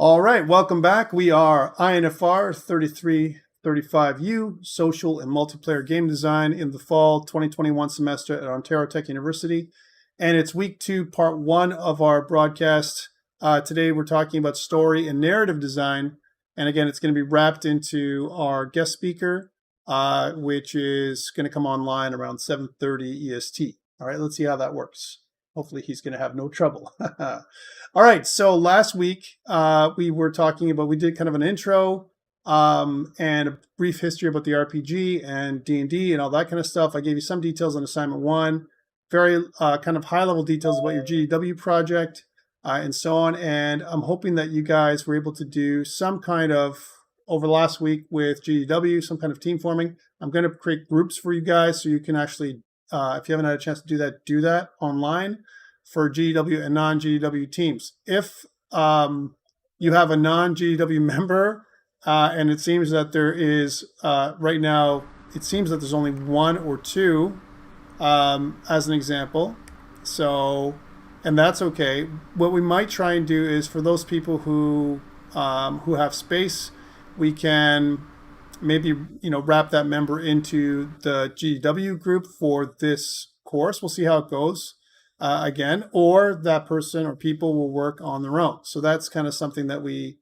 All right, welcome back. We are INFR3335U, Social and Multiplayer Game Design in the fall 2021 semester at Ontario Tech University. And it's week 2, part 1 of our broadcast. Today we're talking about story and narrative design. And again, it's going to be wrapped into our guest speaker, which is going to come online around 7:30 EST. All right, let's see how that works. Hopefully he's going to have no trouble. All right, so last week we did kind of an intro and a brief history about the RPG and D&D and all that kind of stuff. I gave you some details on assignment 1, very kind of high-level details about your GDW project and so on. And I'm hoping that you guys were able to do some kind of, over the last week with GDW, some kind of team forming. I'm going to create groups for you guys so you can actually, if you haven't had a chance to do that online for GDW and non-GDW teams. If you have a non-GDW member and it seems that there is, right now, it seems that there's only 1 or 2 as an example. So, and that's okay. What we might try and do is for those people who have space, we can maybe, wrap that member into the GDW group for this course. We'll see how it goes. Again, or that person or people will work on their own. So that's kind of something that we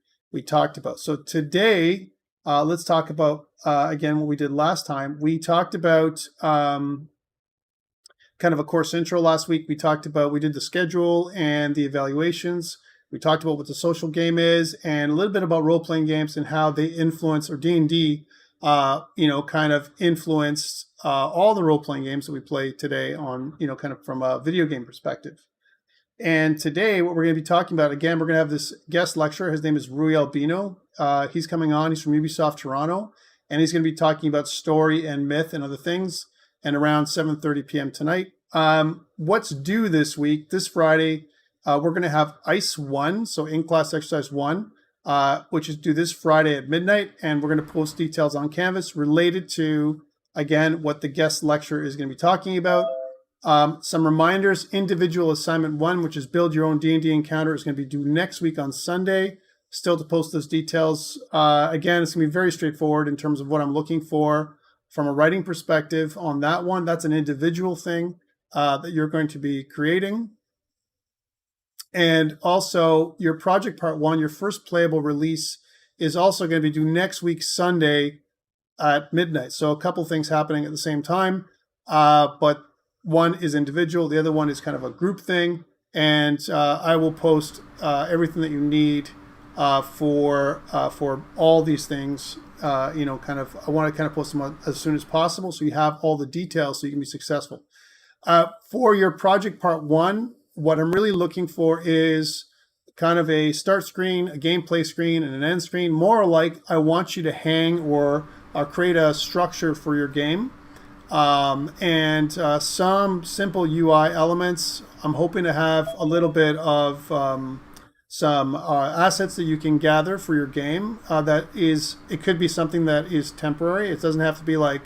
talked about. So today, let's talk about, again, what we did last time. We talked about kind of a course intro last week. We did the schedule and the evaluations. We talked about what the social game is and a little bit about role-playing games and how they influence, or D&D, kind of influenced all the role-playing games that we play today on, kind of from a video game perspective. And today, what we're going to be talking about, again, we're going to have this guest lecturer. His name is Rui Albino. He's coming on. He's from Ubisoft Toronto. And he's going to be talking about story and myth and other things. And around 7:30 p.m. tonight. What's due this week, this Friday, we're going to have ICE 1, so in-class exercise 1. Which is due this Friday at midnight, and we're going to post details on Canvas related to, again, what the guest lecturer is going to be talking about. Some reminders: individual assignment 1, which is build your own D&D encounter, is going to be due next week on Sunday. Still to post those details. Again, it's going to be very straightforward in terms of what I'm looking for from a writing perspective on that one. That's an individual thing that you're going to be creating. And also, your project part 1, your first playable release, is also going to be due next week, Sunday at midnight. So a couple things happening at the same time, but one is individual. The other one is kind of a group thing. And I will post everything that you need for all these things. I want to kind of post them as soon as possible so you have all the details so you can be successful. For your project part 1, what I'm really looking for is kind of a start screen, a gameplay screen, and an end screen. More like I want you to hang or create a structure for your game. And some simple UI elements. I'm hoping to have a little bit of some assets that you can gather for your game. It could be something that is temporary. It doesn't have to be like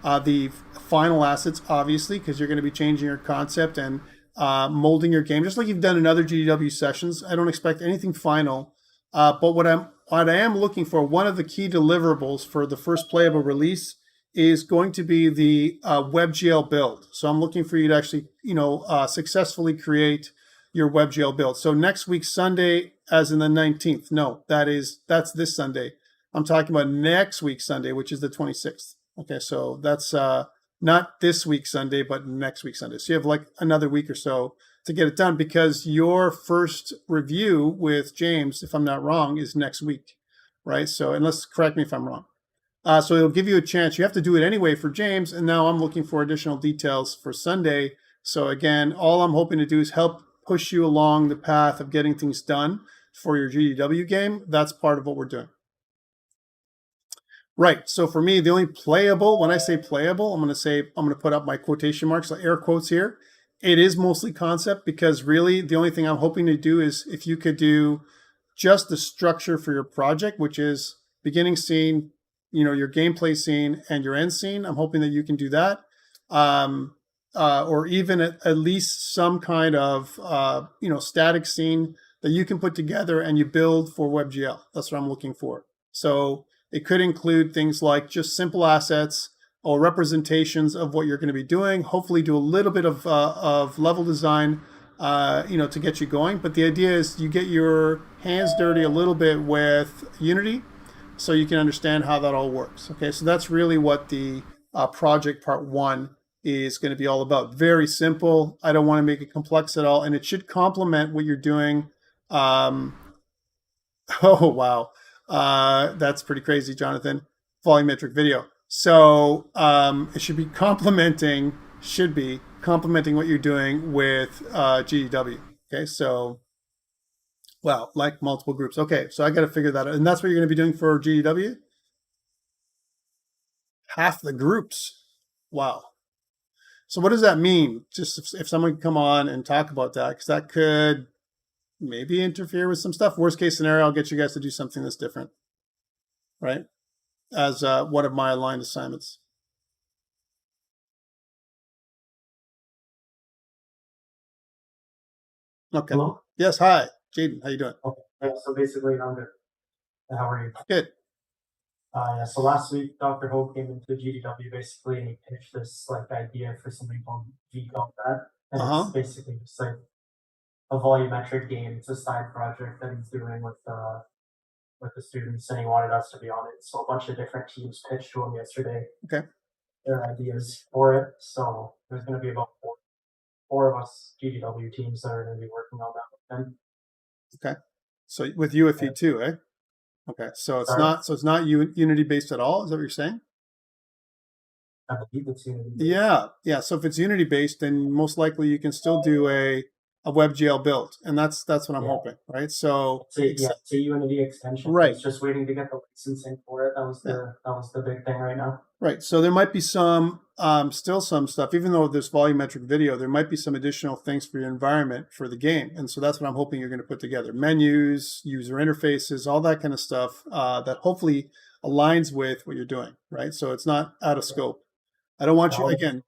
the final assets, obviously, because you're going to be changing your concept and molding your game, just like you've done in other GDW sessions. I don't expect anything final, but what I am looking for, one of the key deliverables for the first playable release is going to be the WebGL build. So I'm looking for you to actually, successfully create your WebGL build. So next week, Sunday, as in the 19th. No, that's this Sunday. I'm talking about next week, Sunday, which is the 26th. Okay, so that's not this week Sunday, but next week Sunday. So you have like another week or so to get it done, because your first review with James, if I'm not wrong, is next week, right? So, and let's correct me if I'm wrong. So it'll give you a chance. You have to do it anyway for James, and now I'm looking for additional details for Sunday. So again, all I'm hoping to do is help push you along the path of getting things done for your GDW game. That's part of what we're doing. Right, so for me, the only playable, when I say playable, I'm going to put up my quotation marks, like air quotes here. It is mostly concept, because really the only thing I'm hoping to do is if you could do just the structure for your project, which is beginning scene, your gameplay scene and your end scene. I'm hoping that you can do that. Or even at least some kind of, static scene that you can put together and you build for WebGL. That's what I'm looking for. So it could include things like just simple assets or representations of what you're going to be doing. Hopefully do a little bit of level design, to get you going. But the idea is you get your hands dirty a little bit with Unity so you can understand how that all works. Okay, so that's really what the project part 1 is going to be all about. Very simple. I don't want to make it complex at all, and it should complement what you're doing. Oh, wow. That's pretty crazy, Jonathan. Volumetric video. So it should be complementing what you're doing with GDW. Okay, so, well, like multiple groups. Okay, so I got to figure that out. And that's what you're going to be doing for GDW? Half the groups. Wow. So what does that mean? Just if someone could come on and talk about that, because that could maybe interfere with some stuff. Worst case scenario, I'll get you guys to do something that's different, right? As one of my aligned assignments. Okay. Hello? Yes, hi. Jaden, how you doing? Okay. Yeah, so basically, I'm good. How are you? Good. So last week, Dr. Ho came into GDW basically, and he pitched this idea for something called That, and it's basically just like a volumetric game. It's a side project that he's doing with the students, and he wanted us to be on it. So a bunch of different teams pitched to him yesterday. Okay. Their ideas for it. So there's going to be about four of us GDW teams that are going to be working on that with him. Okay. So with UFE too, eh? Okay. So it's not Unity based at all. Is that what you're saying? I believe it's Unity based. Yeah. So if it's Unity based, then most likely you can still do a WebGL build, and that's what I'm hoping, right? So it's a Unity extension. Right. It's just waiting to get the licensing for it. That was the big thing right now. Right. So there might be some still some stuff, even though there's volumetric video, there might be some additional things for your environment for the game. And so that's what I'm hoping you're going to put together. Menus, user interfaces, all that kind of stuff that hopefully aligns with what you're doing, right? So it's not out of scope. I don't want you, again,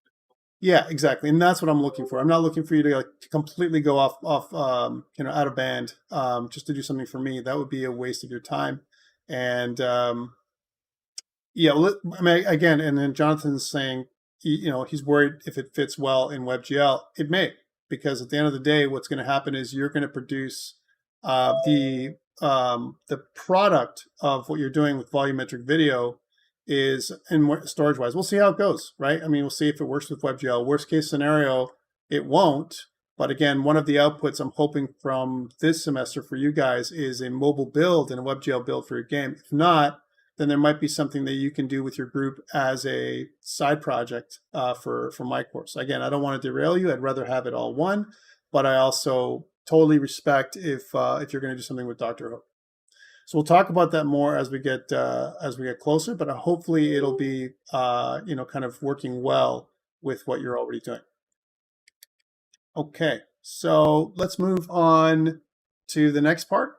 yeah, exactly. And that's what I'm looking for. I'm not looking for you to completely go off out of band just to do something for me. That would be a waste of your time. And again, and then Jonathan's saying, he's worried if it fits well in WebGL. It may, because at the end of the day, what's going to happen is you're going to produce the product of what you're doing with volumetric video is in storage wise. We'll see how it goes, right? I mean, we'll see if it works with WebGL. Worst case scenario, it won't. But again, one of the outputs I'm hoping from this semester for you guys is a mobile build and a WebGL build for your game. If not, then there might be something that you can do with your group as a side project for my course. Again, I don't want to derail you. I'd rather have it all one, but I also totally respect if you're going to do something with Dr. Ho. So we'll talk about that more as we get closer, but hopefully it'll be kind of working well with what you're already doing. Okay, so let's move on to the next part,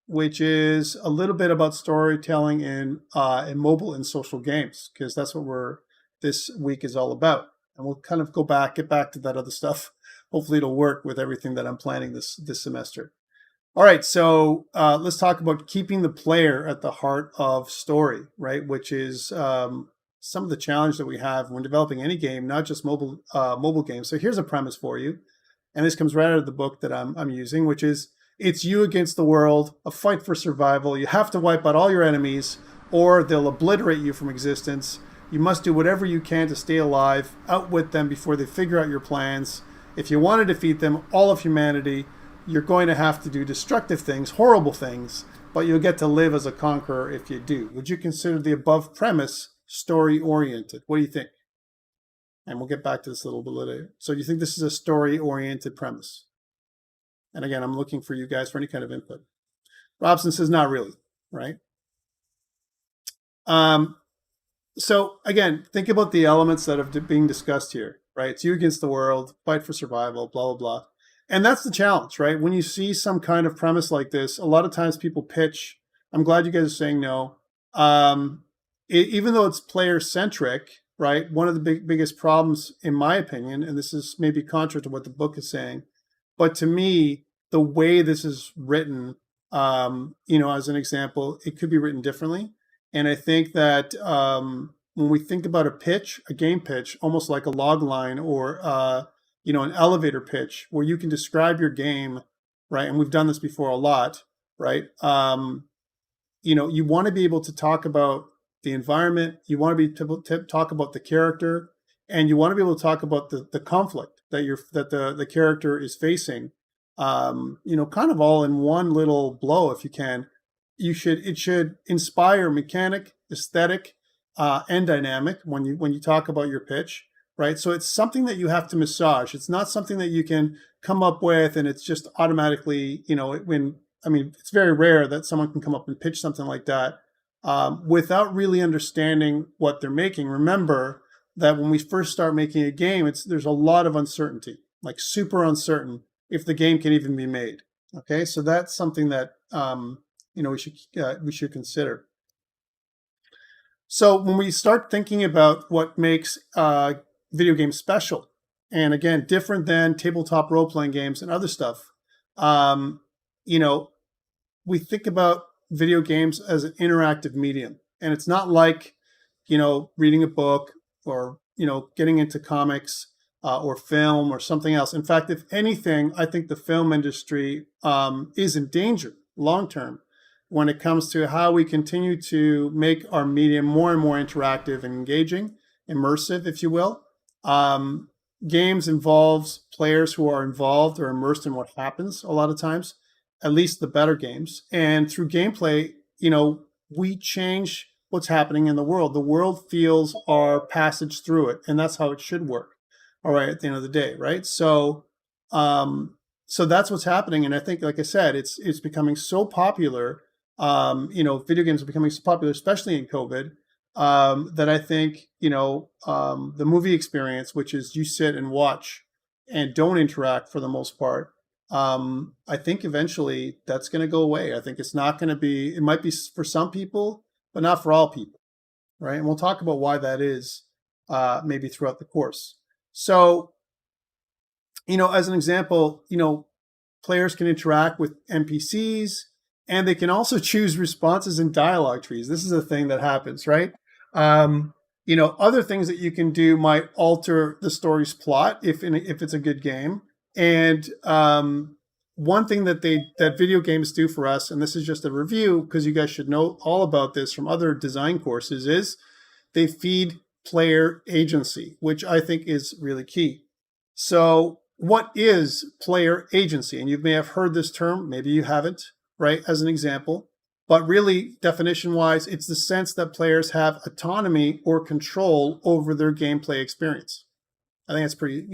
which is a little bit about storytelling in mobile and social games, because that's what this week is all about. And we'll kind of get back to that other stuff. Hopefully it'll work with everything that I'm planning this semester. All right, so let's talk about keeping the player at the heart of story, right? Which is some of the challenge that we have when developing any game, not just mobile games. So here's a premise for you, and this comes right out of the book that I'm using, which is it's you against the world, a fight for survival. You have to wipe out all your enemies, or they'll obliterate you from existence. You must do whatever you can to stay alive, outwit them before they figure out your plans. If you want to defeat them, all of humanity, you're going to have to do destructive things, horrible things, but you'll get to live as a conqueror if you do. Would you consider the above premise story-oriented? What do you think? And we'll get back to this a little bit later. So do you think this is a story-oriented premise? And again, I'm looking for you guys for any kind of input. Robson says not really, right? So again, think about the elements that are being discussed here, right? It's you against the world, fight for survival, blah, blah, blah. And that's the challenge, right? When you see some kind of premise like this, a lot of times people pitch, I'm glad you guys are saying no. Even though it's player-centric, right? One of the biggest problems, in my opinion, and this is maybe contrary to what the book is saying, but to me, the way this is written, as an example, it could be written differently. And I think that when we think about a game pitch, almost like a log line or an elevator pitch, where you can describe your game, right? And we've done this before a lot, right? You want to be able to talk about the environment, you want to be able to talk about the character, and you want to be able to talk about the conflict that the character is facing. Kind of all in one little blow, if you can. It should inspire mechanic, aesthetic, and dynamic when you talk about your pitch, right? So it's something that you have to massage. It's not something that you can come up with and it's just automatically, it's very rare that someone can come up and pitch something like that without really understanding what they're making. Remember that when we first start making a game, there's a lot of uncertainty, like super uncertain if the game can even be made. Okay, so that's something that we should consider. So when we start thinking about what makes video games special, and again, different than tabletop role-playing games and other stuff, we think about video games as an interactive medium. And it's not like, reading a book or, getting into comics or film or something else. In fact, if anything, I think the film industry is in danger long-term when it comes to how we continue to make our medium more and more interactive and engaging, immersive, if you will. Games involves players who are involved or immersed in what happens a lot of times, at least the better games. And through gameplay, we change what's happening in the world. The world feels our passage through it, and that's how it should work. All right, at the end of the day, right? So that's what's happening. And I think, like I said, it's becoming so popular. Video games are becoming so popular, especially in COVID, that I think, the movie experience, which is you sit and watch and don't interact for the most part, I think eventually that's going to go away. I think it's not going to be, it might be for some people, but not for all people, right? And we'll talk about why that is maybe throughout the course. So, as an example, players can interact with NPCs, and they can also choose responses in dialogue trees. This is a thing that happens, right? Other things that you can do might alter the story's plot if it's a good game. And one thing that video games do for us, and this is just a review because you guys should know all about this from other design courses, is they feed player agency, which I think is really key. So what is player agency? And you may have heard this term, maybe you haven't, right, as an example. But really, definition-wise, it's the sense that players have autonomy or control over their gameplay experience. I think that's pretty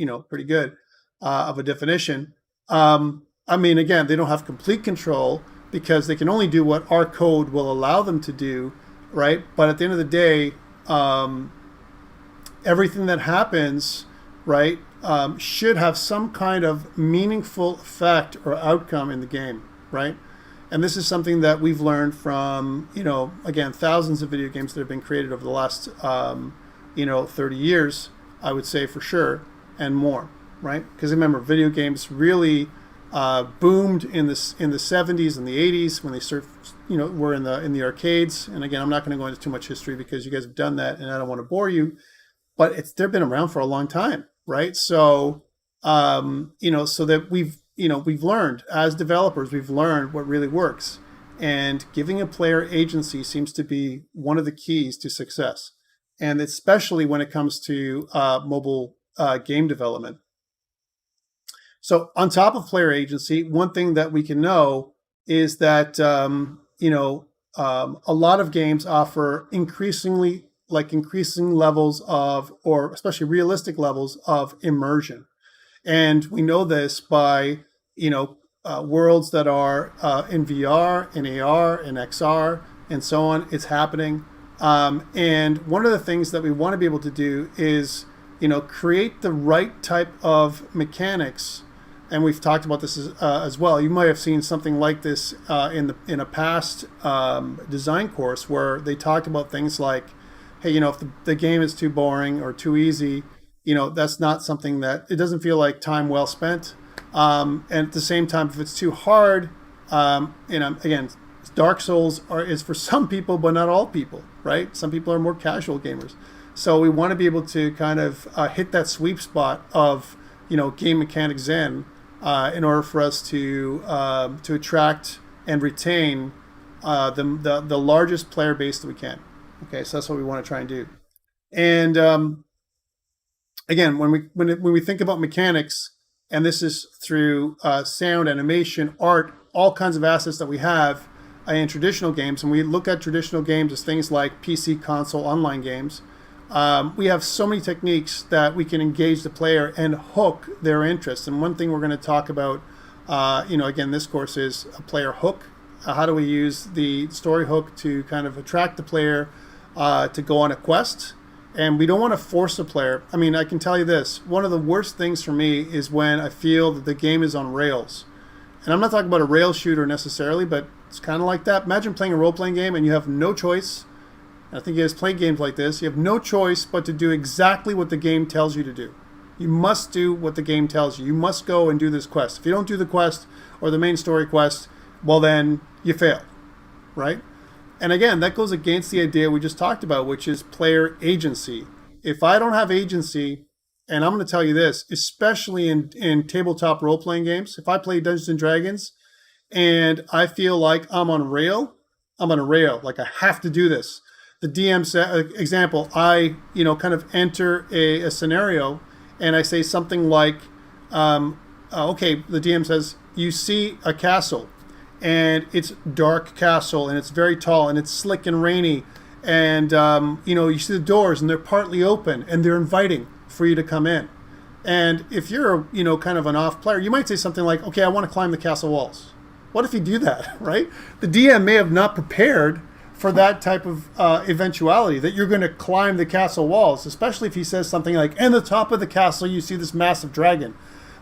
good of a definition. Again, they don't have complete control because they can only do what our code will allow them to do, right? But at the end of the day, everything that happens, right, should have some kind of meaningful effect or outcome in the game, right? And this is something that we've learned from, again, thousands of video games that have been created over the last, 30 years, I would say for sure, and more, right? Because remember, video games really boomed in the 70s and the 80s when they were in the arcades. And again, I'm not going to go into too much history because you guys have done that, and I don't want to bore you. But they've been around for a long time, right? So, so that we've learned as developers, we've learned what really works. And giving a player agency seems to be one of the keys to success. And especially when it comes to mobile game development. So on top of player agency, one thing that we can know is that, a lot of games offer increasing levels of, or especially realistic levels of immersion. And we know this by, worlds that are in VR, in AR, in XR, and so on. It's happening. And one of the things that we want to be able to do is, create the right type of mechanics. And we've talked about this as well. You might have seen something like this in a past design course where they talked about things like, hey, if the game is too boring or too easy, that's not something that, it doesn't feel like time well spent. And at the same time, if it's too hard, again, Dark Souls is for some people, but not all people, right? Some people are more casual gamers. So we want to be able to kind of hit that sweet spot of, game mechanics zen in order for us to attract and retain the largest player base that we can. Okay, so that's what we want to try and do. And again, when we think about mechanics, and this is through sound, animation, art, all kinds of assets that we have in traditional games, and we look at traditional games as things like PC, console, online games. We have so many techniques that we can engage the player and hook their interest. And one thing we're going to talk about, again, this course is a player hook. How do we use the story hook to kind of attract the player to go on a quest? And we don't want to force the player. I mean, I can tell you this. One of the worst things for me is when I feel that the game is on rails. And I'm not talking about a rail shooter necessarily, but it's kind of like that. Imagine playing a role-playing game and you have no choice. I think you guys play games like this. You have no choice but to do exactly what the game tells you to do. You must do what the game tells you. You must go and do this quest. If you don't do the quest or the main story quest, well then you fail, right? And again, that goes against the idea we just talked about, which is player agency. If I don't have agency, and I'm going to tell you this, especially in tabletop role-playing games, if I play Dungeons & Dragons and I feel like I'm on a rail, like I have to do this. The DM example, I kind of enter a scenario and I say something like, okay, the DM says, you see a castle and it's dark castle and it's very tall and it's slick and rainy and you see the doors and they're partly open and they're inviting for you to come in. And if you're kind of an off player, you might say something like, okay, I want to climb the castle walls. What if you do that, right? The DM may have not prepared for that type of eventuality, that you're going to climb the castle walls, especially if he says something like, in the top of the castle, you see this massive dragon.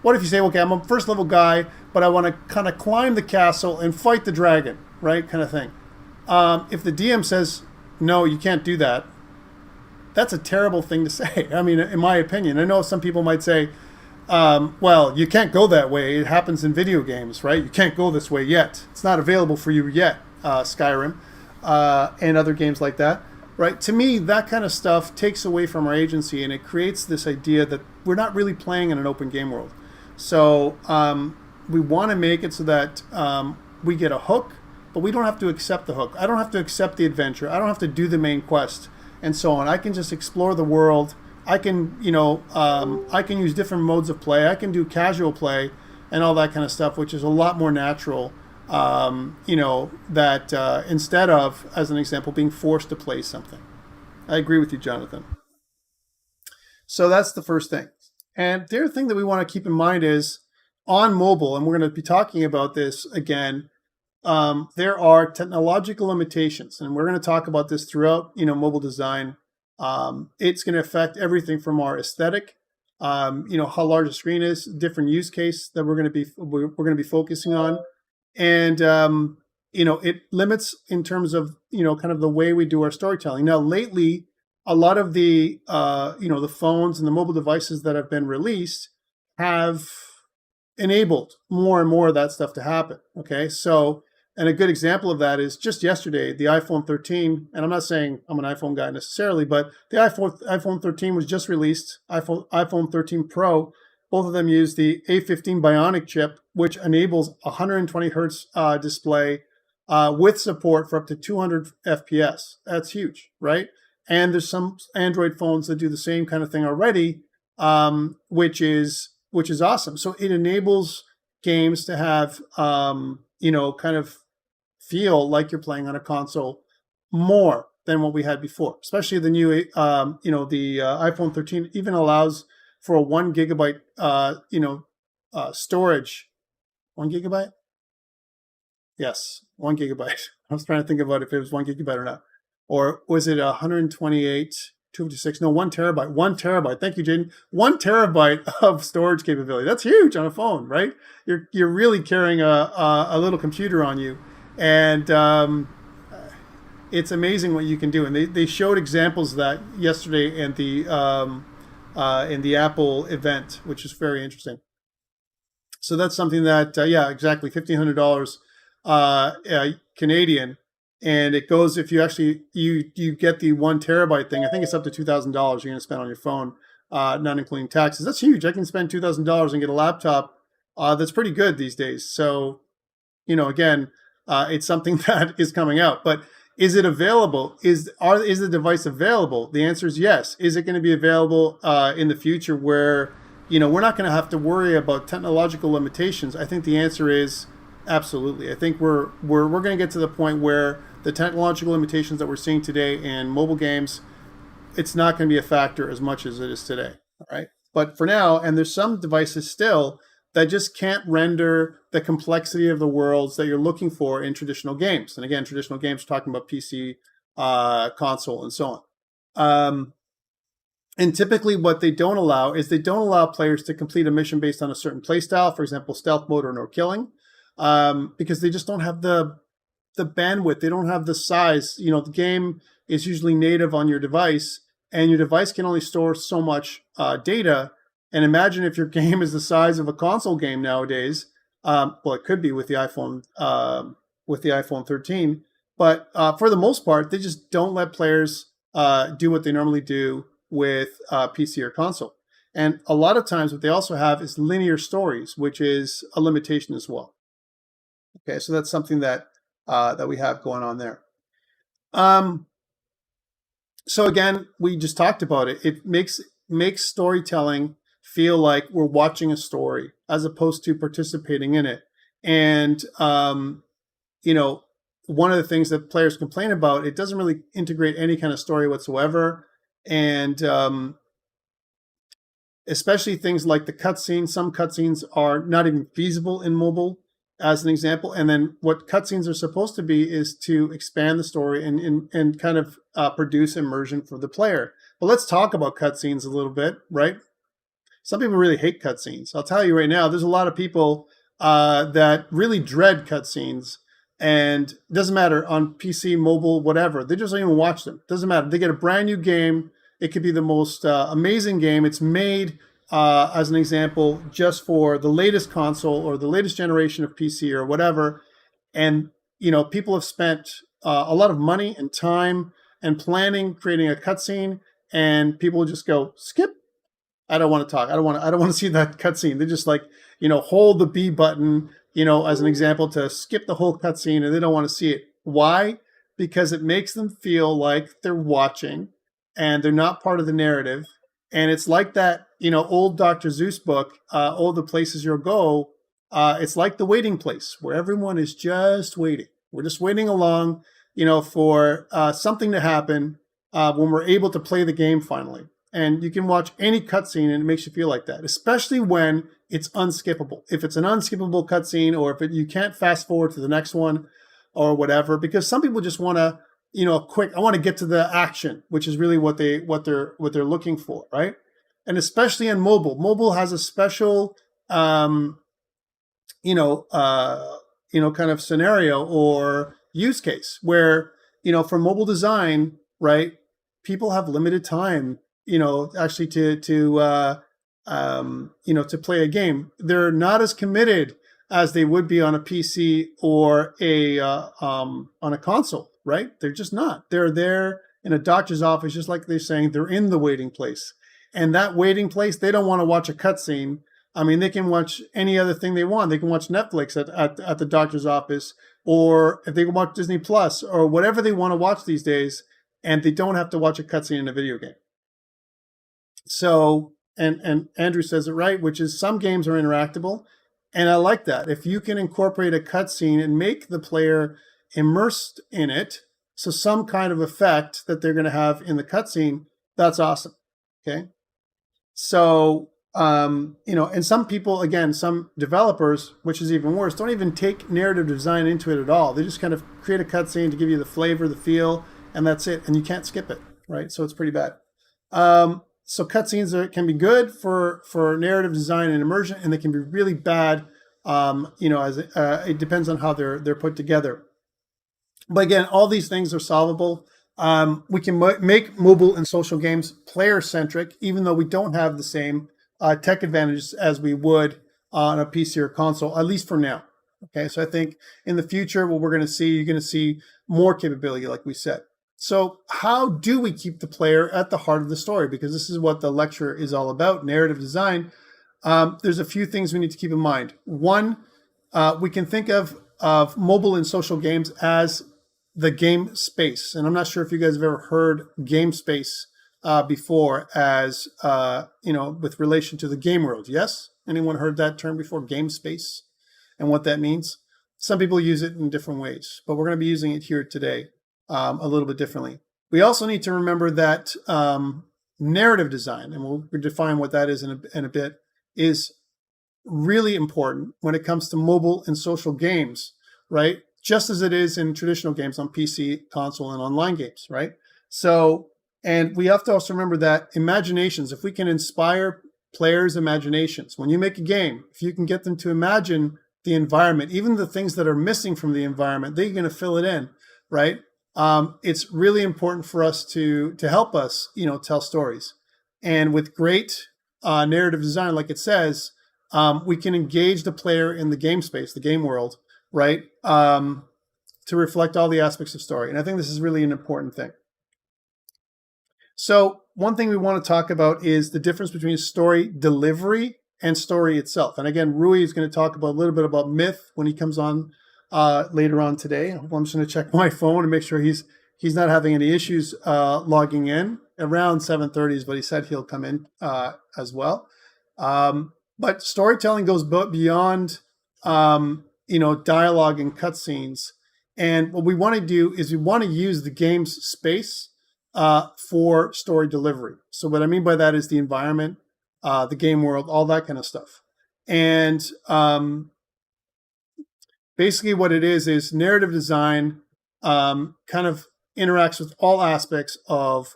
What if you say, okay, I'm a first level guy, but I want to kind of climb the castle and fight the dragon, right? Kind of thing. If the DM says, no, you can't do that, that's a terrible thing to say. I mean, in my opinion, I know some people might say, well, you can't go that way. It happens in video games, right? You can't go this way yet. It's not available for you yet, Skyrim. And other games like that, right? To me, that kind of stuff takes away from our agency and it creates this idea that we're not really playing in an open game world. So we want to make it so that we get a hook, but we don't have to accept the hook. I don't have to accept the adventure. I don't have to do the main quest and so on. I can just explore the world. I can, I can use different modes of play. I can do casual play and all that kind of stuff, which is a lot more natural. That instead of, as an example, being forced to play something. I agree with you, Jonathan. So that's the first thing. And the other thing that we want to keep in mind is on mobile, and we're going to be talking about this again, there are technological limitations, and we're going to talk about this throughout, mobile design. It's going to affect everything from our aesthetic, how large the screen is, different use case that we're going to be focusing on. And, it limits in terms of, kind of the way we do our storytelling. Now, lately, a lot of the, the phones and the mobile devices that have been released have enabled more and more of that stuff to happen. Okay. So, and a good example of that is just yesterday, the iPhone 13, and I'm not saying I'm an iPhone guy necessarily, but the iPhone 13 was just released, iPhone 13 Pro. Both of them use the A15 Bionic chip, which enables 120 hertz display with support for up to 200 FPS. That's huge, right? And there's some Android phones that do the same kind of thing already, which is awesome. So it enables games to have, kind of feel like you're playing on a console more than what we had before. Especially the new, the iPhone 13 even allows for a 1 gigabyte, storage. 1 gigabyte? Yes, 1 gigabyte. I was trying to think about if it was 1 gigabyte or not. Or was it 128, 256? No, 1 terabyte. 1 terabyte. Thank you, Jaden. 1 terabyte of storage capability. That's huge on a phone, right? You're really carrying a little computer on you. And it's amazing what you can do. And they showed examples of that yesterday in the Apple event, which is very interesting. So that's something that, yeah, exactly, $1,500 Canadian. And it goes, if you actually, you get the 1 terabyte thing, I think it's up to $2,000 you're going to spend on your phone, not including taxes. That's huge. I can spend $2,000 and get a laptop that's pretty good these days. So, again, it's something that is coming out. But is it available? Is the device available? The answer is yes. Is it going to be available in the future where, we're not going to have to worry about technological limitations? I think the answer is absolutely. I think we're going to get to the point where the technological limitations that we're seeing today in mobile games, it's not going to be a factor as much as it is today. All right. But for now, and there's some devices still that just can't render the complexity of the worlds that you're looking for in traditional games. And again, traditional games, are talking about PC, console, and so on. And typically what they don't allow is they don't allow players to complete a mission based on a certain playstyle, for example, stealth mode or no killing, because they just don't have the bandwidth. They don't have the size. The game is usually native on your device, and your device can only store so much data. And imagine if your game is the size of a console game nowadays. Well, it could be with the iPhone 13, but for the most part, they just don't let players do what they normally do with PC or console. And a lot of times, what they also have is linear stories, which is a limitation as well. Okay, so that's something that we have going on there. So again, we just talked about it. It makes storytelling feel like we're watching a story as opposed to participating in it. And, one of the things that players complain about, it doesn't really integrate any kind of story whatsoever. And especially things like the cutscenes. Some cutscenes are not even feasible in mobile, as an example. And then what cutscenes are supposed to be is to expand the story and kind of produce immersion for the player. But let's talk about cutscenes a little bit, right? Some people really hate cutscenes. I'll tell you right now, there's a lot of people that really dread cutscenes, and it doesn't matter on PC, mobile, whatever. They just don't even watch them. It doesn't matter. They get a brand new game. It could be the most amazing game. It's made, as an example, just for the latest console or the latest generation of PC or whatever. And, people have spent a lot of money and time and planning creating a cutscene, and people just go, skip. I don't want to talk. I don't want to see that cutscene. They just hold the B button, as an example, to skip the whole cutscene, and they don't want to see it. Why? Because it makes them feel like they're watching and they're not part of the narrative. And it's like that, old Dr. Seuss book, All the Places You'll Go. It's like The Waiting Place, where everyone is just waiting. We're just waiting along, for something to happen when we're able to play the game finally. And you can watch any cutscene and it makes you feel like that, especially when it's unskippable. If it's an unskippable cutscene, or if you can't fast forward to the next one or whatever, because some people just want to, I want to get to the action, which is really what they're looking for, right? And especially in mobile. Mobile has a special, kind of scenario or use case where, for mobile design, right, people have limited time, actually to play a game. They're not as committed as they would be on a PC or on a console, right? They're just not. They're there in a doctor's office, just like they're saying, they're in the waiting place. And that waiting place, they don't want to watch a cutscene. I mean, they can watch any other thing they want. They can watch Netflix at the doctor's office, or if they can watch Disney Plus or whatever they want to watch these days, and they don't have to watch a cutscene in a video game. So, and Andrew says it right, which is some games are interactable. And I like that. If you can incorporate a cutscene and make the player immersed in it, so some kind of effect that they're going to have in the cutscene, that's awesome. Okay. So, and some people, again, some developers, which is even worse, don't even take narrative design into it at all. They just kind of create a cutscene to give you the flavor, the feel, and that's it. And you can't skip it, right? So it's pretty bad. So cutscenes can be good for narrative design and immersion, and they can be really bad. As it depends on how they're put together. But again, all these things are solvable. We can make mobile and social games player centric, even though we don't have the same tech advantages as we would on a PC or console, at least for now. Okay, so I think in the future, what we're going to see, you're going to see more capability, like we said. So how do we keep the player at the heart of the story? Because this is what the lecture is all about, narrative design. There's a few things we need to keep in mind. One, we can think of mobile and social games as the game space. And I'm not sure if you guys have ever heard game space before as, with relation to the game world. Yes? Anyone heard that term before, game space, and what that means? Some people use it in different ways, but we're going to be using it here today a little bit differently. We also need to remember that narrative design, and we'll define what that is in a bit, is really important when it comes to mobile and social games, right? Just as it is in traditional games on PC, console, and online games, right? So, and we have to also remember that imaginations, if we can inspire players' imaginations, when you make a game, if you can get them to imagine the environment, even the things that are missing from the environment, they're going to fill it in, right? It's really important for us to help us, tell stories. And with great narrative design, like it says, we can engage the player in the game space, the game world, right? To reflect all the aspects of story. And I think this is really an important thing. So one thing we want to talk about is the difference between story delivery and story itself. And again, Rui is going to talk about a little bit about myth when he comes on later on today. I'm just going to check my phone and make sure he's not having any issues logging in. Around 7:30 is what he said he'll come in as well. But storytelling goes beyond, dialogue and cutscenes. And what we want to do is we want to use the game's space for story delivery. So what I mean by that is the environment, the game world, all that kind of stuff. And basically what it is narrative design kind of interacts with all aspects of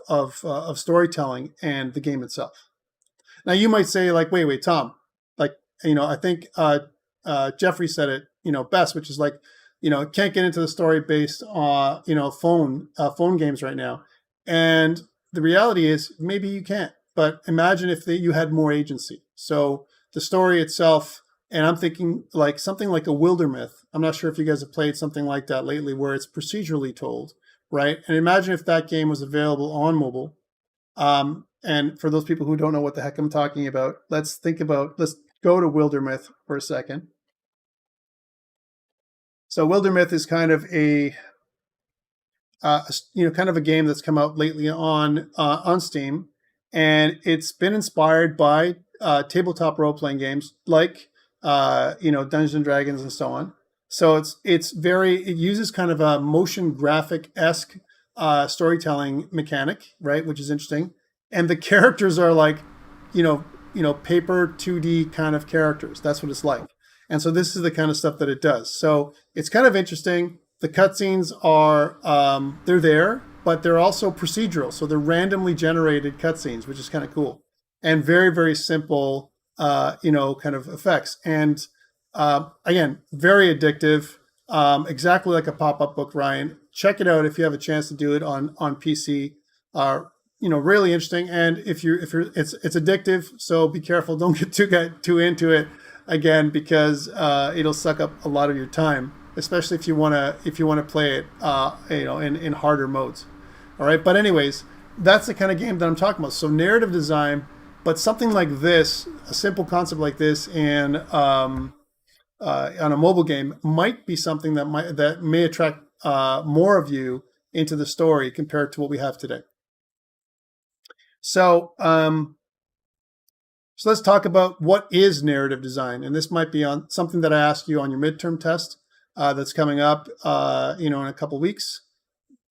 storytelling and the game itself. Now you might say, like, wait, Tom, like, I think Jeffrey said it, best, which is like, can't get into the story based on, phone games right now. And the reality is maybe you can't, but imagine if you had more agency. So the story itself, and I'm thinking like something like a Wildermyth. I'm not sure if you guys have played something like that lately where it's procedurally told, right? And imagine if that game was available on mobile. And for those people who don't know what the heck I'm talking about, let's go to Wildermyth for a second. So Wildermyth is kind of a game that's come out lately on Steam, and it's been inspired by tabletop role-playing games like Dungeons and Dragons and so on. So it uses kind of a motion graphic-esque storytelling mechanic, right? Which is interesting. And the characters are like, paper 2D kind of characters. That's what it's like. And so this is the kind of stuff that it does. So it's kind of interesting. The cutscenes are, they're there, but they're also procedural. So they're randomly generated cutscenes, which is kind of cool. And very, very simple, kind of effects. And again, very addictive, exactly like a pop-up book, Ryan. Check it out if you have a chance to do it on PC. Really interesting. And if it's addictive, so be careful. Don't get too into it again, because it'll suck up a lot of your time, especially if you want to play it, in harder modes. All right. But anyways, that's the kind of game that I'm talking about. So narrative design, but something like this, a simple concept like this, and on a mobile game might be something that may attract more of you into the story compared to what we have today. So let's talk about what is narrative design. And this might be on something that I asked you on your midterm test that's coming up, in a couple weeks,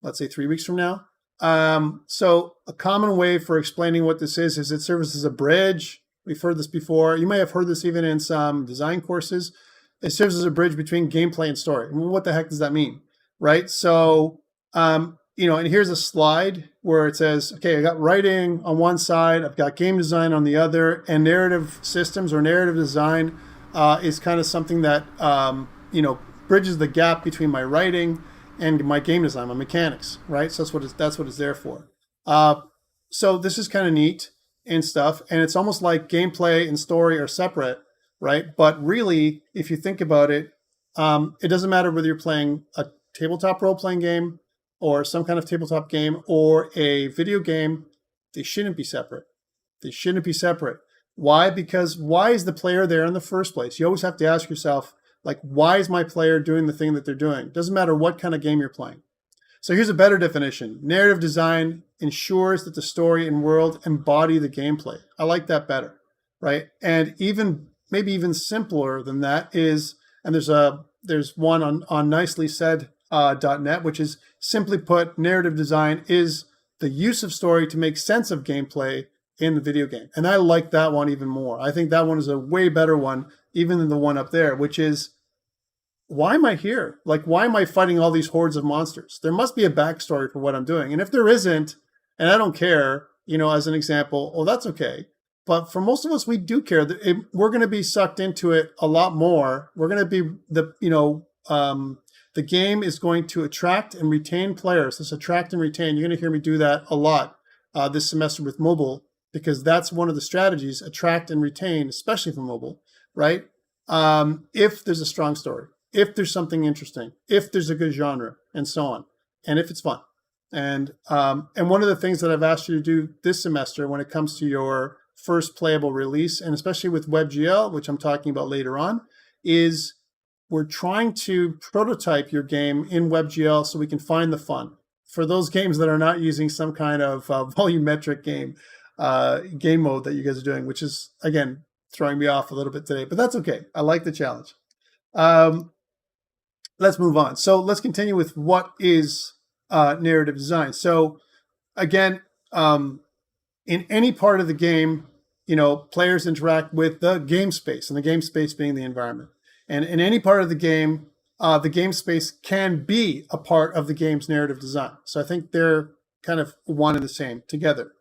let's say 3 weeks from now. So a common way for explaining what this is it serves as a bridge. We've heard this before. You may have heard this even in some design courses. It serves as a bridge between gameplay and story. What the heck does that mean, right? So, and here's a slide where it says, okay, I got writing on one side, I've got game design on the other, and narrative systems or narrative design is kind of something that, bridges the gap between my writing and my game design, my mechanics, right? So that's what it's there for. So this is kind of neat and stuff, and it's almost like gameplay and story are separate, right? But really, if you think about it, it doesn't matter whether you're playing a tabletop role-playing game or some kind of tabletop game or a video game. They shouldn't be separate. They shouldn't be separate. Why? Because why is the player there in the first place? You always have to ask yourself, like, why is my player doing the thing that they're doing? Doesn't matter what kind of game you're playing. So here's a better definition. Narrative design ensures that the story and world embody the gameplay. I like that better, right? And maybe even simpler than that is, and there's one on nicelysaid.net, which is simply put, narrative design is the use of story to make sense of gameplay in the video game. And I like that one even more. I think that one is a way better one, even than the one up there, which is, why am I here? Like, why am I fighting all these hordes of monsters? There must be a backstory for what I'm doing. And if there isn't, and I don't care, as an example, well, that's okay. But for most of us, we do care. We're going to be sucked into it a lot more. We're going to be the game is going to attract and retain players. This attract and retain, you're going to hear me do that a lot this semester with mobile, because that's one of the strategies, attract and retain, especially for mobile, right? If there's a strong story, if there's something interesting, if there's a good genre, and so on, and if it's fun. And one of the things that I've asked you to do this semester when it comes to your first playable release, and especially with WebGL, which I'm talking about later on, is we're trying to prototype your game in WebGL so we can find the fun. For those games that are not using some kind of volumetric game mode that you guys are doing, which is, again, throwing me off a little bit today, but that's okay. I like the challenge. Let's move on. So let's continue with what is narrative design. So again, in any part of the game, players interact with the game space, and the game space being the environment. And in any part of the game space can be a part of the game's narrative design. So I think they're kind of one and the same together.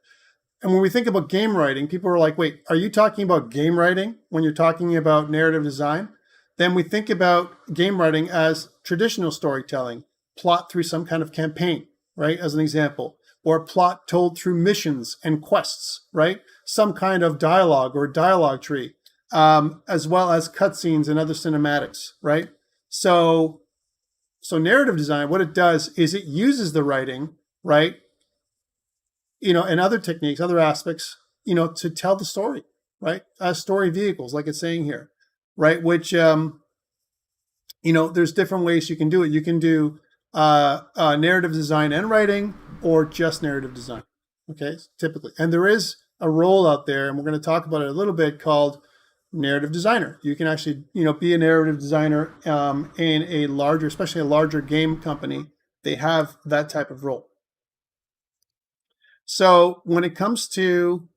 And when we think about game writing, people are like, wait, are you talking about game writing when you're talking about narrative design? Then we think about game writing as traditional storytelling, plot through some kind of campaign, right? As an example, or plot told through missions and quests, right? Some kind of dialogue or dialogue tree, as well as cutscenes and other cinematics, right? So narrative design, what it does is it uses the writing, right? And other techniques, other aspects, to tell the story, right? As story vehicles, like it's saying here, right? Which, there's different ways you can do it. You can do narrative design and writing, or just narrative design, okay, typically. And there is a role out there, and we're going to talk about it a little bit, called narrative designer. You can actually, be a narrative designer in a larger, especially a larger game company. They have that type of role. So when it comes to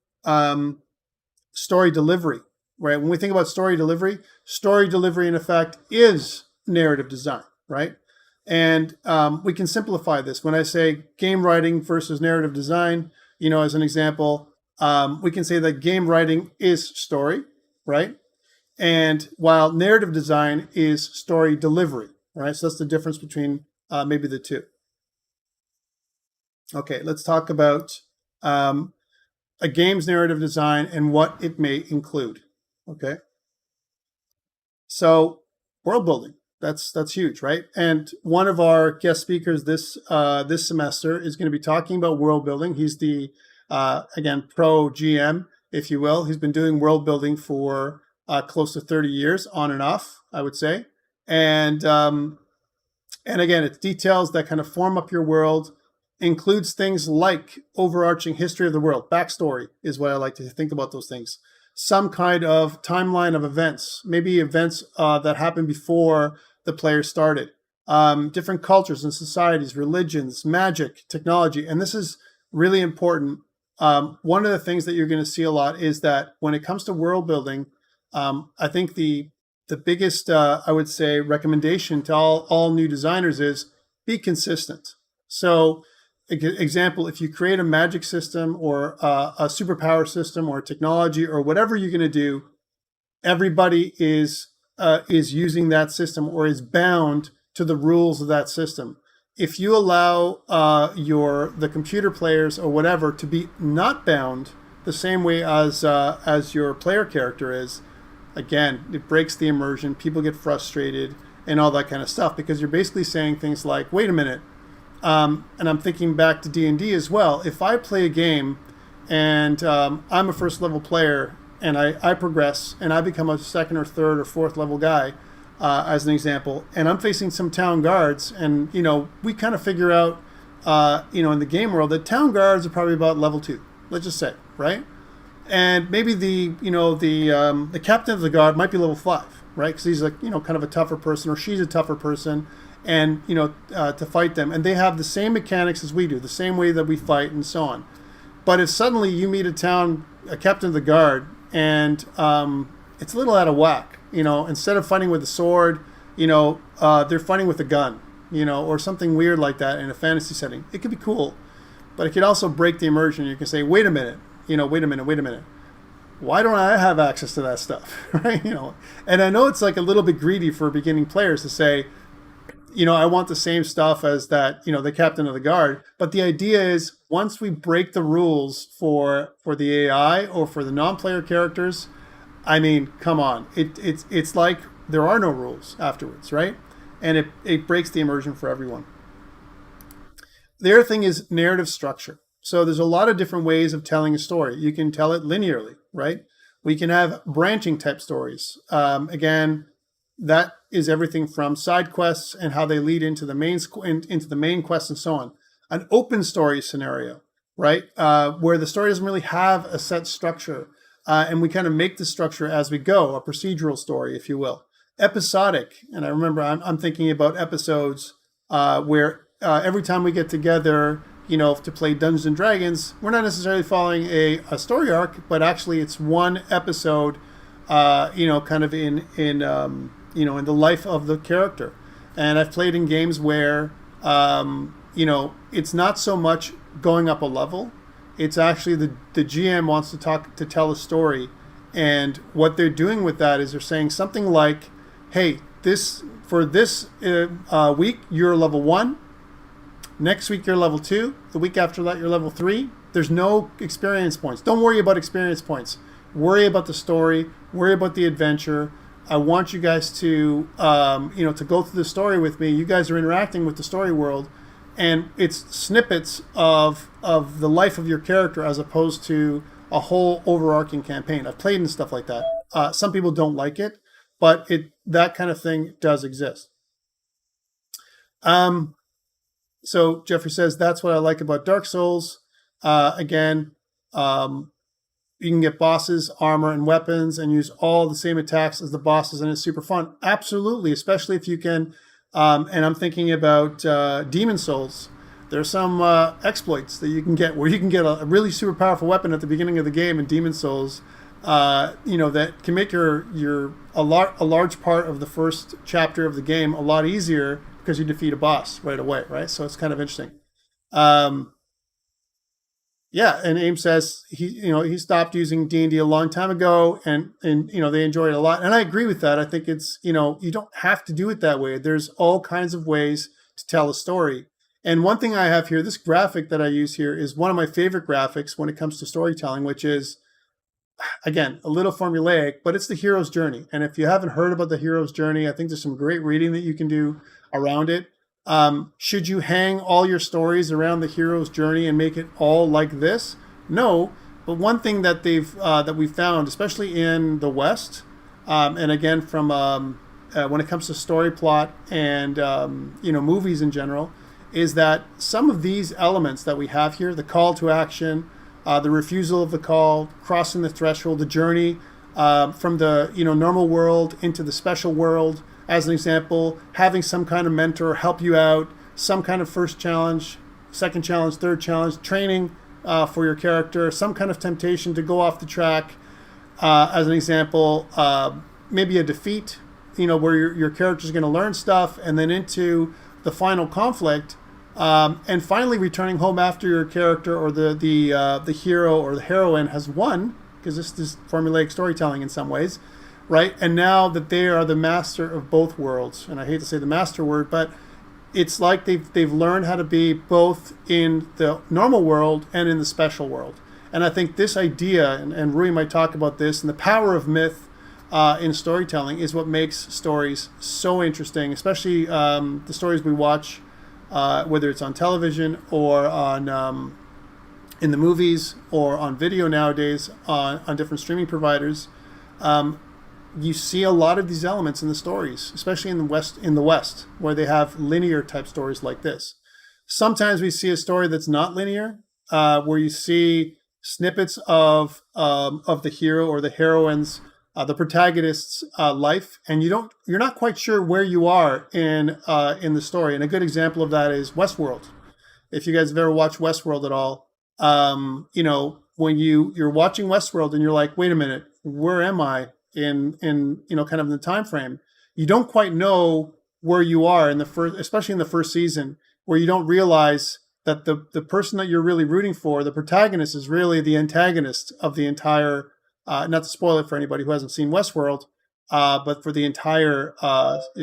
story delivery, right? When we think about story delivery in effect is narrative design, right? And we can simplify this. When I say game writing versus narrative design, as an example, we can say that game writing is story, right? And while narrative design is story delivery, right? So that's the difference between maybe the two. Okay, let's talk about a game's narrative design and what it may include. Okay, so world building, that's huge, right? And one of our guest speakers this semester is going to be talking about world building. He's the again pro GM, if you will. He's been doing world building for close to 30 years, on and off, I would say. And again, it's details that kind of form up your world. Includes things like overarching history of the world. Backstory is what I like to think about those things. Some kind of timeline of events, maybe events that happened before the player started. Different cultures and societies, religions, magic, technology. And this is really important. One of the things that you're going to see a lot is that when it comes to world building, I think the biggest, I would say, recommendation to all new designers is be consistent. So, example, if you create a magic system or a superpower system or technology or whatever you're going to do, everybody is using that system or is bound to the rules of that system. If you allow the computer players or whatever to be not bound the same way as your player character is, again, it breaks the immersion. People get frustrated and all that kind of stuff because you're basically saying things like, wait a minute, and I'm thinking back to D&D as well. If I play a game and I'm a first level player and I progress and I become a second or third or fourth level guy, as an example, and I'm facing some town guards, and we kind of figure out, in the game world that town guards are probably about level 2, let's just say, right? And maybe the captain of the guard might be level 5, right? Because he's kind of a tougher person, or she's a tougher person, and to fight them, and they have the same mechanics as we do, the same way that we fight, and so on. But if suddenly you meet a captain of the guard, and it's a little out of whack. Instead of fighting with a sword, they're fighting with a gun, or something weird like that in a fantasy setting. It could be cool, but it could also break the immersion. You can say, wait a minute. Why don't I have access to that stuff, right? And I know it's like a little bit greedy for beginning players to say, I want the same stuff as that, the captain of the guard. But the idea is once we break the rules for the AI or for the non-player characters, I mean, come on. It's like there are no rules afterwards, right? And it breaks the immersion for everyone. The other thing is narrative structure. So there's a lot of different ways of telling a story. You can tell it linearly, right? We can have branching type stories. Again, that is everything from side quests and how they lead into the main quest and so on. An open story scenario, right? Where the story doesn't really have a set structure. And we kind of make the structure as we go, a procedural story, if you will. Episodic, and I remember I'm thinking about episodes where every time we get together, to play Dungeons and Dragons, we're not necessarily following a story arc, but actually it's one episode, kind of in the life of the character. And I've played in games where, it's not so much going up a level. It's actually the GM wants to tell a story, and what they're doing with that is they're saying something like, "Hey, this week you're level 1. Next week you're level 2. The week after that you're level 3. There's no experience points. Don't worry about experience points. Worry about the story. Worry about the adventure. I want you guys to to go through the story with me. You guys are interacting with the story world." And it's snippets of the life of your character as opposed to a whole overarching campaign. I've played in stuff like that. Some people don't like it, but that kind of thing does exist. So Jeffrey says, that's what I like about Dark Souls. Again, you can get bosses, armor, and weapons and use all the same attacks as the bosses, and it's super fun. Absolutely, especially if you can... and I'm thinking about Demon Souls. There's some exploits that you can get where you can get a really super powerful weapon at the beginning of the game in Demon Souls, that can make a large part of the first chapter of the game a lot easier because you defeat a boss right away, right? So it's kind of interesting. Yeah, and Ames says he stopped using D&D a long time ago, and they enjoy it a lot, and I agree with that. I think it's you don't have to do it that way. There's all kinds of ways to tell a story. And one thing I have here, this graphic that I use here is one of my favorite graphics when it comes to storytelling, which is, again, a little formulaic, but it's the hero's journey. And if you haven't heard about the hero's journey, I think there's some great reading that you can do around it. Should you hang all your stories around the hero's journey and make it all like this? No, but one thing that we found, especially in the West, and again from when it comes to story plot and movies in general, is that some of these elements that we have here, the call to action, the refusal of the call, crossing the threshold, the journey from the normal world into the special world. As an example, having some kind of mentor help you out, some kind of first challenge, second challenge, third challenge, training for your character, some kind of temptation to go off the track. As an example, maybe a defeat, where your character is going to learn stuff, and then into the final conflict, and finally returning home after your character or the hero or the heroine has won, because this is formulaic storytelling in some ways. Right? And now that they are the master of both worlds, and I hate to say the master word, but it's like they've learned how to be both in the normal world and in the special world. And I think this idea, and Rui might talk about this, and the power of myth, in storytelling is what makes stories so interesting, especially the stories we watch, whether it's on television or on in the movies or on video nowadays on different streaming providers. You see a lot of these elements in the stories, especially in the West, where they have linear type stories like this. Sometimes we see a story that's not linear, where you see snippets of the hero or the heroine's the protagonist's life, and you're not quite sure where you are in the story. And a good example of that is Westworld. If you guys have ever watched Westworld at all, when you're watching Westworld and you're like, wait a minute, where am I in kind of in the time frame? You don't quite know where you are in the first, especially in the first season, where you don't realize that the person that you're really rooting for, the protagonist, is really the antagonist of the entire. Not to spoil it for anybody who hasn't seen Westworld, but for the entire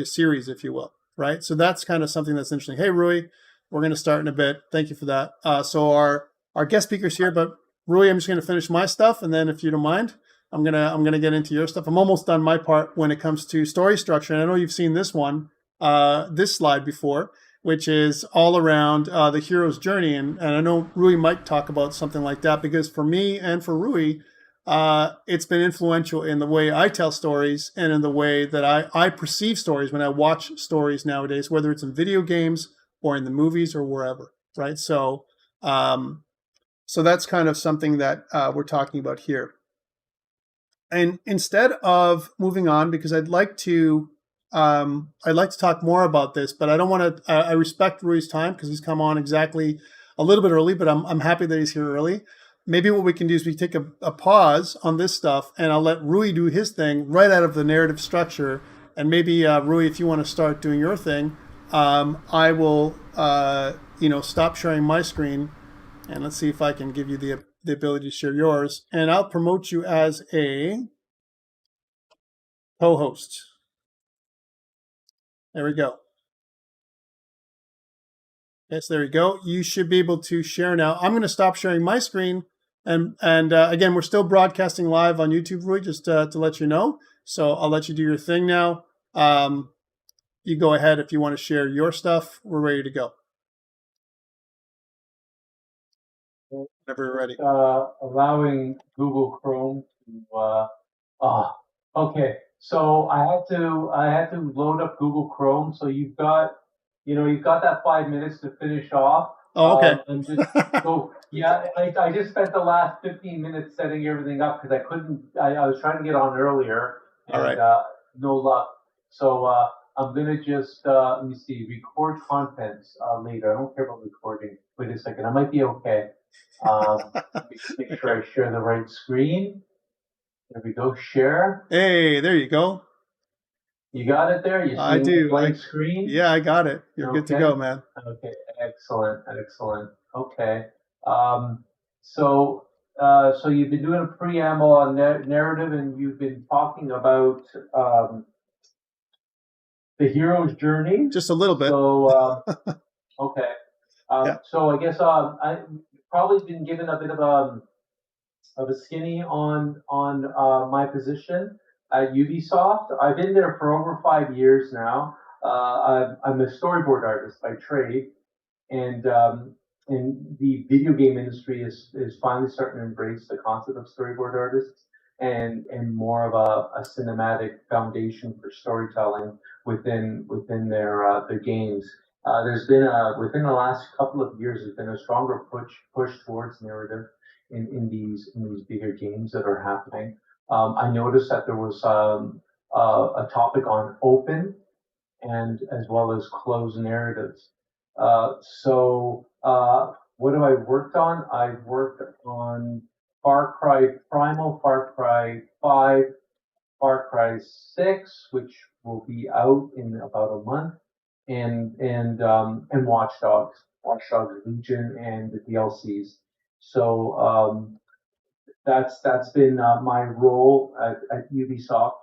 series, if you will, right? So that's kind of something that's interesting. Hey, Rui, we're going to start in a bit. Thank you for that. So our guest speaker's here, but Rui, I'm just going to finish my stuff, and then if you don't mind, I'm gonna get into your stuff. I'm almost done my part when it comes to story structure, and I know you've seen this slide before, which is all around the hero's journey, and I know Rui might talk about something like that, because for me and for Rui, it's been influential in the way I tell stories and in the way that I perceive stories when I watch stories nowadays, whether it's in video games or in the movies or wherever, right? So that's kind of something that we're talking about here. And instead of moving on, because I'd like to talk more about this, but I don't want to. I respect Rui's time because he's come on exactly a little bit early, but I'm happy that he's here early. Maybe what we can do is we take a pause on this stuff, and I'll let Rui do his thing right out of the narrative structure. And maybe Rui, if you want to start doing your thing, I will stop sharing my screen, and let's see if I can give you the ability to share yours, and I'll promote you as a co-host. There we go. Yes, there we go. You should be able to share now. I'm going to stop sharing my screen, and again, we're still broadcasting live on YouTube, Rui, just to let you know. So I'll let you do your thing now. You go ahead if you want to share your stuff. We're ready to go. Whenever you're ready. Allowing Google Chrome to. Okay. So I had to load up Google Chrome. So you've got that 5 minutes to finish off. Oh, okay. And just go. Yeah, I just spent the last 15 minutes setting everything up because I couldn't. I was trying to get on earlier, and all right. No luck. So I'm gonna just let me see. Record contents later. I don't care about recording. Wait a second. I might be okay. Let me just make sure I share the right screen. There we go. Share. Hey, there you go. You got it there? You see I do. Blank screen? Yeah, I got it. You're good to go, man. Okay, excellent. Okay. So you've been doing a preamble on narrative, and you've been talking about the hero's journey. Just a little bit. So okay. Yeah. So I guess I've probably been given a bit of a skinny on my position at Ubisoft. I've been there for over 5 years now. I'm a storyboard artist by trade, and the video game industry is finally starting to embrace the concept of storyboard artists and more of a cinematic foundation for storytelling within their games. There's been within the last couple of years, there's been a stronger push towards narrative in these bigger games that are happening. I noticed that there was a topic on open and as well as closed narratives. What have I worked on? I've worked on Far Cry Primal, Far Cry 5, Far Cry 6, which will be out in about a month, and Watch Dogs, Legion, and the DLCs. So that's been my role at Ubisoft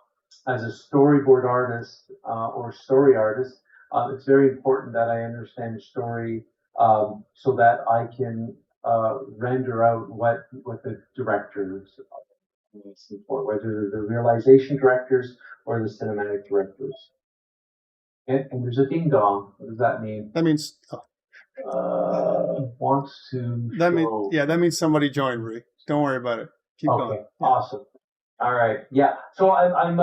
as a storyboard artist or story artist. It's very important that I understand story so that I can render out what the directors for, whether they're the realization directors or the cinematic directors. And there's a ding dong. What does that mean? That means Wants to that show. that means somebody joined, Rui. Don't worry about it. Keep going. Okay, awesome. All right, yeah. So I'm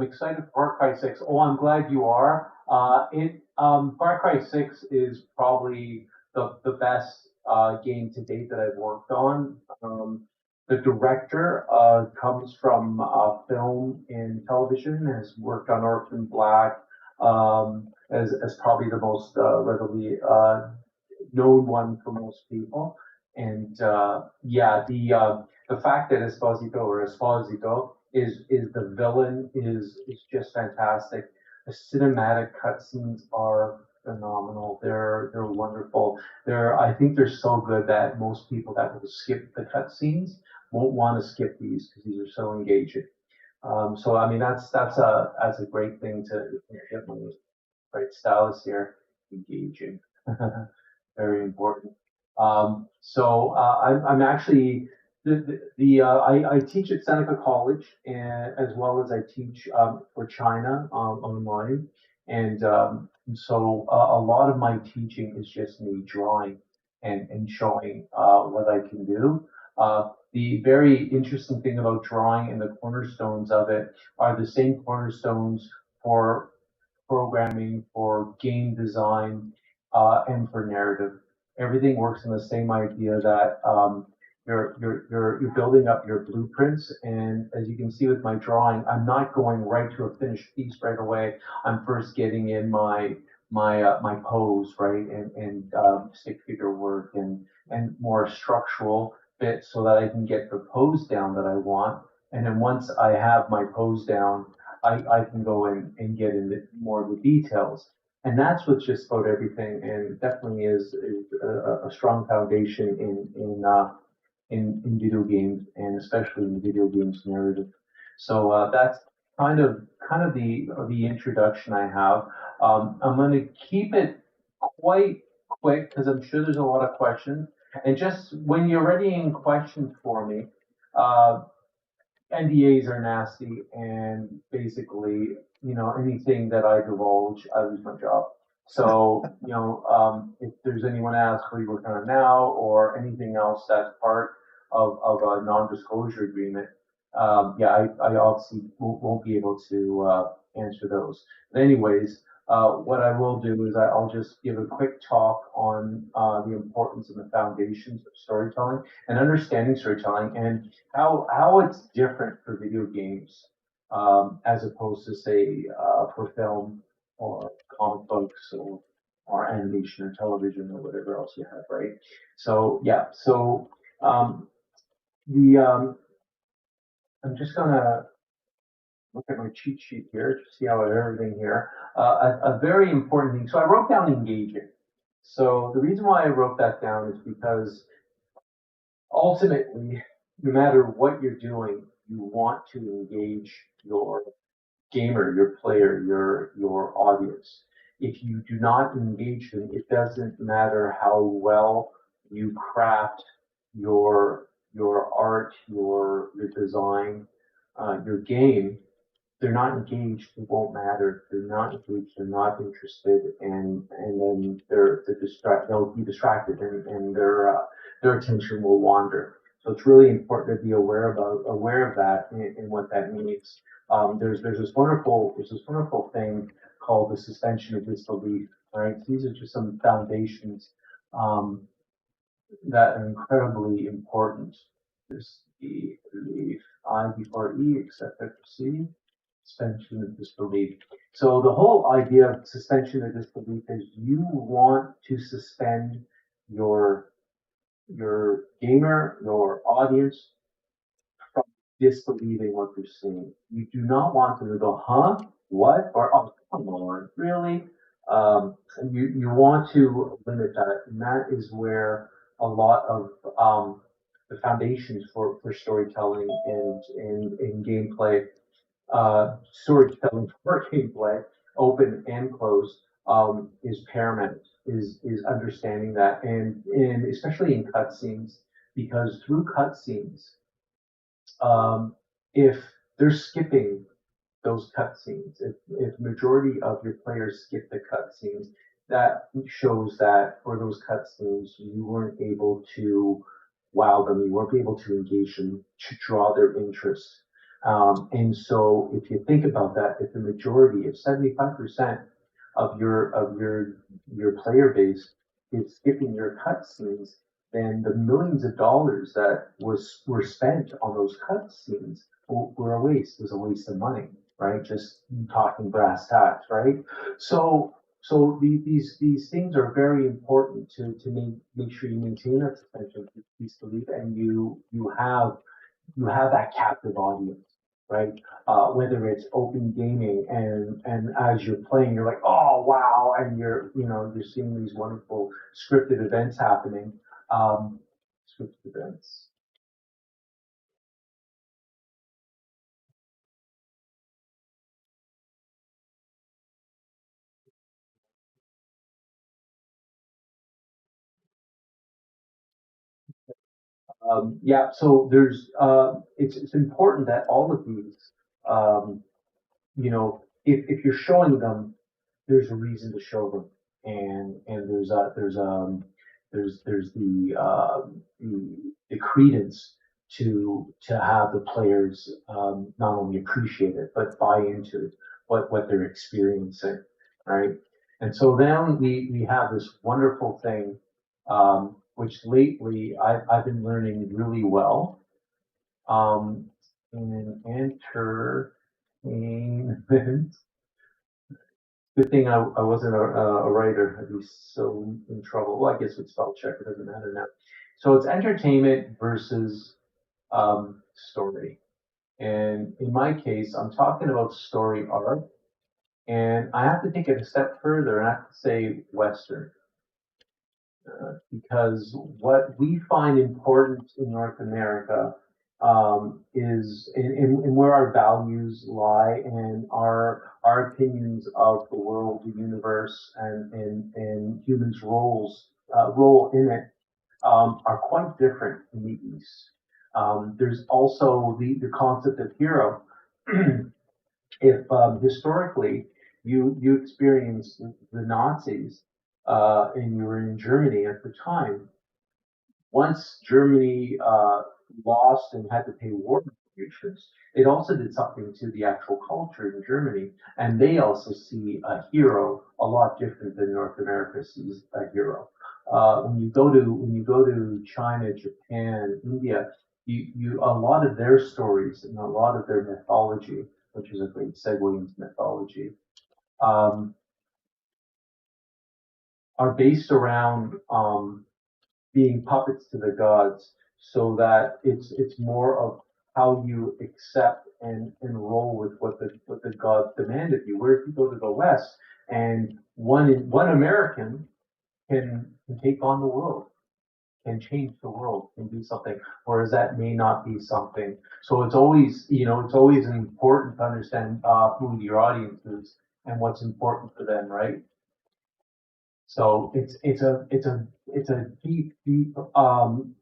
excited for Far Cry 6. Oh, I'm glad you are. Far Cry 6 is probably the best game to date that I've worked on. The director comes from film and television, has worked on Orphan Black, as probably the most readily known one for most people. And the fact that Esposito is the villain is just fantastic. The cinematic cutscenes are phenomenal. They're wonderful. I think they're so good that most people that will skip the cutscenes won't want to skip these because these are so engaging. So I mean that's a great thing to get my right stylus here. Engaging. Very important. I'm actually I teach at Seneca College, and as well as I teach for China online, and a lot of my teaching is just me drawing and showing what I can do. The very interesting thing about drawing and the cornerstones of it are the same cornerstones for programming, for game design, and for narrative. Everything works in the same idea that you're building up your blueprints, and as you can see with my drawing, I'm not going right to a finished piece right away. I'm first getting in my pose, right, and stick figure work and more structural bits so that I can get the pose down that I want. And then once I have my pose down, I can go and get into more of the details. And that's what's just about everything, and definitely is a strong foundation in video games, and especially in video games narrative. So that's kind of the introduction I have. I'm going to keep it quite quick because I'm sure there's a lot of questions. And just when you're readying questions for me, NDAs are nasty, and basically, anything that I divulge, I lose my job. So, if there's anyone asks what you're working on now or anything else that's part of a non-disclosure agreement, I obviously won't be able to answer those. But anyways, what I will do is I'll just give a quick talk on the importance and the foundations of storytelling and understanding storytelling, and how it's different for video games as opposed to say for film or comic books or animation or television or whatever else you have, right? So I'm just gonna look at my cheat sheet here to see how I have everything here. A very important thing. So I wrote down engaging. So the reason why I wrote that down is because ultimately, no matter what you're doing, you want to engage your gamer, your player, your audience. If you do not engage them, it doesn't matter how well you craft your art, your design, your game. They're not engaged, it won't matter. They're not engaged, they're not interested, and then they'll be distracted, and their attention will wander. So it's really important to be aware of that and what that means. There's this wonderful thing called the suspension of disbelief. Right, these are just some foundations that are incredibly important. There's the belief, I before E, except after C. Suspension of disbelief. So the whole idea of suspension of disbelief is you want to suspend your gamer, your audience from disbelieving what they're seeing. You do not want them to go, huh? What? Or, oh, come on, really? You want to limit that, and that is where a lot of the foundations for storytelling and gameplay storytelling for gameplay, open and closed, is paramount. Is understanding that, and especially in cutscenes, because through cutscenes if they're skipping those cutscenes, if majority of your players skip the cutscenes, that shows that for those cutscenes you weren't able to wow them, you weren't able to engage them, to draw their interest. And so if you think about that, if the majority, if 75% of your player base is skipping your cutscenes, then the millions of dollars that were spent on those cutscenes were a waste. It was a waste of money, right? Just talking brass tacks, right? So these things are very important to make sure you maintain that suspension of disbelief, and you have that captive audience, right? Whether it's open gaming and as you're playing, you're like, oh wow, and you're seeing these wonderful scripted events happening. Scripted events. Yeah, so it's important that all of these, if you're showing them, there's a reason to show them, and there's the credence to have the players not only appreciate it but buy into what they're experiencing, right? And so then we have this wonderful thing, which lately I've been learning really well, in entertainment. Good thing I wasn't a writer. I'd be so in trouble. Well, I guess with spell check, it doesn't matter now. So it's entertainment versus story. And in my case, I'm talking about story arc. And I have to take it a step further and I have to say Western. Because what we find important in North America is in where our values lie and our opinions of the world, the universe, and humans' role in it are quite different in the East. There's also the concept of hero. If historically you experienced the Nazis and you were in Germany at the time, once Germany lost and had to pay war reparations, it also did something to the actual culture in Germany, and they also see a hero a lot different than North America sees a hero. When you go to China, Japan, India, you a lot of their stories and a lot of their mythology, which is a great segue into mythology, um, are based around being puppets to the gods, so that it's more of how you accept and roll with what the gods demand of you. Where if you go to the West and one American can take on the world, can change the world, can do something, whereas that may not be something. So it's always important to understand who your audience is and what's important for them, right? So it's a deep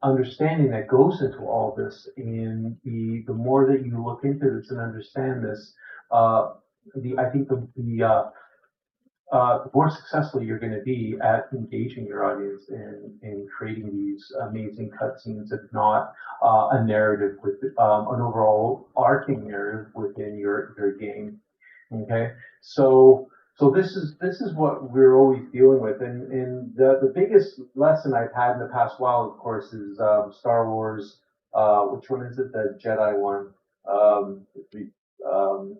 understanding that goes into all this, and the more that you look into this and understand this, I think the more successful you're going to be at engaging your audience and creating these amazing cutscenes, if not a narrative with an overall arcing narrative within your game. Okay, so this is what we're always dealing with, and the biggest lesson I've had in the past while, of course, is Star Wars. Which one is it? The Jedi one. The, um,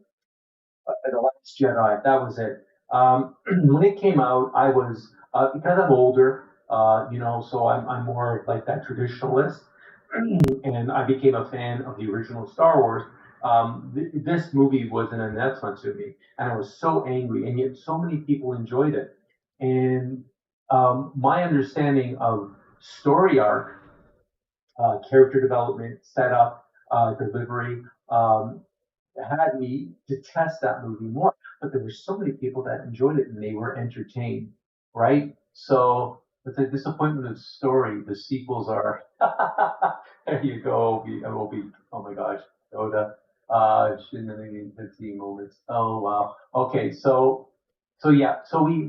the Last Jedi. That was it. When it came out, I was because I'm older, so I'm more like that traditionalist, and I became a fan of the original Star Wars. This movie was an anathema to me, and I was so angry, and yet so many people enjoyed it. And my understanding of story arc, character development, setup, delivery, had me detest that movie more. But there were so many people that enjoyed it and they were entertained, right? So It's a disappointment of story. The sequels are. There you go, Obi. Oh my gosh, Yoda. Shenanigans, 15 moments. Oh wow. Okay, so yeah, so we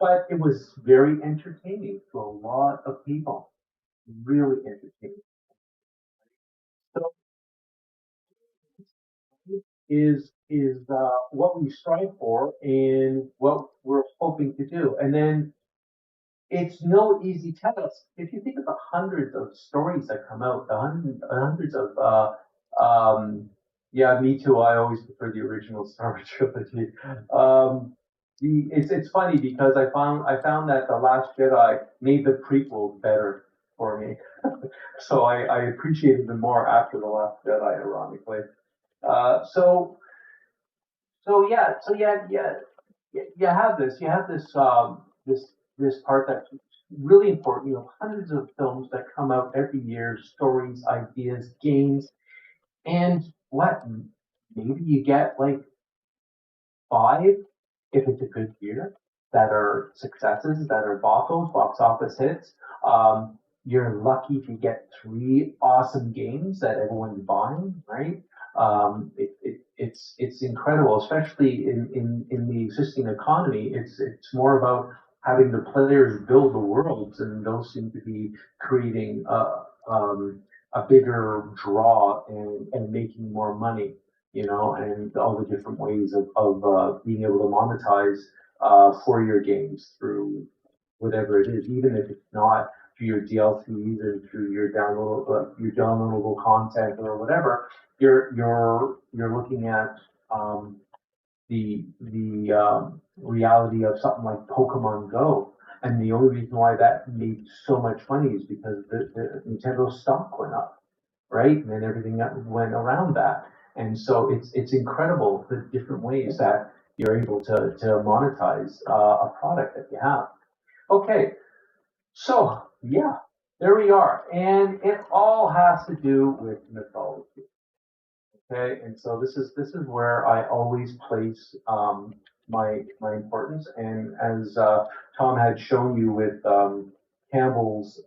but it was very entertaining to a lot of people. Really entertaining. So is what we strive for and what we're hoping to do, and then it's no easy task. If you think of the hundreds of stories that come out, the hundreds of yeah, me too. I always prefer the original Star Wars trilogy. It's funny because I found that the Last Jedi made the prequel better for me, so I appreciated them more after the Last Jedi, ironically. Uh, so so yeah, you have this part that's really important. You have hundreds of films that come out every year, stories, ideas, games, and what? Maybe you get like five, if it's a good year, that are successes, that are box office hits. You're lucky if you get three awesome games that everyone's buying, right? It's incredible, especially in the existing economy. It's more about having the players build the worlds, and those seem to be creating a bigger draw and making more money, and all the different ways of being able to monetize for your games through whatever it is, even if it's not through your DLCs and through your downloadable content or whatever. You're looking at the reality of something like Pokemon Go. And the only reason why that made so much money is because the Nintendo stock went up, right? And then everything that went around that. And so it's incredible the different ways that you're able to monetize a product that you have. Okay, so yeah, there we are, and it all has to do with mythology. Okay, and so this is where I always place my importance. And as Tom had shown you with Campbell's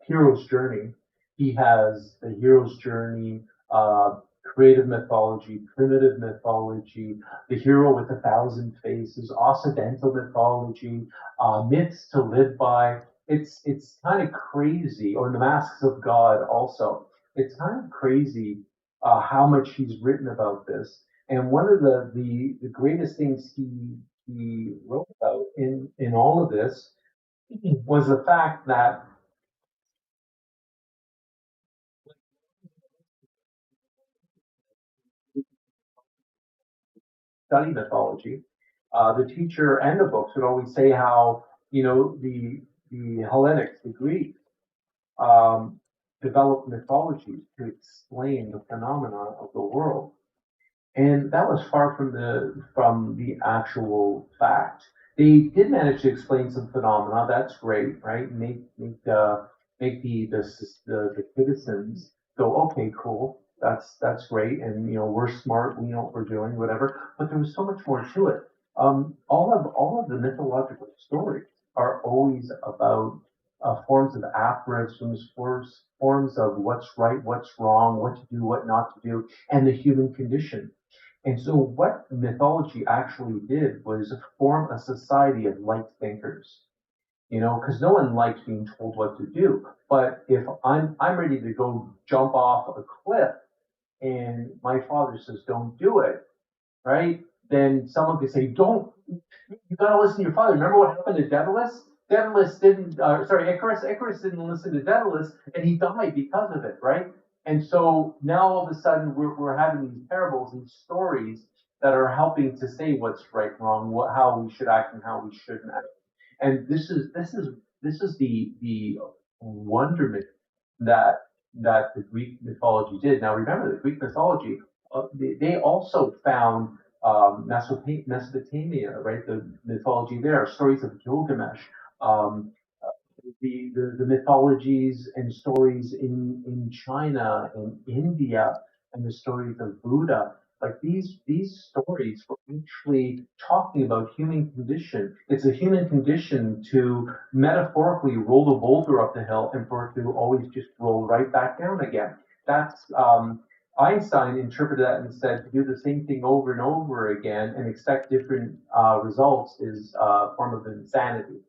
hero's journey, he has the hero's journey, creative mythology, primitive mythology, the hero with 1,000 faces, Occidental mythology, myths to live by. It's kind of crazy, or the masks of God also. It's kind of crazy how much he's written about this. And one of the greatest things he wrote about in all of this was the fact that study mythology, the teacher and the books would always say how the Hellenics, the Greeks, um, developed mythologies to explain the phenomena of the world. And that was far from the actual fact. They did manage to explain some phenomena. That's great, right? Make the citizens go, okay, cool. That's great, and we're smart. We know what we're doing, whatever. But there was so much more to it. All of the mythological stories are always about forms of aphorisms, forms of what's right, what's wrong, what to do, what not to do, and the human condition. And so what mythology actually did was form a society of light thinkers, because no one likes being told what to do. But if I'm ready to go jump off a cliff and my father says don't do it, right? Then someone could say, don't, you gotta listen to your father. Remember what happened to Daedalus? Daedalus didn't, sorry, Icarus didn't listen to Daedalus and he died because of it, right? And so now all of a sudden we're having these parables and stories that are helping to say what's right, wrong, how we should act and how we shouldn't act. And this is the wonderment that the Greek mythology did. Now remember, the Greek mythology, they also found Mesopotamia, right? The mythology there, stories of Gilgamesh, um, the mythologies and stories in China and India, and the stories of Buddha. Like these stories were actually talking about human condition. It's a human condition to metaphorically roll the boulder up the hill and for it to always just roll right back down again. That's Einstein interpreted that and said to do the same thing over and over again and expect different results is a form of insanity.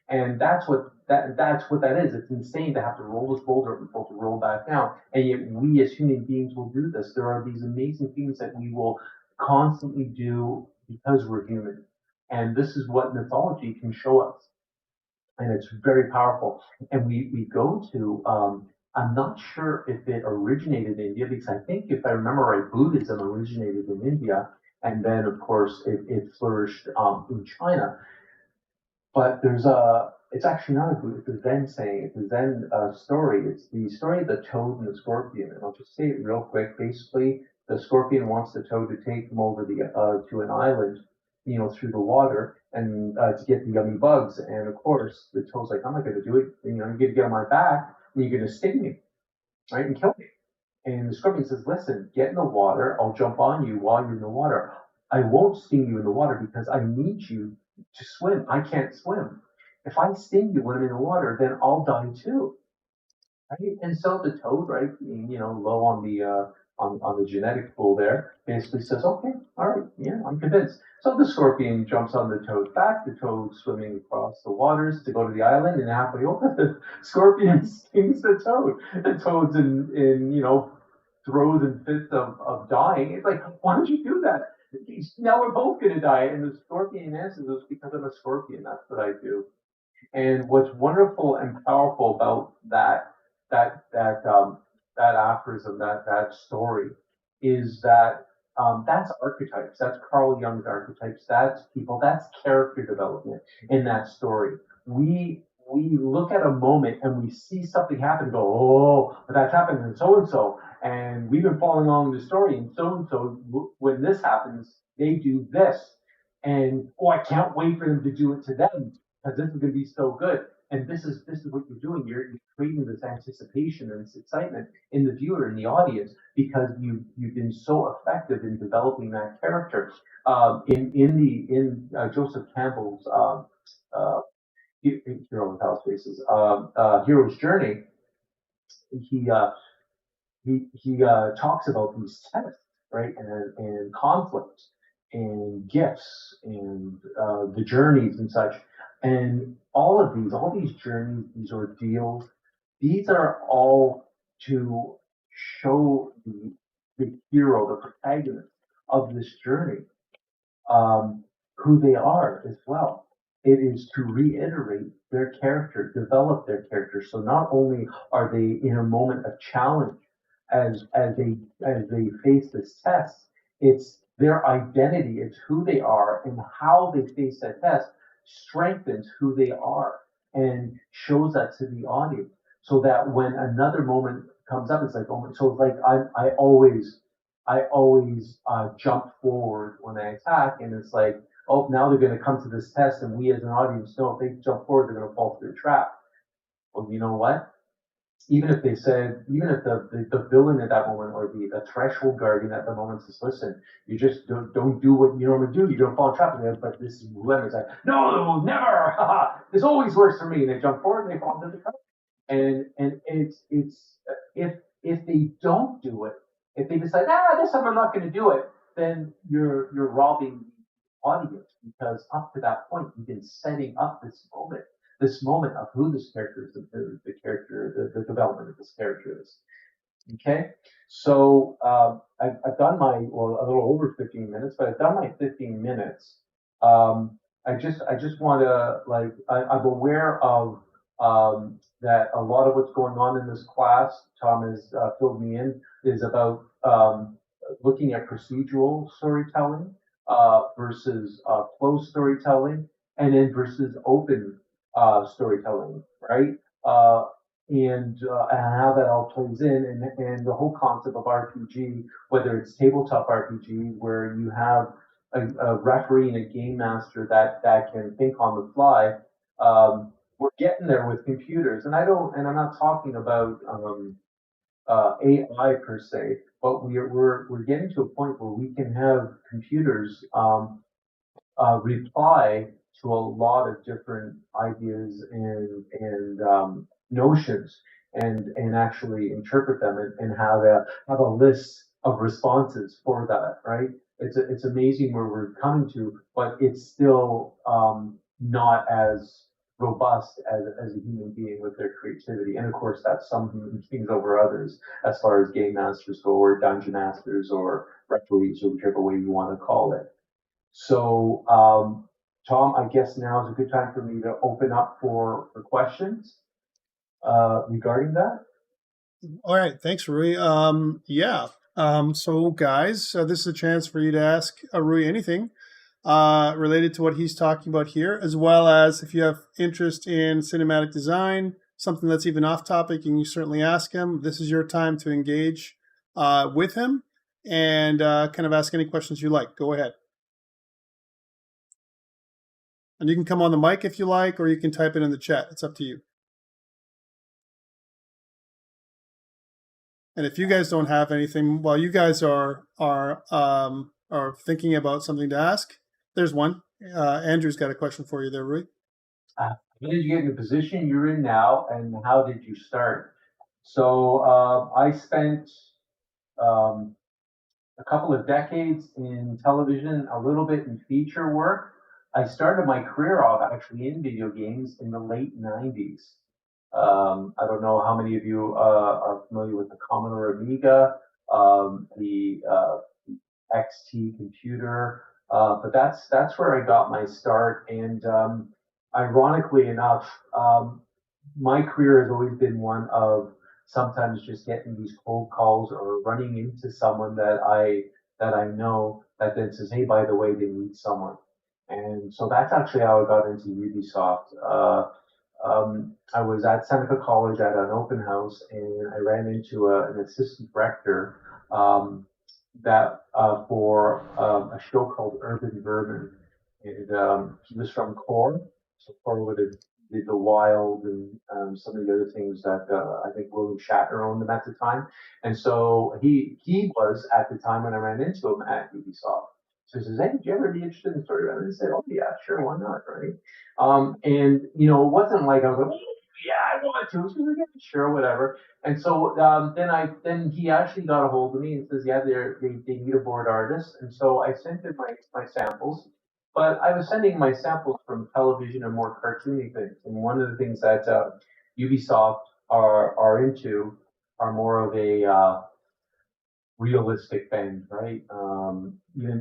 And that's what that is. It's insane to have to roll this boulder and to roll back down. And yet we as human beings will do this. There are these amazing things that we will constantly do because we're human. And this is what mythology can show us. And it's very powerful. And we go to I'm not sure if it originated in India, because I think if I remember right, Buddhism originated in India, and then of course it flourished in China. But it's actually not a Buddhist, it's a Zen saying, it's a Zen story. It's the story of the toad and the scorpion. And I'll just say it real quick. Basically, the scorpion wants the toad to take him over to an island, through the water and to get the yummy bugs. And of course, the toad's like, I'm not going to do it. I'm going to get on my back and you're going to sting me, right, and kill me. And the scorpion says, listen, get in the water. I'll jump on you while you're in the water. I won't sting you in the water because I need you to swim. I can't swim. If I sting you when I'm in the water, then I'll die too. Right? And so the toad, right, low on the genetic pool there, basically says, okay, all right, yeah, I'm convinced. So the scorpion jumps on the toad's back, the toad swimming across the waters to go to the island, and halfway over, the scorpion stings the toad. The toad's in throes and fits of dying. It's like, why did you do that? Now we're both going to die. And the scorpion answers, it's because I'm a scorpion. That's what I do. And what's wonderful and powerful about that aphorism, that story, is that that's archetypes. That's Carl Jung's archetypes. That's people. That's character development in that story. We look at a moment and we see something happen and go, oh, but that's happened in so and so, and we've been following along the story, and so when this happens, they do this, and I can't wait for them to do it to them because this is going to be so good. And this is what you're doing. You're creating this anticipation and this excitement in the viewer, in the audience, because you've been so effective in developing that character. In Joseph Campbell's Hero Without Faces, Hero's Journey, he talks about these tests, right, and conflict and gifts and the journeys and such, and all these journeys, these ordeals, these are all to show the hero, the protagonist of this journey, who they are as well. It is to reiterate their character, develop their character. So not only are they in a moment of challenge as they face this test, it's their identity, it's who they are, and how they face that test strengthens who they are and shows that to the audience. So that when another moment comes up, it's like, oh, so it's like I always jump forward when I attack, and it's like, oh, now they're going to come to this test, and we as an audience know if they jump forward, they're going to fall through the trap. Well, you know what? Even if the villain at that moment, or the threshold guardian at the moment says, listen, you just don't do what you normally do, you don't fall in trap, but this woman is like, no, never, this always works for me, and they jump forward and they fall into the trap. And it's if they don't do it, if they decide, this time I'm not going to do it, then you're robbing the audience, because up to that point you've been setting up this moment of who this character is, the character, the development of this character is. Okay, so I've done a little over 15 minutes, but I've done my 15 minutes. I just want to I'm aware of that a lot of what's going on in this class, Tom has filled me in, is about looking at procedural storytelling versus closed storytelling, and then versus open storytelling, right? And how that all plays in, and the whole concept of RPG, whether it's tabletop RPG, where you have a referee and a game master that can think on the fly. We're getting there with computers, and I'm not talking about AI per se, but we're getting to a point where we can have computers reply to a lot of different ideas and notions and actually interpret them and have a list of responses for that, right? It's amazing where we're coming to, but it's still not as robust as a human being with their creativity. And of course, that's some human beings over others as far as game masters go, or dungeon masters, or referees, or whichever way you want to call it. So, Tom, I guess now is a good time for me to open up for questions regarding that. All right, thanks, Rui. Yeah. So, guys, this is a chance for you to ask Rui anything related to what he's talking about here, as well as if you have interest in cinematic design, something that's even off topic, you can certainly ask him. This is your time to engage with him and kind of ask any questions you like. Go ahead. And you can come on the mic if you like, or you can type it in the chat. It's up to you. And if you guys don't have anything, while you guys are thinking about something to ask, there's one. Andrew's got a question for you there, Rui. How did you get in the position you're in now, and how did you start? So I spent a couple of decades in television, a little bit in feature work. I started my career off actually in video games in the late 90s. I don't know how many of you are familiar with the Commodore Amiga, the XT computer, but that's where I got my start. And ironically enough, my career has always been one of sometimes just getting these cold calls or running into someone that I know that then says, "Hey, by the way, they need someone." And so that's actually how I got into Ubisoft. I was at Seneca College at an open house, and I ran into an assistant director that for a show called Urban Vermin, and he was from Core, so Core would have did the Wild and some of the other things that I think William Shatner owned them at the time, and so he was at the time when I ran into him at Ubisoft. So he says, "Hey, did you ever be interested in Storyboard?" And I said, "Oh yeah, sure, why not, right?" And it wasn't like I was like, "Oh, yeah, I want to." So like, "Yeah, sure, whatever." And so then he actually got a hold of me and says, "Yeah, they need a board artist." And so I sent him my samples, but I was sending my samples from television and more cartoony things. And one of the things that Ubisoft are into are more of a realistic bend, right?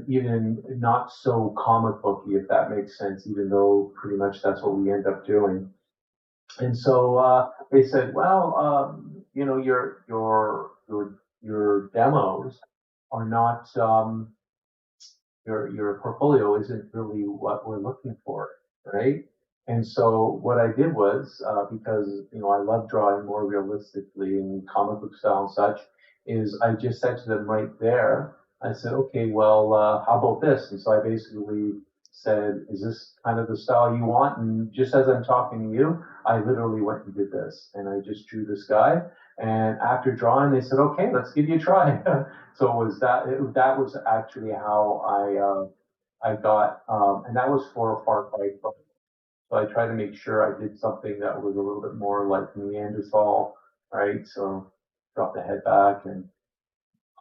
Even not so comic booky, if that makes sense. Even though pretty much that's what we end up doing. And so they said, "Well, your demos are not your portfolio isn't really what we're looking for, right?" And so what I did was because I love drawing more realistically in comic book style and such, is I just said to them right there. I said, "Okay, well, how about this?" And so I basically said, "Is this kind of the style you want?" And just as I'm talking to you, I literally went and did this, and I just drew this guy. And after drawing, they said, "Okay, let's give you a try." So it was that was actually how I got, and that was for a Far Cry. So I tried to make sure I did something that was a little bit more like Neanderthal, right? So drop the head back and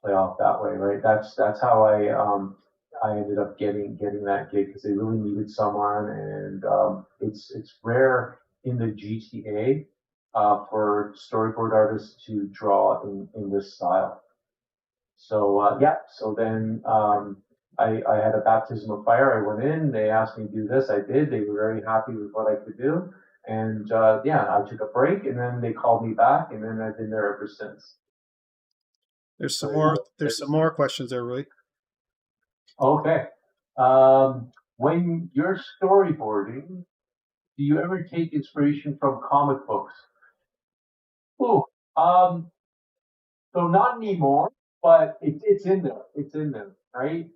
play off that way, right? That's how I ended up getting that gig because they really needed someone, and it's rare in the GTA for storyboard artists to draw in this style. So yeah, so then I had a baptism of fire. I went in. They asked me to do this. I did. They were very happy with what I could do. And yeah, I took a break, and then they called me back, and then I've been there ever since. There's some more. There's some more questions there, Rui. Okay. When you're storyboarding, do you ever take inspiration from comic books? Ooh, so not anymore, but it's in there. It's in there, right?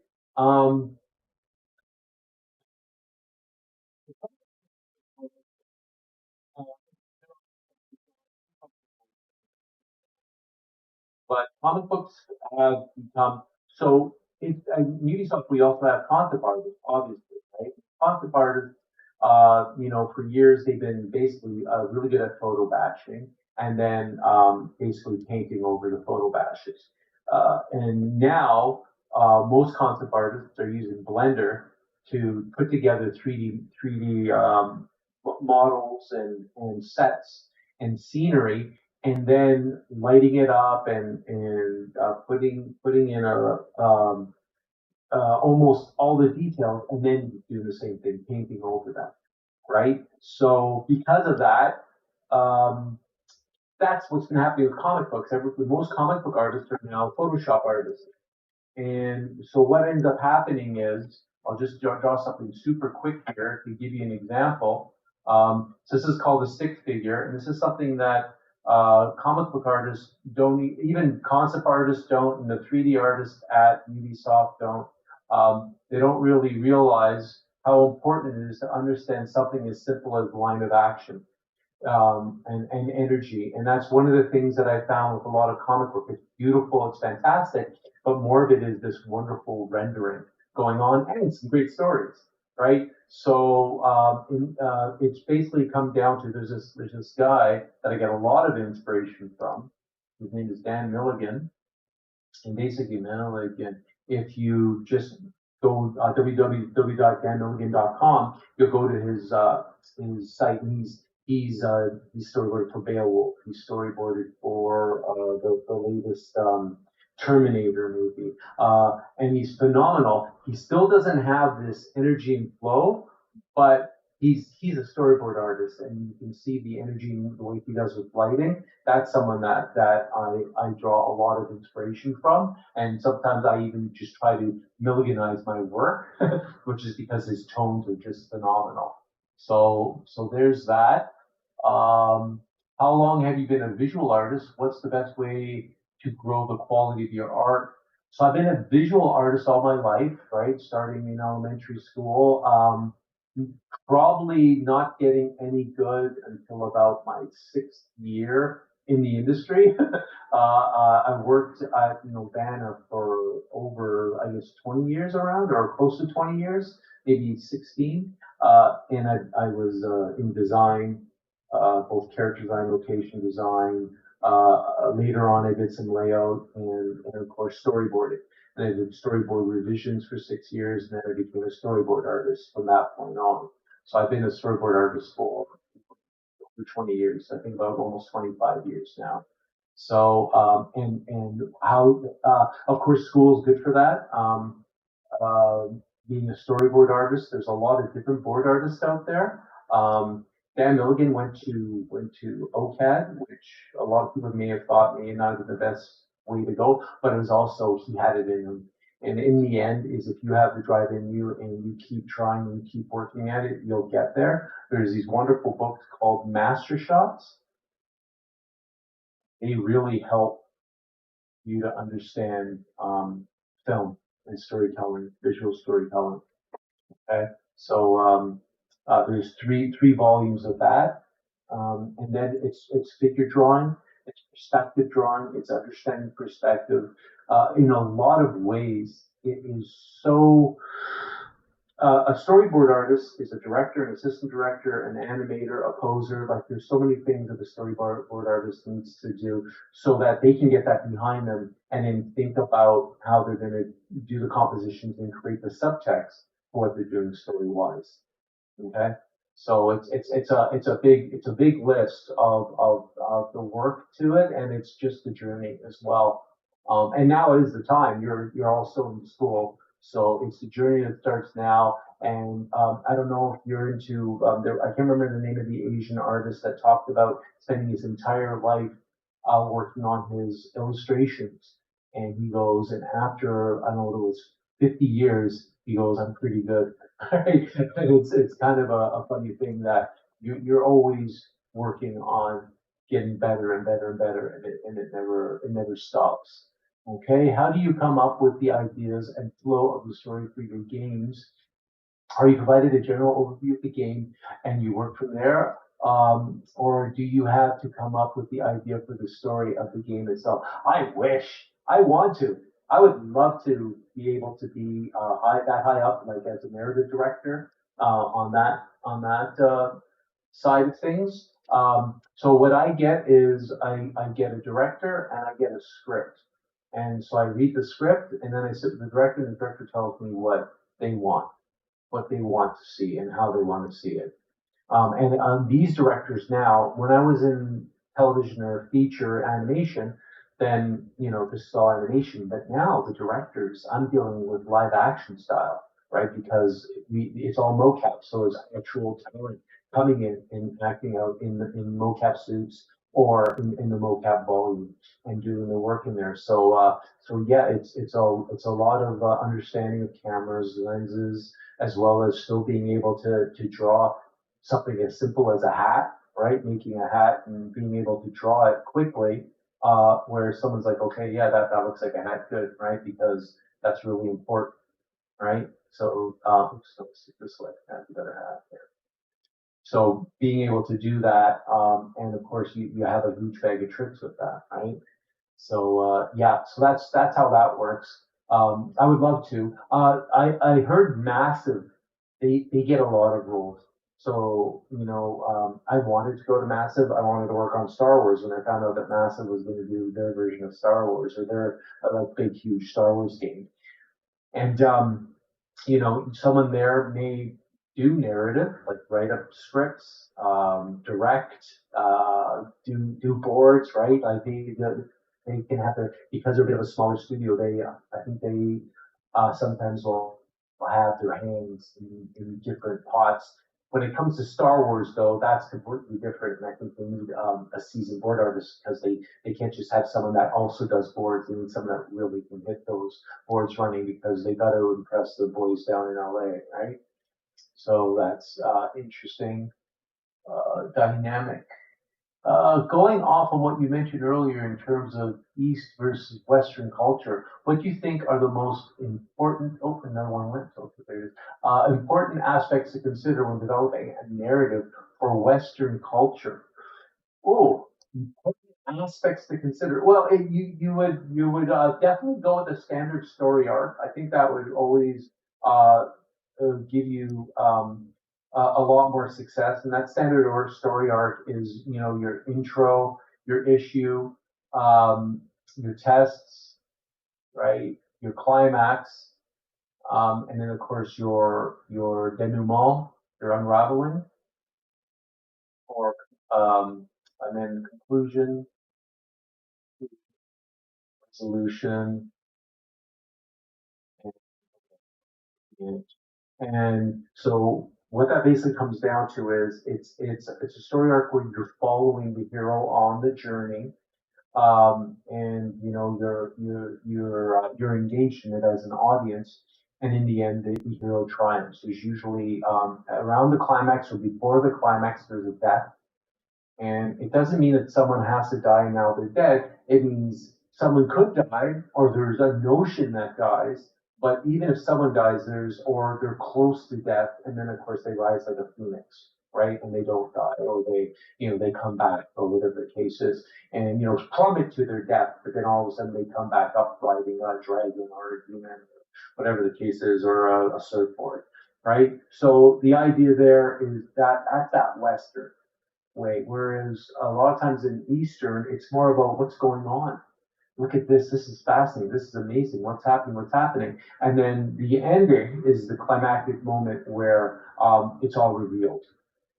but comic books have become so. In Ubisoft, we also have concept artists, obviously, right? Concept artists, for years they've been basically really good at photo batching and then basically painting over the photo batches. And now most concept artists are using Blender to put together 3D models and sets and scenery, and then lighting it up and putting in almost all the details, and then do the same thing, painting over them, right? So because of that, that's what's been happening with comic books. Most comic book artists are now Photoshop artists. And so what ends up happening is, I'll just draw something super quick here to give you an example. So this is called a stick figure, and this is something that comic book artists don't, even concept artists don't, and the 3D artists at Ubisoft don't. They don't really realize how important it is to understand something as simple as line of action. And energy. And that's one of the things that I found with a lot of comic book. It's beautiful, it's fantastic, but more of it is this wonderful rendering going on and some great stories, right? So it's basically come down to there's this guy that I get a lot of inspiration from. His name is Dan Milligan. And basically, Milligan, if you just go www.danmilligan.com, you'll go to his site, and he's storyboarded for Beowulf. He's storyboarded for the latest Terminator movie, and he's phenomenal. He still doesn't have this energy and flow, but he's a storyboard artist, and you can see the energy and the way he does with lighting. That's someone that I draw a lot of inspiration from, and sometimes I even just try to Milliganize my work, which is because his tones are just phenomenal. So there's that. How long have you been a visual artist? What's the best way to grow the quality of your art? So I've been a visual artist all my life, right? Starting in elementary school. Probably not getting any good until about my 6th year in the industry. I worked at Banner for over, I guess, 20 years around, or close to 20 years, maybe 16. And I was in design, both character design, location design. Later on, I did some layout and of course storyboarding. And I did storyboard revisions for 6 years, and then I became a storyboard artist from that point on. So I've been a storyboard artist for 20 years. I think about almost 25 years now. So and how of course school is good for that. Being a storyboard artist, there's a lot of different board artists out there. Dan Milligan went to OCAD, which a lot of people may have thought may not have been the best way to go, but it was also, he had it in him. And in the end, is if you have the drive in you and you keep trying and keep working at it, you'll get there. There's these wonderful books called Master Shots. They really help you to understand film and storytelling, visual storytelling. Okay, so there's three volumes of that, and then it's figure drawing, it's perspective drawing, it's understanding perspective. In a lot of ways, it is so. A storyboard artist is a director, an assistant director, an animator, a poser. Like there's so many things that a storyboard artist needs to do so that they can get that behind them and then think about how they're going to do the compositions and create the subtext for what they're doing story-wise. Okay, so it's a big list of the work to it, and it's just a journey as well. And now is the time. You're also in school. So it's the journey that starts now, and I don't know if you're into. I can't remember the name of the Asian artist that talked about spending his entire life working on his illustrations, and he goes, and after I don't know, it was 50 years, he goes, I'm pretty good. Right? It's kind of a funny thing that you're always working on getting better and better and better, and it never stops. Okay, how do you come up with the ideas and flow of the story for your games? Are you provided a general overview of the game and you work from there? or do you have to come up with the idea for the story of the game itself? I want to. I would love to be able to be that high up, like as a narrative director on that side of things. So what I get is I get a director and I get a script. And so I read the script and then I sit with the director and the director tells me what they want to see and how they want to see it. And these directors now, when I was in television or feature animation, then, this is all animation. But now the directors, I'm dealing with live action style, right? Because it's all mocap. So it's actual talent coming in and acting out in mocap suits or in the mocap volume and doing the work in there. So yeah, it's a lot of understanding of cameras, lenses, as well as still being able to draw something as simple as a hat, right? Making a hat and being able to draw it quickly, where someone's like, okay, yeah, that looks like a hat, good, right? Because that's really important, right? So, let's stick this way, that's a better hat there. So being able to do that, and of course you have a huge bag of tricks with that, right? So yeah, so that's how that works. I would love to. I heard Massive. They get a lot of roles. So I wanted to go to Massive. I wanted to work on Star Wars when I found out that Massive was going to do their version of Star Wars or their like big huge Star Wars game. And someone there may do narrative, like write up scripts, direct, do boards, right? Like they can have their, because they're a bit of a smaller studio. I think they sometimes will have their hands in different pots. When it comes to Star Wars, though, that's completely different, and I think they need a seasoned board artist because they can't just have someone that also does boards. They need someone that really can hit those boards running because they got to impress the boys down in LA, right? So that's interesting dynamic. Going off on what you mentioned earlier in terms of East versus Western culture, what do you think are the most important? Oh, another one went. So there it is. Important aspects to consider when developing a narrative for Western culture. Oh, important aspects to consider. Well, you would definitely go with a standard story arc. I think that would always give you a lot more success. And that standard or story arc is, your intro, your issue, your tests, right? Your climax, and then of course your denouement, your unraveling, or and then conclusion, resolution, and, and so what that basically comes down to is it's a story arc where you're following the hero on the journey, and you're engaged in it as an audience, and in the end the hero triumphs. There's usually around the climax or before the climax there's a death, and it doesn't mean that someone has to die and now they're dead. It means someone could die, or there's a notion that dies. But even if someone dies, or they're close to death, and then of course they rise like a phoenix, right? And they don't die, or they come back, or whatever the case is, and plummet to their death, but then all of a sudden they come back up riding a dragon or a demon, whatever the case is, or a surfboard, right? So the idea there is that at that Western way. Whereas a lot of times in Eastern, it's more about what's going on. Look at this. This is fascinating. This is amazing. What's happening? What's happening? And then the ending is the climactic moment where it's all revealed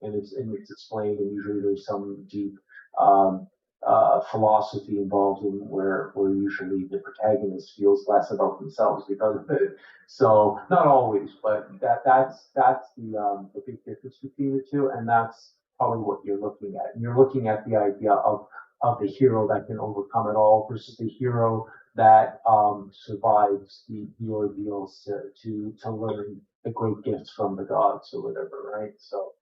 and it's explained. And usually there's some deep um, philosophy involved in where usually the protagonist feels less about themselves because of it. So not always, but that's the big difference between the two, and that's probably what you're looking at. And you're looking at the idea of the hero that can overcome it all versus the hero that survives the ordeals to learn the great gifts from the gods or whatever, right? So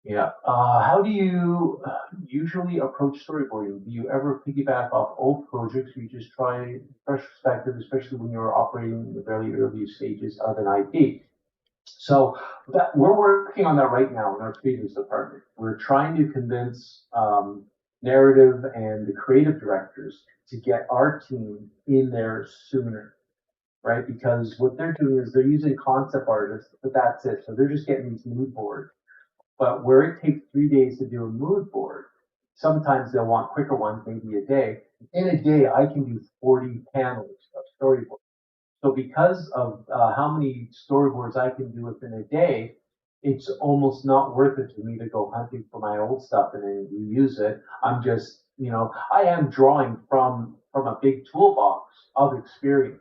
yeah. How do you usually approach storyboarding? Do you ever piggyback off old projects? Or you just try fresh perspective, especially when you're operating in the very early stages of an IP? So we're working on that right now in our creatives department. We're trying to convince narrative and the creative directors to get our team in there sooner, right? Because what they're doing is they're using concept artists, but that's it. So they're just getting these mood boards. But where it takes 3 days to do a mood board, sometimes they'll want quicker ones, maybe a day. In a day, I can do 40 panels of storyboard. So because of how many storyboards I can do within a day, it's almost not worth it to me to go hunting for my old stuff and then reuse it. I'm just, I am drawing from a big toolbox of experience.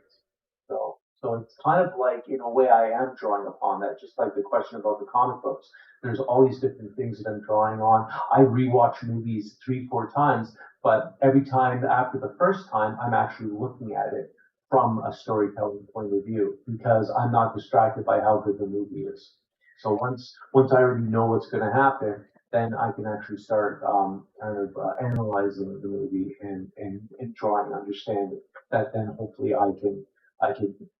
So it's kind of like, in a way, I am drawing upon that, just like the question about the comic books. There's all these different things that I'm drawing on. I rewatch movies 3, 4 times, but every time after the first time, I'm actually looking at it from a storytelling point of view because I'm not distracted by how good the movie is. So once I already know what's going to happen, then I can actually start analyzing the movie and drawing, understanding that then hopefully I can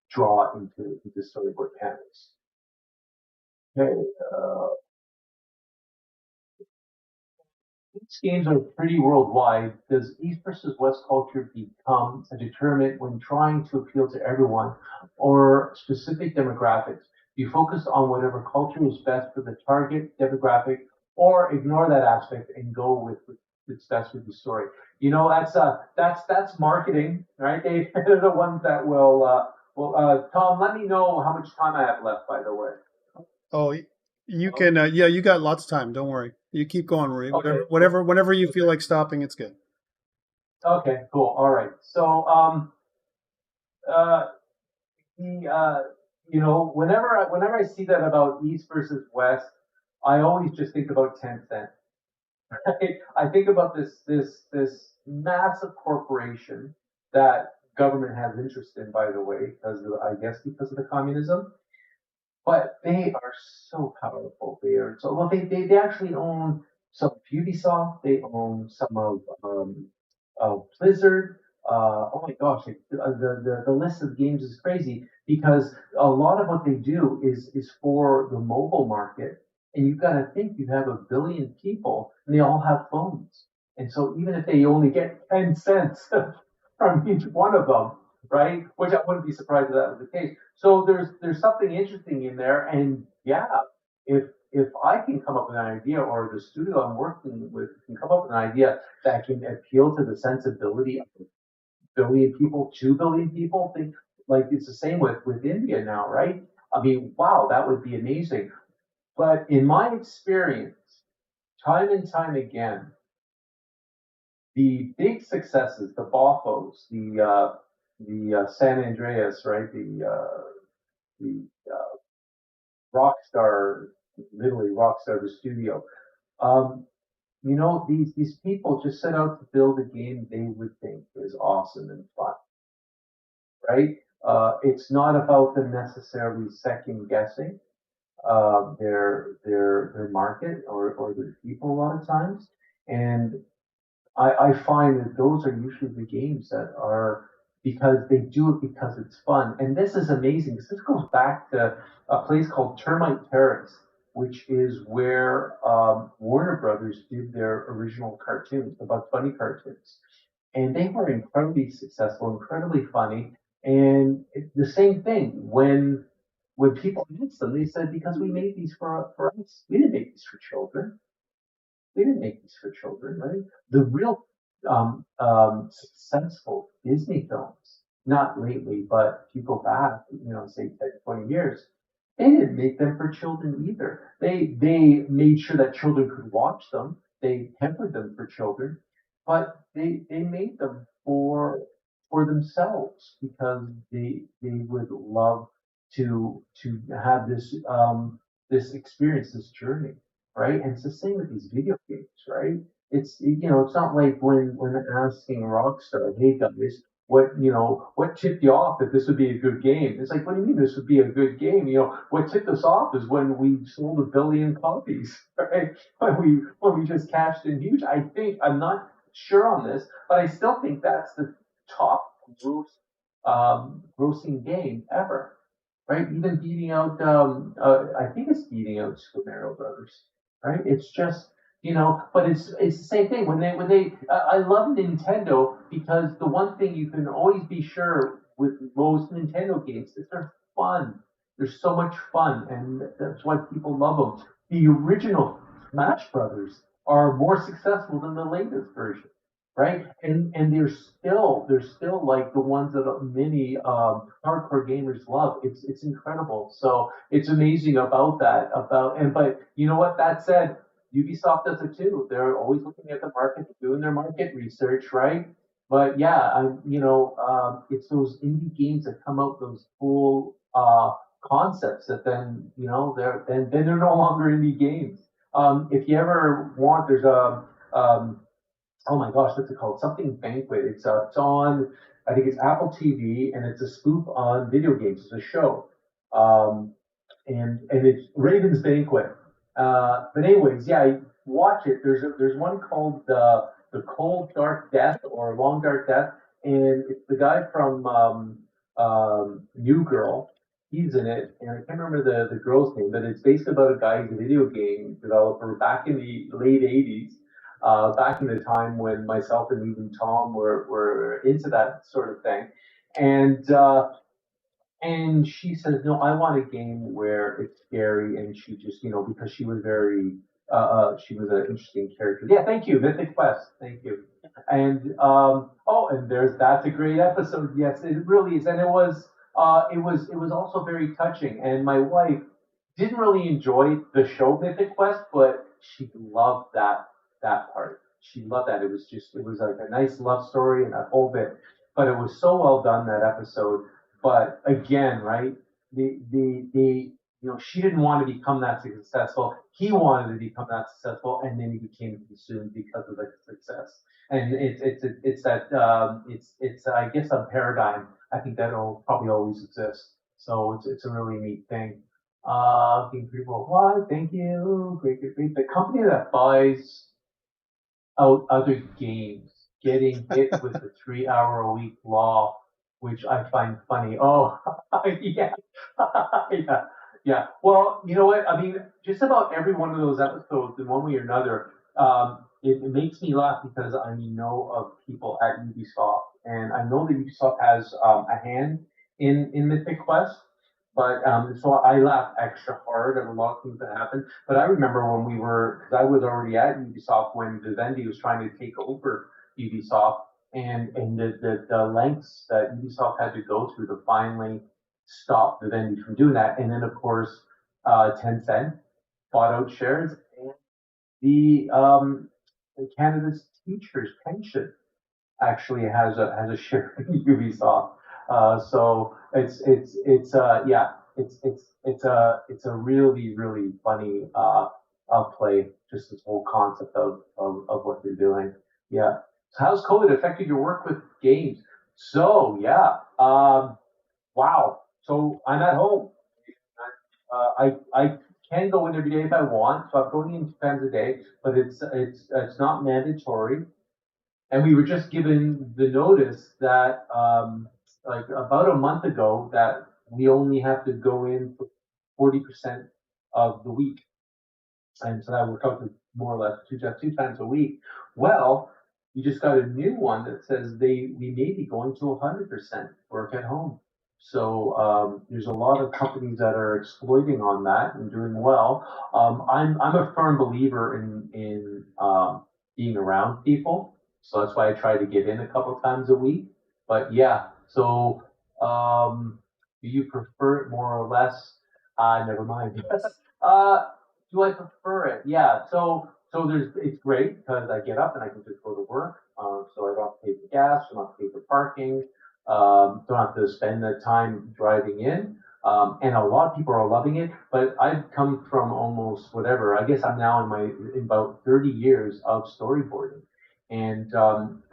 draw into the storyboard panels. Okay, these games are pretty worldwide. Does East versus West culture become a determinant when trying to appeal to everyone or specific demographics? Do you focus on whatever culture is best for the target demographic, or ignore that aspect and go with what's best with the story? That's marketing, right? They're the ones that will. Tom, let me know how much time I have left. By the way. Oh, you can. Yeah, you got lots of time. Don't worry. You keep going, Marie. Okay. Whenever you feel like stopping, it's good. Okay, cool. All right. So, the whenever I see that about East versus West, I always just think about Tencent. Right? I think about this massive corporation that government has interest in, by the way, I guess because of the communism. But they are so powerful. They are so well. They actually own some of Ubisoft. They own some of Blizzard. Oh my gosh, the list of games is crazy because a lot of what they do is for the mobile market. And you've got to think you have 1 billion people, and they all have phones. And so even if they only get 10 cents from each one of them, right? Which I wouldn't be surprised if that was the case. So there's something interesting in there, and yeah, if I can come up with an idea, or the studio I'm working with can come up with an idea that can appeal to the sensibility of 1 billion people, 2 billion people, think like it's the same with India now, right? I mean, wow, that would be amazing. But in my experience, time and time again, the big successes, the Boffos, the San Andreas, right? The Rockstar, literally Rockstar, the studio. Um, these people just set out to build a game they would think is awesome and fun, right? It's not about them necessarily second guessing their market or their people a lot of times, and I find that those are usually the games that are because they do it because it's fun. And this is amazing because this goes back to a place called Termite Terrace, which is where Warner Brothers did their original cartoons, the Bugs Bunny cartoons. And they were incredibly successful, incredibly funny. And the same thing when people asked them, they said, because we made these for us. We didn't make these for children. We didn't make these for children, right? The real successful Disney films, not lately, but if you go back, say 10, 20 years, they didn't make them for children either. They made sure that children could watch them. They tempered them for children, but they made them for themselves because they would love to have this experience, this journey, right? And it's the same with these video games, right? It's not like when asking Rockstar, hey guys, what tipped you off that this would be a good game? It's like, what do you mean this would be a good game? What tipped us off is when we sold 1 billion copies, right? When we just cashed in huge. I'm not sure on this, but I still think that's the top grossing game ever. right? Even beating out, I think it's beating out Super Mario Brothers, right? It's just, but it's the same thing I love Nintendo because the one thing you can always be sure with most Nintendo games is they're fun. There's so much fun, and that's why people love them. The original Smash Brothers are more successful than the latest version, right? And they're still like the ones that many hardcore gamers love. It's incredible. So it's amazing about that. But you know what? That said, Ubisoft does it too. They're always looking at the market, doing their market research, right? But yeah, it's those indie games that come out, those cool concepts that then they're no longer indie games. If you ever want, there's a oh my gosh, what's it called? Something Banquet. It's on, I think it's Apple TV, and it's a spoof on video games. It's a show, and it's Raven's Banquet. But anyways, yeah, watch it. There's one called the Cold Dark Death or Long Dark Death, and it's the guy from New Girl. He's in it, and I can't remember the girl's name, but it's based about a guy who's a video game developer back in the late '80s, back in the time when myself and even Tom were into that sort of thing. And she says, no, I want a game where it's scary. And she just, because she was she was an interesting character. Yeah, thank you, Mythic Quest. Thank you. And and that's a great episode. Yes, it really is. And it was also very touching. And my wife didn't really enjoy the show Mythic Quest, but she loved that part. She loved that. It was like a nice love story and that whole bit. But it was so well done, that episode. But again, right? She didn't want to become that successful. He wanted to become that successful, and then he became consumed because of the success. And it's that it's I guess a paradigm. I think that'll probably always exist. So it's a really neat thing. King People, why? Thank you. Great, great, great. The company that buys out other games getting hit with the 3 hour a week law, which I find funny. Oh, yeah, yeah, yeah. Well, you know what? I mean, just about every one of those episodes, in one way or another, it makes me laugh because I know of people at Ubisoft, and I know that Ubisoft has a hand in Mythic Quest. But so I laughed extra hard at a lot of things that happened. But I remember when because I was already at Ubisoft when Vivendi was trying to take over Ubisoft, and the lengths that Ubisoft had to go through to finally stop Vivendi from doing that. And then, of course, Tencent bought out shares, and Canada's teachers' pension actually has a share in Ubisoft. So it's a really really funny play. Just this whole concept of what they're doing. Yeah. So how's COVID affected your work with games? So yeah. Wow. So I'm at home. I can go in every day if I want. So I'm going in 2 times a day, but it's not mandatory. And we were just given the notice that like about a month ago that we only have to go in for 40% of the week, and so that worked out to more or less two times a week. Well, we just got a new one that says we may be going to 100% work at home. So there's a lot of companies that are exploiting on that and doing well. I'm a firm believer in being around people, so that's why I try to get in a couple times a week. But yeah, so do you prefer it more or less? Never mind. uh, do I prefer it? Yeah. So it's great because I get up and I can just go to work. So I don't have to pay for gas, don't have to pay for parking, don't have to spend the time driving in. And a lot of people are loving it, but I've come from almost whatever. I guess I'm now in about 30 years of storyboarding. And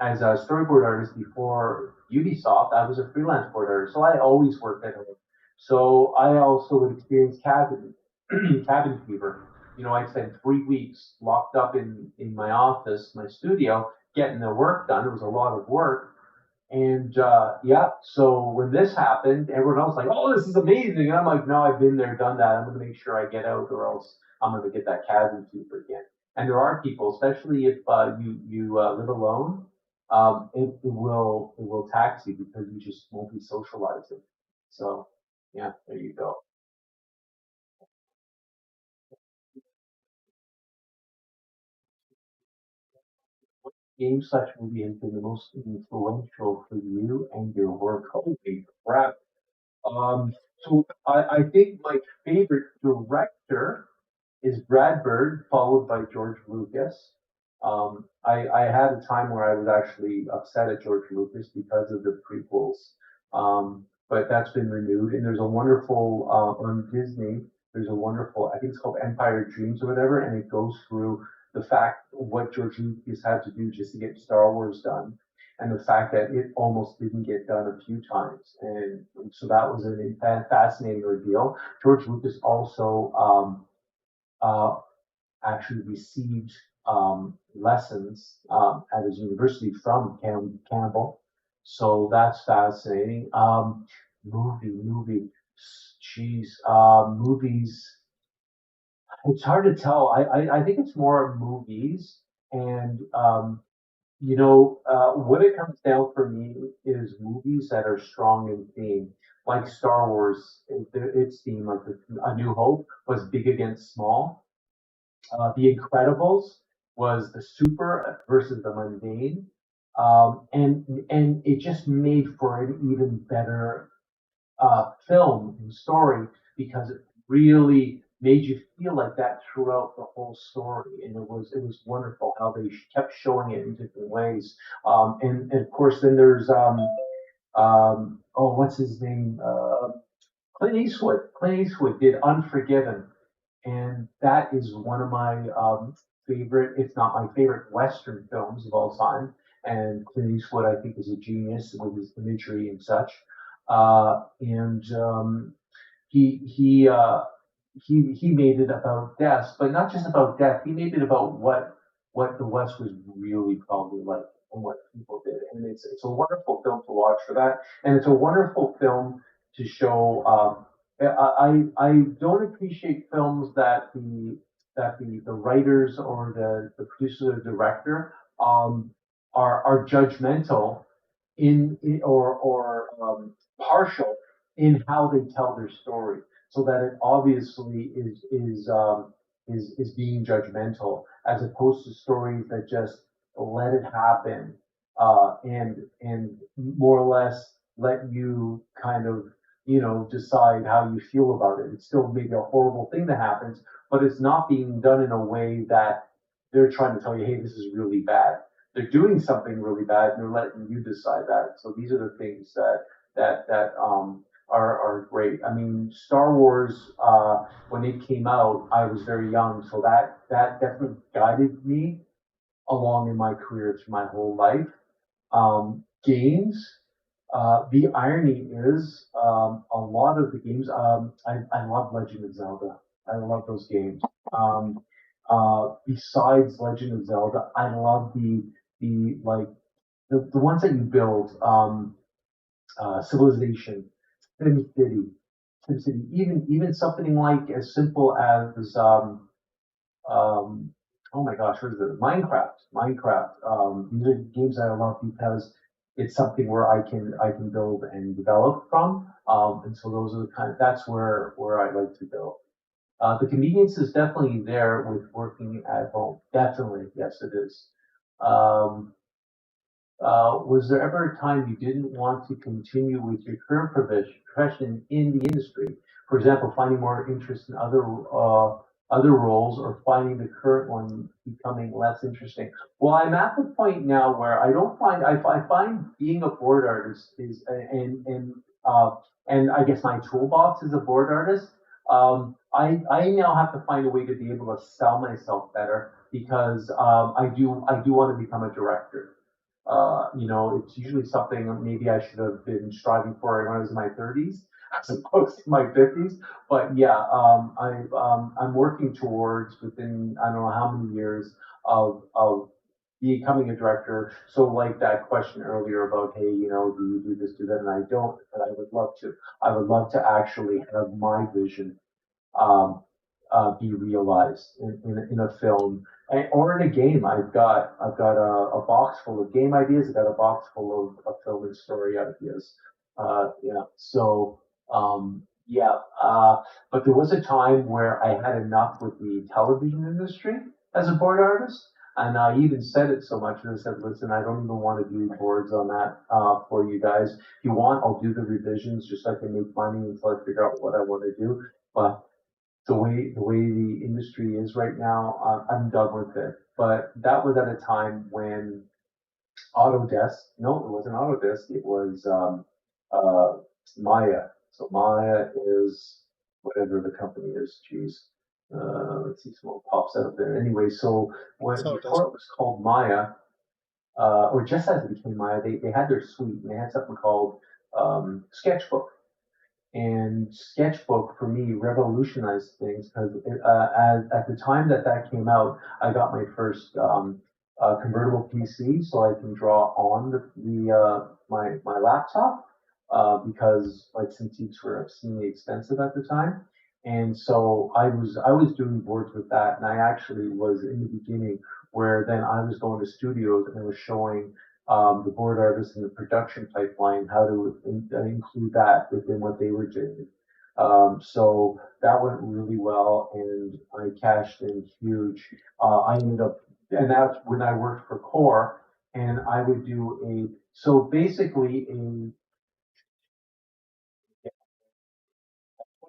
as a storyboard artist before Ubisoft, I was a freelance board artist, so I always worked at home. So I also experienced cabin fever. I spent 3 weeks locked up in my office, my studio, getting the work done. It was a lot of work. And yeah, so when this happened, everyone else was like, "Oh, this is amazing!" And I'm like, "No, I've been there, done that. I'm going to make sure I get out, or else I'm going to get that cabin fever again." And there are people, especially if you live alone, it will tax you because you just won't be socializing. So yeah, there you go. Game/movie has been the most influential for you and your work? Holy crap! So I think my favorite director is Brad Bird, followed by George Lucas. I had a time where I was actually upset at George Lucas because of the prequels, but that's been renewed. And there's a wonderful on Disney. There's a wonderful, I think it's called Empire Dreams or whatever, and it goes through the fact what George Lucas had to do just to get Star Wars done, and the fact that it almost didn't get done a few times, and so that was a fascinating ordeal. George Lucas also uh, actually received lessons at his university from Campbell. So that's fascinating. Movie. Geez, movies. It's hard to tell. I think it's more movies, and what it comes down for me is movies that are strong in theme, like Star Wars. Its theme, like A New Hope, was big against small. The Incredibles was the super versus the mundane, and it just made for an even better film and story because it really made you feel like that throughout the whole story, and it was wonderful how they kept showing it in different ways. And of course, then there's oh, what's his name? Clint Eastwood. Clint Eastwood did Unforgiven, and that is one of my favorite, if not my favorite, Western films of all time. And Clint Eastwood, I think, is a genius with his imagery and such. And he he uh, he made it about death, but not just about death. He made it about what the West was really probably like and what people did. And it's a wonderful film to watch for that, and it's a wonderful film to show. I don't appreciate films that the writers or the producer or director are judgmental in or partial in how they tell their story, so that it obviously is being judgmental, as opposed to stories that just let it happen, and more or less let you kind of decide how you feel about it. It's still maybe a horrible thing that happens, but it's not being done in a way that they're trying to tell you, hey, this is really bad. They're doing something really bad, and they're letting you decide that. So these are the things that are great. I mean, Star Wars, when it came out, I was very young, so that definitely guided me along in my career through my whole life. Games. The irony is, a lot of the games. I love Legend of Zelda. I love those games. Besides Legend of Zelda, I love the like the ones that you build. Civilization, SimCity, SimCity. Even something like as simple as um, oh my gosh, what is it? Minecraft. These are games that I love because it's something where I can build and develop from. And so those are the that's where I like to go. The convenience is definitely there with working at home. Definitely, yes, it is. Um, was there ever a time you didn't want to continue with your current profession in the industry? For example, finding more interest in other roles, or finding the current one becoming less interesting. Well, I'm at the point now where I don't find I find being a board artist is and I guess my toolbox is a board artist. I now have to find a way to be able to sell myself better because I do want to become a director. It's usually something maybe I should have been striving for when I was in my 30s as opposed to my 50s. But yeah, I'm working towards, within I don't know how many years of becoming a director. So like that question earlier about, hey, you know, do you do this, do that? And I don't, but I would love to. I would love to actually have my vision um, be realized in a film or in a game. I've got a box full of game ideas. I've got a box full of film and story ideas. Yeah. So yeah. But there was a time where I had enough with the television industry as a board artist. And I even said it so much that I said, listen, I don't even want to do boards on that for you guys. If you want, I'll do the revisions just so I can make money until I figure out what I want to do. But the way the industry is right now, I'm done with it. But that was at a time when Autodesk, no, it wasn't Autodesk, it was uh, Maya. So Maya is whatever the company is. Geez, let's see, someone pops out there. Anyway, so when before it was called Maya, or just as it became Maya, they had their suite and they had something called Sketchbook. And Sketchbook for me revolutionized things because at the time that that came out, I got my first convertible PC, so I can draw on my laptop because like Cintiqs were obscenely expensive at the time, and so I was doing boards with that, and I actually was in the beginning where then I was going to studios and I was showing the board artists in the production pipeline, how to include that within what they were doing. So that went really well, and I cashed in huge. I ended up, and that's when I worked for Core, and I would do so basically a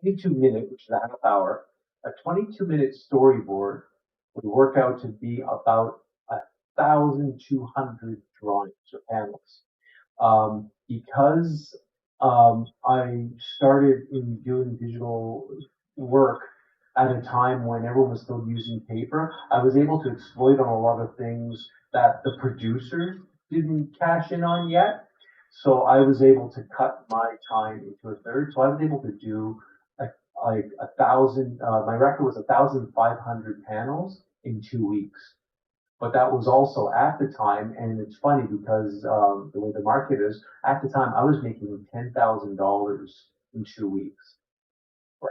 22-minute, which is a half hour, a 22-minute storyboard would work out to be about 1,200 drawings or panels. Because I started in doing digital work at a time when everyone was still using paper, I was able to exploit on a lot of things that the producers didn't cash in on yet. So I was able to cut my time into a third. So I was able to do like 1,000. My record was 1,500 panels in 2 weeks. But that was also at the time, and it's funny because the way the market is, at the time I was making $10,000 in 2 weeks,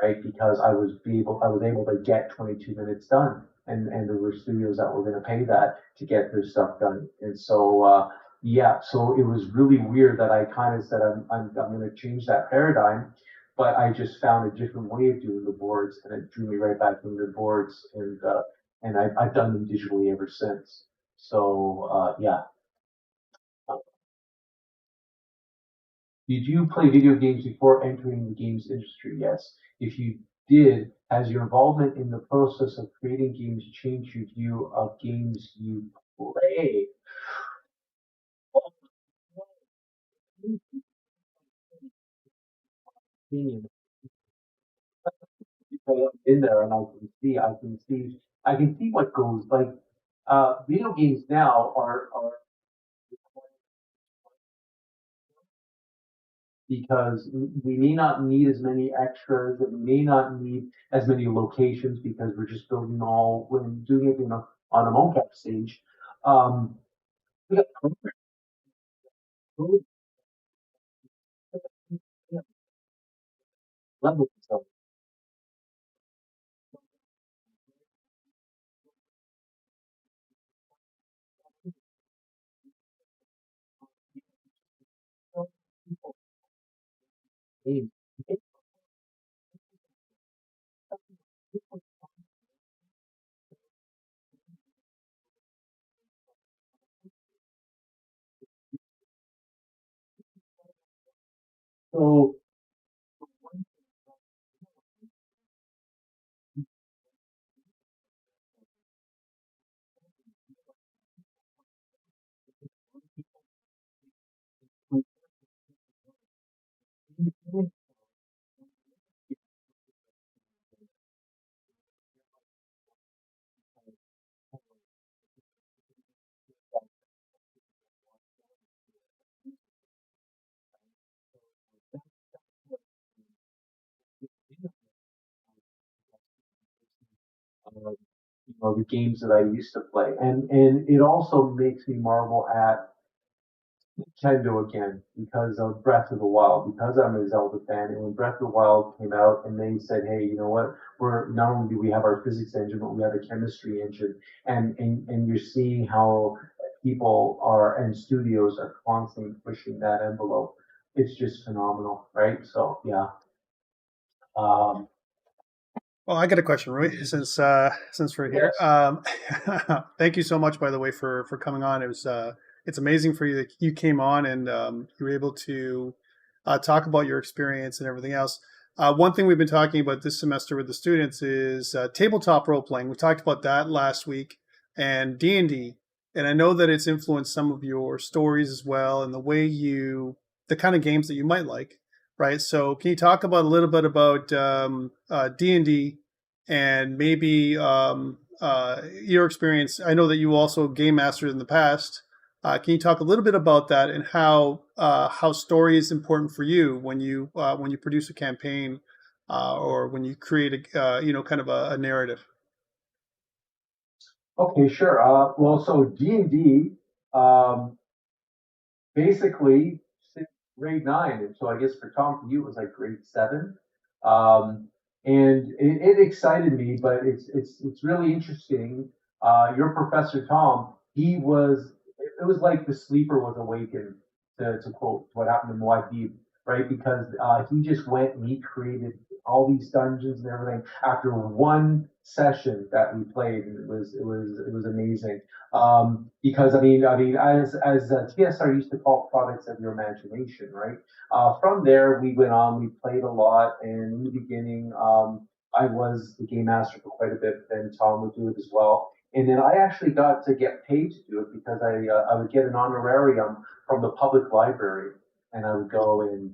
right? Because I was able to get 22 minutes done, and there were studios that were going to pay that to get this stuff done, and so yeah, so it was really weird that I kind of said I'm going to change that paradigm, but I just found a different way of doing the boards, and it drew me right back into the boards, and I've done them digitally ever since. So yeah. Did you play video games before entering the games industry? Yes. If you did, has your involvement in the process of creating games changed your view of games you play? Opinion. Because I'm in there and I can see what goes like. Video games now are because we may not need as many extras, and we may not need as many locations because we're just building all when doing it on a mocap stage. Um, we got levels and stuff. So the games that I used to play. And it also makes me marvel at Nintendo again because of Breath of the Wild, because I'm a Zelda fan. And when Breath of the Wild came out and they said, hey, you know what? We're not only do we have our physics engine, but we have a chemistry engine. And you're seeing how people are and studios are constantly pushing that envelope. It's just phenomenal, right? So yeah. Well, I got a question, Rui, since we're here. Thank you so much, by the way, for coming on. It was it's amazing for you that you came on and you were able to talk about your experience and everything else. One thing we've been talking about this semester with the students is tabletop role playing. We talked about that last week, and D&D, and I know that it's influenced some of your stories as well, and the kind of games that you might like. Right. So can you talk about a little bit about D&D and maybe your experience? I know that you also game mastered in the past. Can you talk a little bit about that and how story is important for you when you produce a campaign or when you create a kind of a narrative? Okay, sure. Well, so D&D, basically since grade 9, and so I guess for Tom, for you, it was like grade 7. And it excited me, but it's really interesting. Your professor Tom, it was like the sleeper was awakened, to quote what happened in Muad'Dib, right? Because he just went and he created all these dungeons and everything after one session that we played, and it was amazing. Because I mean, as TSR used to call products of your imagination, right? From there, we went on. We played a lot, and in the beginning, I was the game master for quite a bit. Then Tom would do it as well, and then I actually got to get paid to do it because I would get an honorarium from the public library, and I would go and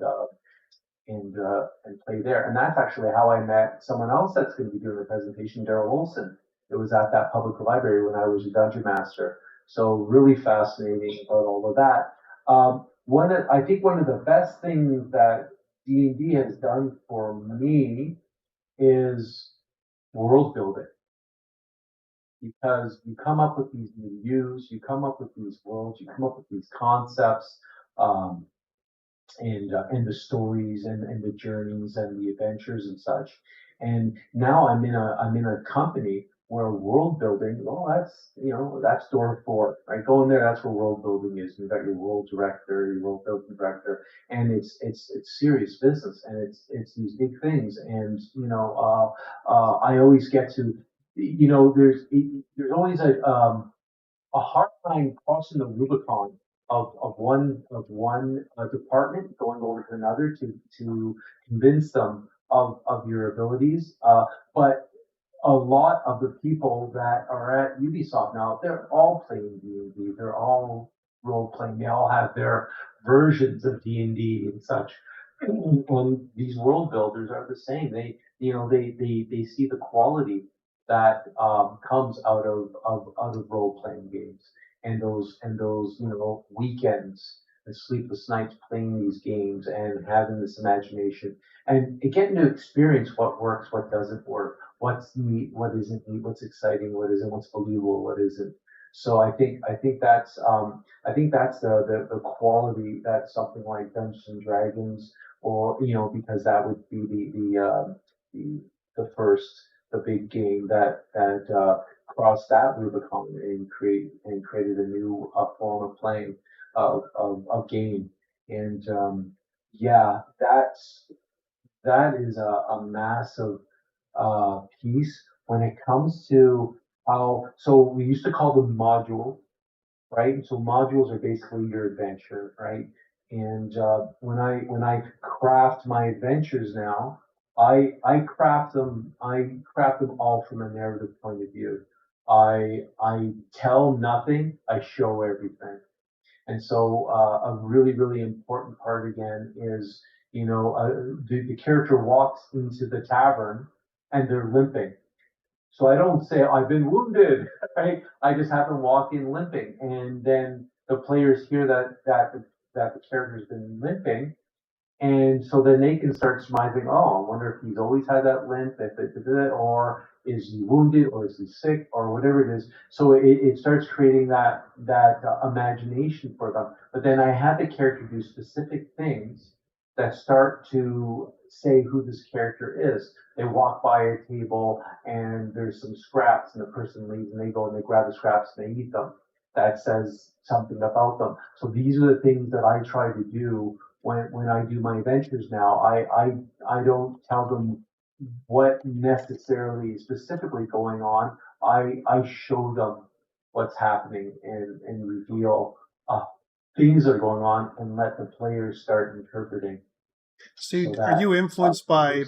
play there. And that's actually how I met someone else that's going to be doing the presentation, Daryl Wilson. It was at that public library when I was a dungeon master. So really fascinating about all of that. I think one of the best things that D&D has done for me is world building, because you come up with these new views, you come up with these worlds, you come up with these concepts. Um, and the stories and the journeys and the adventures and such. And now I'm in a company where world building, well, that's door 4, right? Go in there, that's where world building is. You've got your world director, your world building director, and it's serious business, and it's these big things. And I always get to, there's always a hard time crossing the Rubicon of one department going over to another to convince them of your abilities. But a lot of the people that are at Ubisoft now, they're all playing D&D. They're all role playing. They all have their versions of D&D and such. And these world builders are the same. They see the quality that comes out of role playing games, and those weekends and sleepless nights playing these games and having this imagination and getting to experience what works, what doesn't work, what's neat, what isn't neat, what's exciting, what isn't, what's believable, what isn't. So I think that's the quality that something like Dungeons and Dragons, or because that would be the first, the big game that crossed that Rubicon and created a new form of playing of game. And yeah, that is a massive piece when it comes to how. So we used to call them modules, right? And so modules are basically your adventure, right? And when I craft my adventures now, I craft them all from a narrative point of view. I tell nothing, I show everything. And so a really, really important part again is, the character walks into the tavern and they're limping. So I don't say I've been wounded, right? I just have them walk in limping, and then the players hear that the character's been limping, and so then they can start surmising, oh, I wonder if he's always had that limp, or is he wounded or is he sick or whatever it is. So it starts creating that imagination for them. But then I had the character do specific things that start to say who this character is. They walk by a table and there's some scraps and the person leaves and they go and they grab the scraps and they eat them. That says something about them. So these are the things that I try to do when I do my adventures now. I don't tell them what necessarily specifically going on. I show them what's happening and reveal things that are going on and let the players start interpreting. So, are you influenced by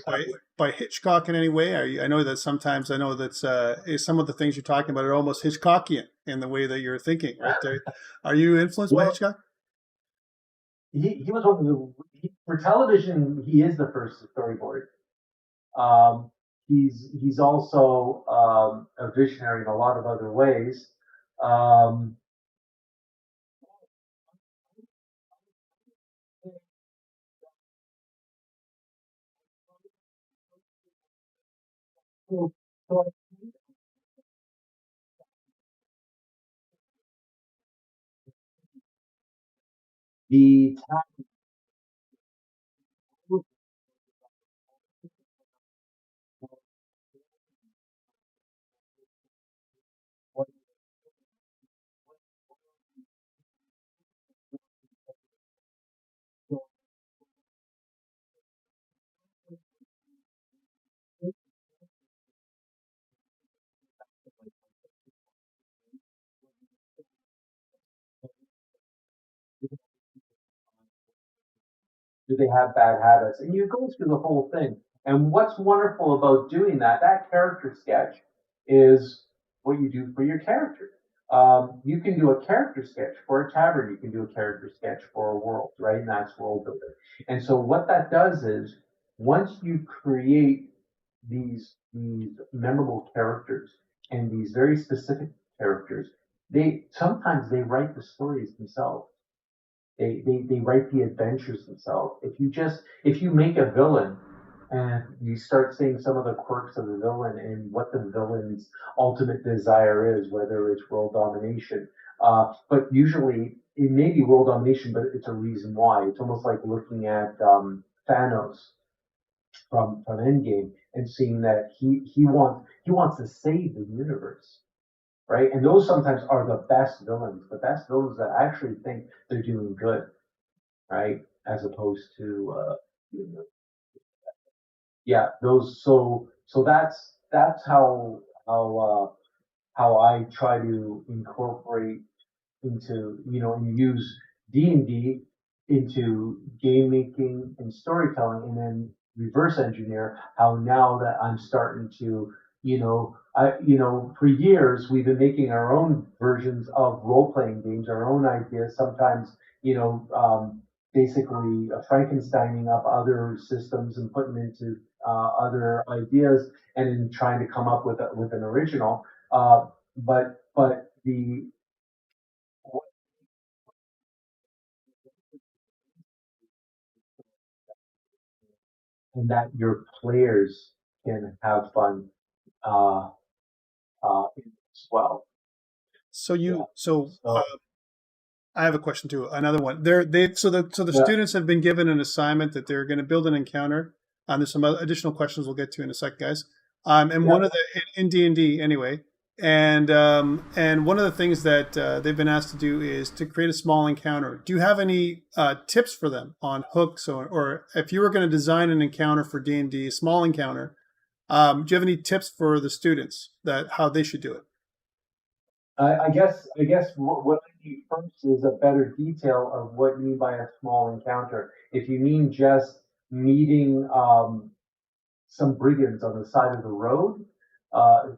Hitchcock in any way? I know that sometimes some of the things you're talking about are almost Hitchcockian in the way that you're thinking. Right? Are you influenced by Hitchcock? He was one of the for television. He is the first storyboard. He's also a visionary in a lot of other ways. So the do they have bad habits? And you go through the whole thing. And what's wonderful about doing that character sketch is what you do for your character. You can do a character sketch for a tavern. You can do a character sketch for a world, right? And that's world building. And so what that does is once you create these memorable characters and these very specific characters, sometimes they write the stories themselves. They write the adventures themselves. If you make a villain and you start seeing some of the quirks of the villain and what the villain's ultimate desire is, whether it's world domination, but usually it may be world domination, but it's a reason why. It's almost like looking at Thanos from Endgame and seeing that he wants to save the universe, right? And those sometimes are the best villains that actually think they're doing good, right? As opposed to, yeah, those. So that's how I try to incorporate into, and use D&D into game making and storytelling, and then reverse engineer how now that I'm starting to, for years we've been making our own versions of role playing games, our own ideas. Sometimes, basically Frankensteining up other systems and putting into other ideas, and then trying to come up with an original. But the and that your players can have fun uh, as well. So I have a question too. Another one. The students have been given an assignment that they're going to build an encounter. There's some additional questions we'll get to in a sec, guys. One of the in D&D anyway. And one of the things that they've been asked to do is to create a small encounter. Do you have any tips for them on hooks, or if you were going to design an encounter for D&D, a small encounter? Do you have any tips for the students that how they should do it? I guess what I need first is a better detail of what you mean by a small encounter. If you mean just meeting some brigands on the side of the road,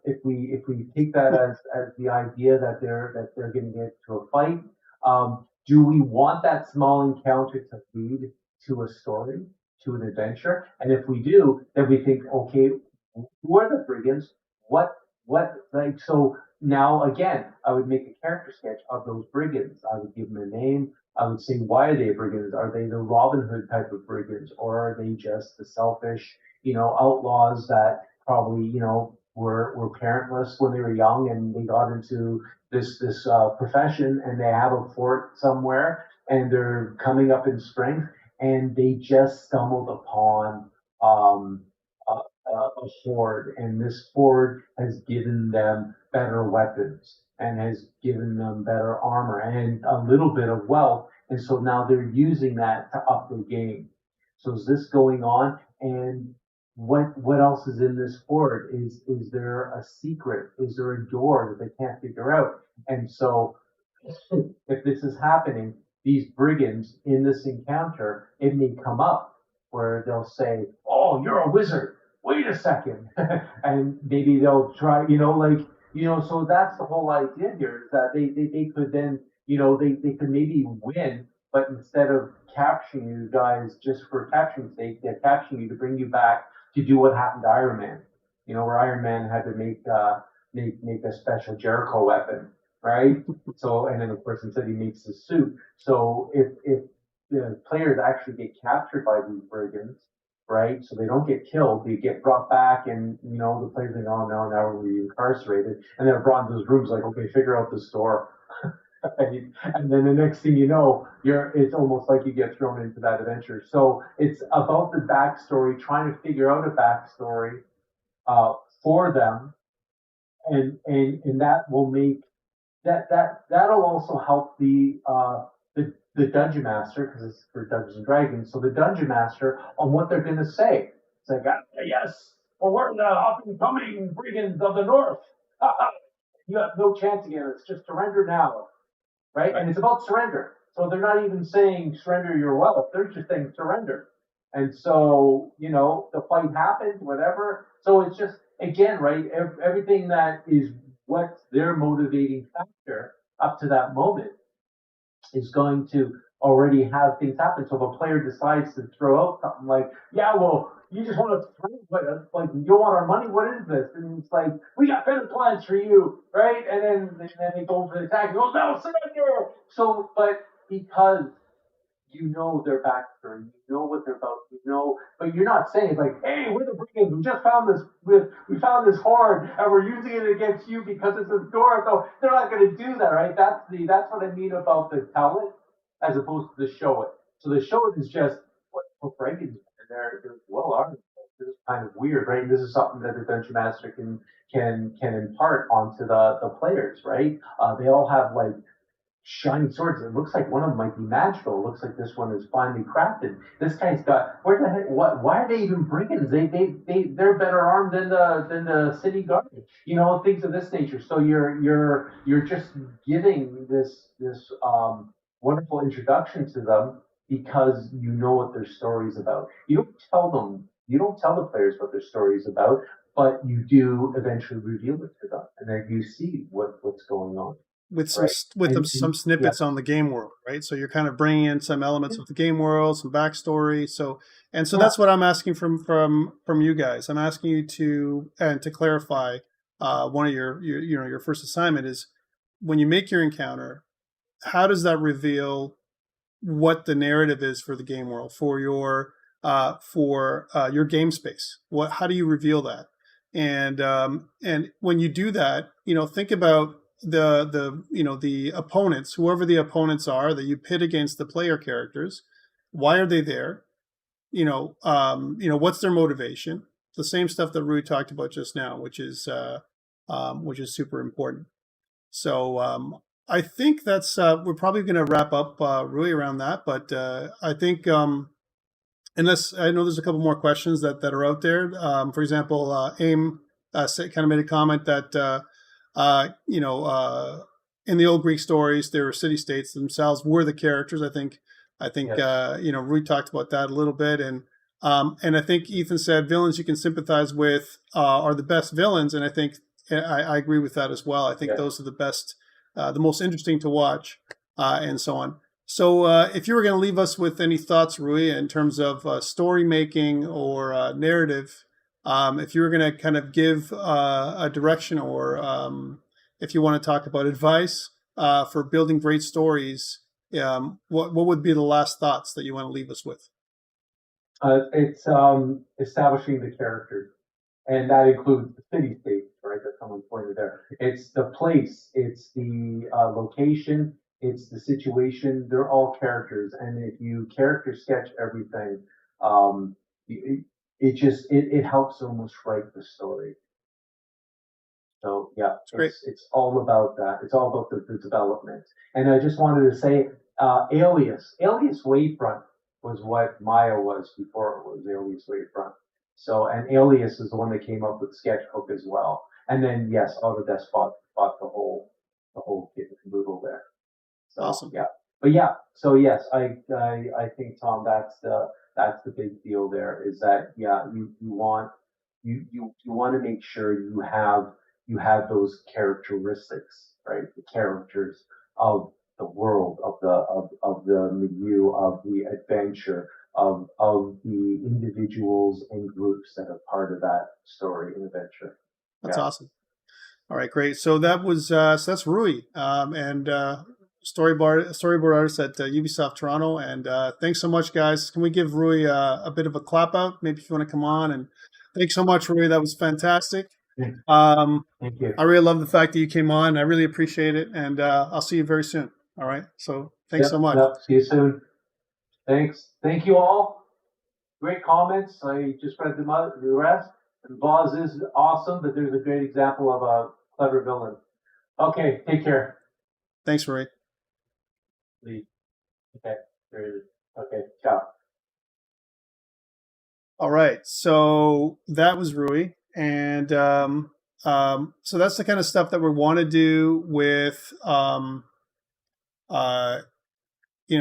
if we take that as the idea that they're going to get to a fight, do we want that small encounter to lead to a story, to an adventure? And if we do, then we think, okay, who are the brigands? What like so now again, I would make a character sketch of those brigands. I would give them a name. I would say, why are they brigands? Are they the Robin Hood type of brigands, or are they just the selfish, outlaws that probably, were parentless when they were young, and they got into this profession, and they have a fort somewhere, and they're coming up in strength, and they just stumbled upon a horde, and this horde has given them better weapons and has given them better armor and a little bit of wealth, and so now they're using that to up their game. So is this going on? And what else is in this horde? Is there a secret? Is there a door that they can't figure out? And so if this is happening, these brigands in this encounter, it may come up where they'll say, "Oh, you're a wizard. Wait a second," and maybe they'll try, so that's the whole idea here, is that they could then, they could maybe win, but instead of capturing you guys just for capturing sake, they're capturing you to bring you back to do what happened to Iron Man, where Iron Man had to make a special Jericho weapon, right? So, and then of course instead he makes the suit. So if the players actually get captured by these brigands, right? So they don't get killed, they get brought back, and the players think, "Oh no, now we're incarcerated," and they're brought into those rooms like, "Okay, figure out the store." And then the next thing you know, it's almost like you get thrown into that adventure. So it's about the backstory, trying to figure out a backstory for them, and that will make that'll also help the dungeon master, because it's for Dungeons and Dragons. So the dungeon master on what they're going to say. It's like, "Yes, well, we're the up and coming brigands of the north. You have no chance against us. Just surrender now." Right? And it's about surrender. So they're not even saying surrender your wealth. They're just saying surrender. And so, the fight happened, whatever. So it's just, again, right, everything that is what's their motivating factor up to that moment is going to already have things happen. So if a player decides to throw out something like, "Yeah, well, you just want to throw us, like, you don't want our money? What is this?" And it's like, "We got better plans for you," right? And then they go for the attack. He goes, "No, surrender!" So, but because their backstory, what they're about, but you're not saying like, "Hey, we're the brigands. We just found this. We found this horde, and we're using it against you because it's a door." So they're not going to do that, right? That's what I mean about the tell it as opposed to the show it. So the show it is just what brigands, and they're well armed. This is kind of weird, right? And this is something that the dungeon master can impart onto the players, right? They all have like shiny swords. It looks like one of them might be magical. It looks like this one is finely crafted. This guy's got, where the heck, why are they even brigands? They're better armed than the city guard, things of this nature. So you're just giving this wonderful introduction to them because you know what their story's about. You don't tell the players what their story's about, but you do eventually reveal it to them, and then you see what's going on. With some snippets on the game world, right? So you're kind of bringing in some elements of the game world, some backstory. So that's what I'm asking from you guys. I'm asking you to clarify one of your first assignment is when you make your encounter, how does that reveal what the narrative is for the game world, for your game space? How do you reveal that? And when you do that, think about the opponents, whoever the opponents are that you pit against the player characters. Why are they there? What's their motivation? The same stuff that Rui talked about just now, which is super important. So I think that's we're probably going to wrap up Rui around that, but I think unless I know there's a couple more questions that are out there. For example, AIM kind of made a comment that in the old Greek stories, there were city-states themselves were the characters. I think yes. Rui talked about that a little bit, and I think Ethan said villains you can sympathize with are the best villains, and I think I agree with that as well. I think those are the best, the most interesting to watch, and so on. So if you were going to leave us with any thoughts, Rui, in terms of story making or narrative, if you were going to kind of give a direction, or if you want to talk about advice for building great stories, what would be the last thoughts that you want to leave us with? It's establishing the characters and that includes the city state, right? That someone pointed there. It's the place, it's the location, it's the situation. They're all characters, and if you character sketch everything, it helps so much write the story. So yeah, it's all about that. It's all about the development. And I just wanted to say, Alias Wavefront was what Maya was before it was Alias Wavefront. So, and Alias is the one that came up with Sketchbook as well. And then yes, Autodesk bought the whole kit and caboodle there. So, awesome. Yeah, but yeah. So yes, I think, Tom, that's the big deal there. Is that you want to make sure you have those characteristics, right? The characters of the world, of the milieu, of the adventure, of the individuals and groups that are part of that story and adventure. That's awesome. All right, great. So that was so that's Rui and storyboard artist at Ubisoft Toronto. And thanks so much, guys. Can we give Rui a bit of a clap out? Maybe if you want to come on. And thanks so much, Rui. That was fantastic. Thank you. I really love the fact that you came on. I really appreciate it. And I'll see you very soon. All right. So thanks so much. See you soon. Thanks. Thank you all. Great comments. I just read the rest. And Boz is awesome, but there's a great example of a clever villain. Okay, take care. Thanks, Rui. Okay. Okay, ciao. All right. So that was Rui. And so that's the kind of stuff that we want to do with,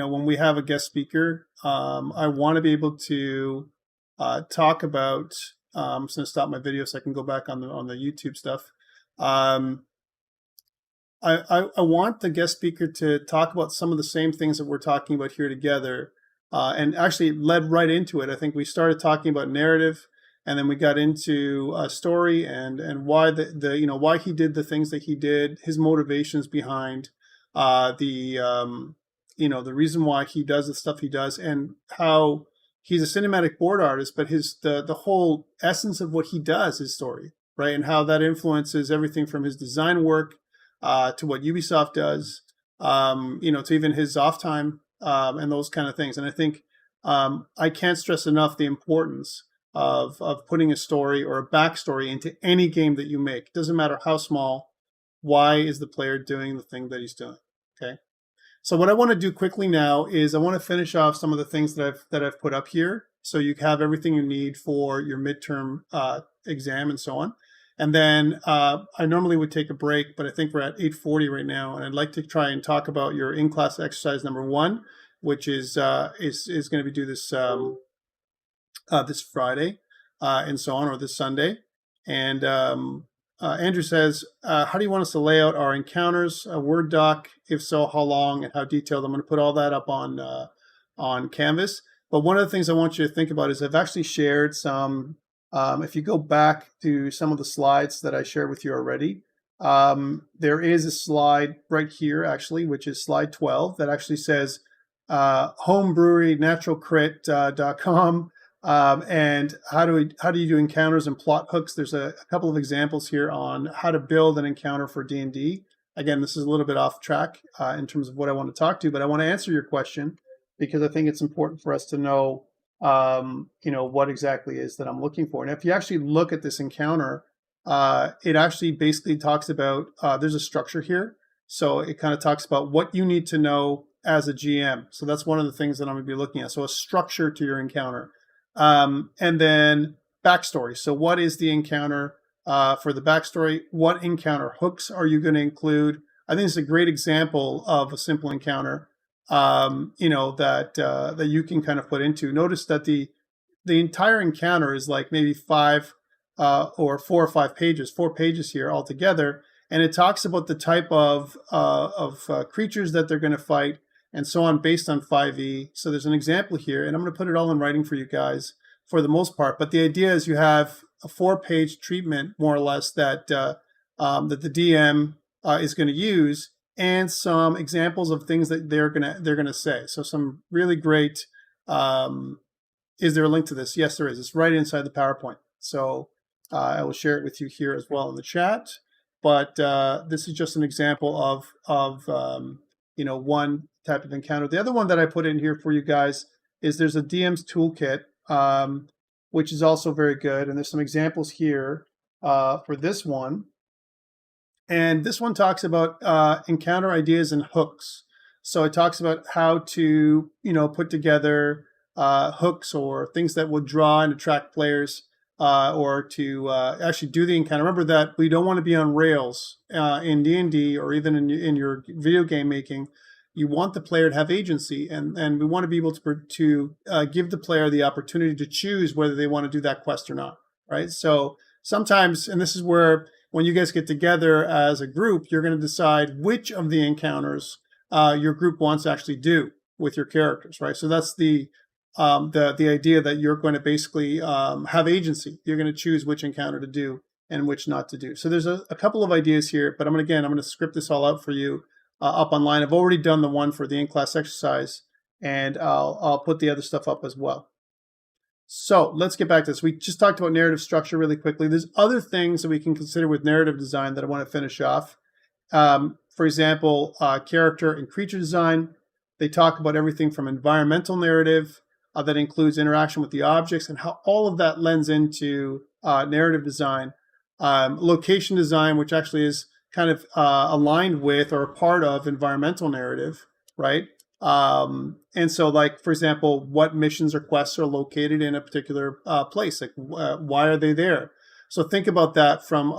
when we have a guest speaker. I want to be able to talk about. I'm just going to stop my video so I can go back on the YouTube stuff. I want the guest speaker to talk about some of the same things that we're talking about here together, and actually led right into it. I think we started talking about narrative, and then we got into story and why why he did the things that he did, his motivations behind the reason why he does the stuff he does, and how he's a cinematic board artist, but the whole essence of what he does is story, right? And how that influences everything from his design work to what Ubisoft does, to even his off time and those kind of things. And I think I can't stress enough the importance of putting a story or a backstory into any game that you make. It doesn't matter how small. Why is the player doing the thing that he's doing? Okay. So what I want to do quickly now is I want to finish off some of the things that I've put up here, so you have everything you need for your midterm exam and so on. And then I normally would take a break, but I think we're at 8:40 right now, and I'd like to try and talk about your in-class exercise number 1, which is going to be due this this Friday and so on, or this Sunday. And Andrew says, how do you want us to lay out our encounters, a Word doc? If so, how long and how detailed? I'm going to put all that up on Canvas. But one of the things I want you to think about is I've actually shared some, if you go back to some of the slides that I shared with you already, there is a slide right here, actually, which is slide 12, that actually says homebrewerynaturalcrit.com. And how do you do encounters and plot hooks? There's a couple of examples here on how to build an encounter for D&D. Again, this is a little bit off track in terms of what I want to talk to, but I want to answer your question because I think it's important for us to know, what exactly is that I'm looking for. And if you actually look at this encounter, it actually basically talks about, there's a structure here. So it kind of talks about what you need to know as a GM. So that's one of the things that I'm going to be looking at. So a structure to your encounter. And then backstory. So what is the encounter for the backstory? What encounter hooks are you going to include? I think it's a great example of a simple encounter, that you can kind of put into. Notice that the entire encounter is like maybe 5 or 4 or 5 pages, 4 pages here altogether. And it talks about the type of creatures that they're going to fight, and so on, based on 5e. So there's an example here, and I'm going to put it all in writing for you guys for the most part. But the idea is you have a 4-page treatment, more or less, that that the DM is going to use, and some examples of things that they're gonna say. So some really great. Is there a link to this? Yes, there is. It's right inside the PowerPoint. So I will share it with you here as well in the chat. But this is just an example of one type of encounter. The other one that I put in here for you guys is there's a DM's toolkit, which is also very good. And there's some examples here for this one. And this one talks about encounter ideas and hooks. So it talks about how to, put together hooks or things that will draw and attract players, or to actually do the encounter. Remember that we don't want to be on rails in D&D or even in your video game making. You want the player to have agency, and we want to be able to give the player the opportunity to choose whether they want to do that quest or not, right? So sometimes, and this is where when you guys get together as a group, you're going to decide which of the encounters your group wants to actually do with your characters, right? So that's the idea that you're going to basically have agency. You're going to choose which encounter to do and which not to do. So there's a couple of ideas here, but I'm going to script this all out for you up online. I've already done the one for the in-class exercise, and I'll put the other stuff up as well. So let's get back to this. We just talked about narrative structure really quickly. There's other things that we can consider with narrative design that I want to finish off. For example, character and creature design. They talk about everything from environmental narrative that includes interaction with the objects and how all of that lends into narrative design. Location design, which actually is kind of aligned with or a part of environmental narrative, right? And so, like, for example, what missions or quests are located in a particular place? Like, why are they there? So think about that from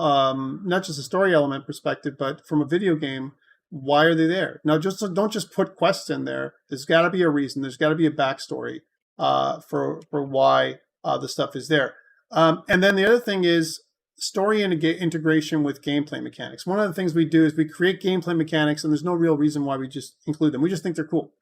not just a story element perspective, but from a video game. Why are they there? Now, don't just put quests in there. There's got to be a reason. There's got to be a backstory for why the stuff is there. And then the other thing is story integration with gameplay mechanics. One of the things we do is we create gameplay mechanics, and there's no real reason why we just include them. We just think they're cool.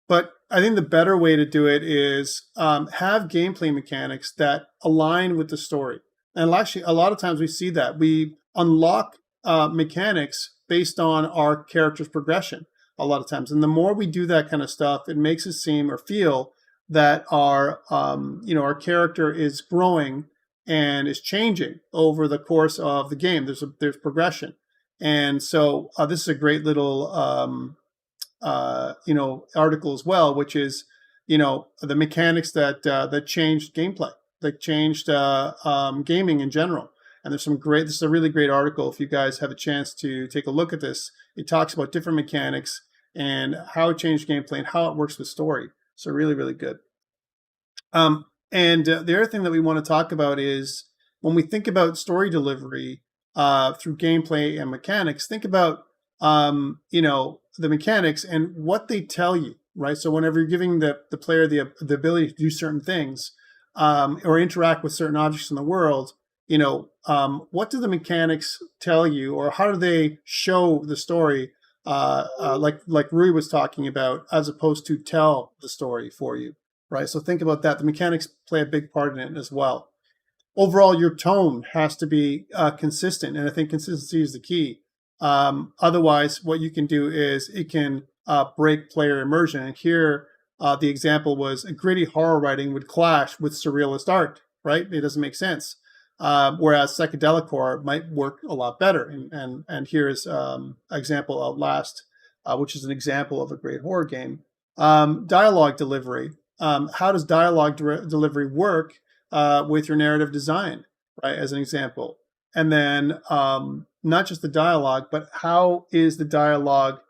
But I think the better way to do it is have gameplay mechanics that align with the story. And actually, a lot of times we see that. We unlock mechanics based on our character's progression a lot of times. And the more we do that kind of stuff, it makes it seem or feel that our character is growing and is changing over the course of the game. There's progression. And so this is a great little article as well, which is, the mechanics that changed gameplay, that changed gaming in general. And this is a really great article. If you guys have a chance to take a look at this, it talks about different mechanics and how it changed gameplay and how it works with story. So really, really good. And the other thing that we want to talk about is when we think about story delivery through gameplay and mechanics, think about, the mechanics and what they tell you, right? So whenever you're giving the player the ability to do certain things or interact with certain objects in the world, what do the mechanics tell you, or how do they show the story, like Rui was talking about, as opposed to tell the story for you, right? So think about that. The mechanics play a big part in it as well. Overall, your tone has to be consistent, and I think consistency is the key. Otherwise, what you can do is it can break player immersion. And here, the example was a gritty horror writing would clash with surrealist art, right? It doesn't make sense. Whereas psychedelic horror might work a lot better. And here is an example, Outlast, which is an example of a great horror game. Dialogue delivery. How does dialogue delivery work with your narrative design, right, as an example? And then not just the dialogue, but how is the dialogue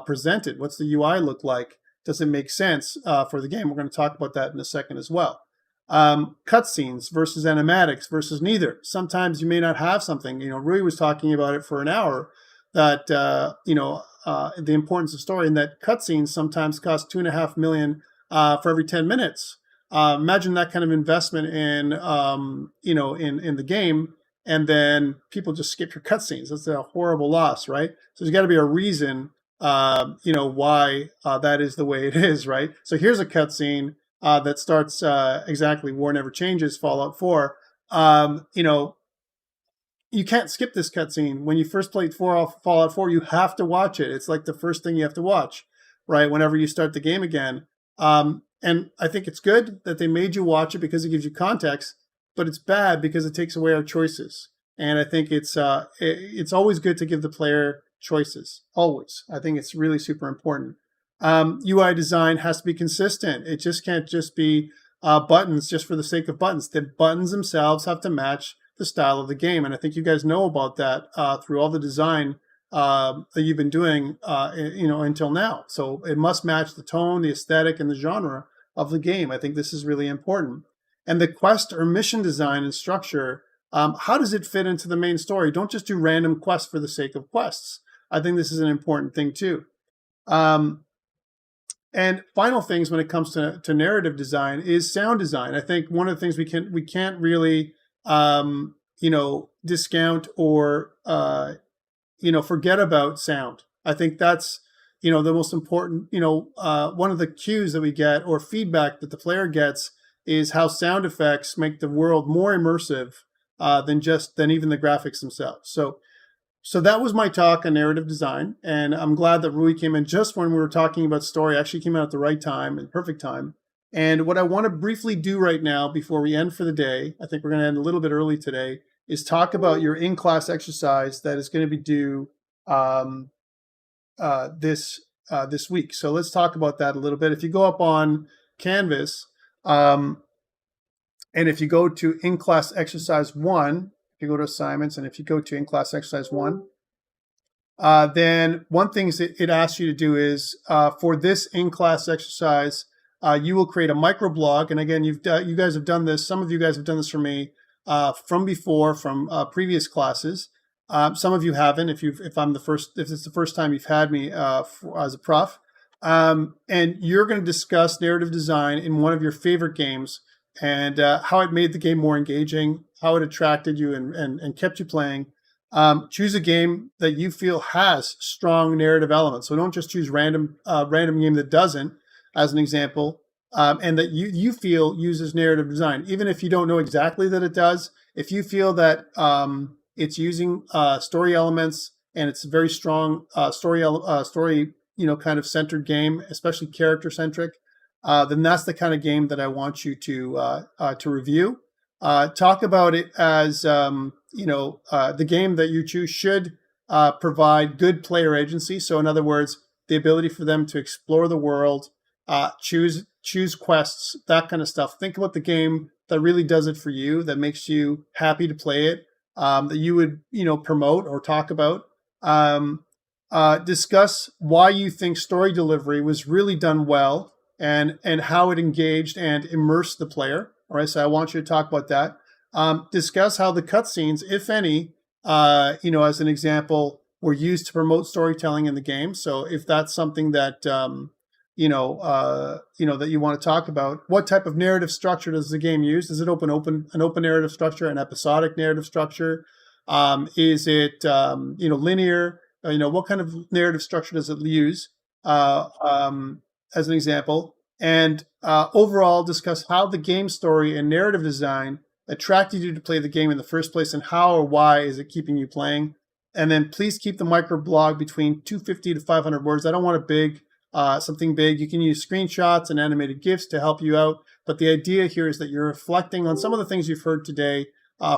presented? What's the UI look like? Does it make sense for the game? We're going to talk about that in a second as well. Cutscenes versus animatics versus neither. Sometimes you may not have something. Rui was talking about it for an hour, that the importance of story, and that cutscenes sometimes cost $2.5 million for every 10 minutes. Imagine that kind of investment in the game, and then people just skip your cutscenes. That's a horrible loss, right? So there's got to be a reason, why that is the way it is, right? So here's a cutscene that starts exactly War Never Changes, Fallout 4. You can't skip this cutscene. When you first played Fallout 4, you have to watch it. It's like the first thing you have to watch, right? Whenever you start the game again. And I think it's good that they made you watch it because it gives you context. but it's bad because it takes away our choices. And I think it's always good to give the player choices. Always. I think it's really super important. UI design has to be consistent. It just can't just be buttons just for the sake of buttons. The buttons themselves have to match the style of the game. And I think you guys know about that through all the design that you've been doing, until now. So it must match the tone, the aesthetic, and the genre of the game. I think this is really important. And the quest or mission design and structure, how does it fit into the main story? Don't just do random quests for the sake of quests. I think this is an important thing too. And final things when it comes to narrative design is sound design. I think one of the things we can't really discount or forget about sound. I think that's the most important. One of the cues that we get or feedback that the player gets is how sound effects make the world more immersive than even the graphics themselves. So that was my talk on narrative design, and I'm glad that Rui came in just when we were talking about story. Actually came out at the right time and perfect time. And what I want to briefly do right now before we end for the day, I think we're going to end a little bit early today, is talk about your in-class exercise that is going to be due this week. So let's talk about that a little bit. If you go up on Canvas, and if you go to in-class exercise 1, if you go to assignments, and if you go to in-class exercise 1, then one thing it asks you to do is for this in-class exercise, you will create a microblog. And again, you guys have done this. Some of you guys have done this for me from before, from previous classes. Some of you haven't. If it's the first time you've had me as a prof, and you're going to discuss narrative design in one of your favorite games and how it made the game more engaging, how it attracted you and kept you playing. Choose a game that you feel has strong narrative elements. So don't just choose random game that doesn't, as an example, and that you feel uses narrative design. Even if you don't know exactly that it does, if you feel that it's using story elements and it's a very strong story kind of centered game, especially character centric, then that's the kind of game that I want you to review. Talk about it as the game that you choose should provide good player agency. So in other words, the ability for them to explore the world, choose quests, that kind of stuff. Think about the game that really does it for you, that makes you happy to play it, that you would promote or talk about. Discuss why you think story delivery was really done well and how it engaged and immersed the player. All right, so I want you to talk about that. Discuss how the cutscenes, if any, as an example, were used to promote storytelling in the game. So if that's something that that you want to talk about, what type of narrative structure does the game use? Does it an open narrative structure, an episodic narrative structure? Is it linear? What kind of narrative structure does it use? As an example, and overall discuss how the game story and narrative design attracted you to play the game in the first place, and how or why is it keeping you playing. And then please keep the microblog between 250 to 500 words. I don't want something big. You can use screenshots and animated GIFs to help you out. But the idea here is that you're reflecting on some of the things you've heard today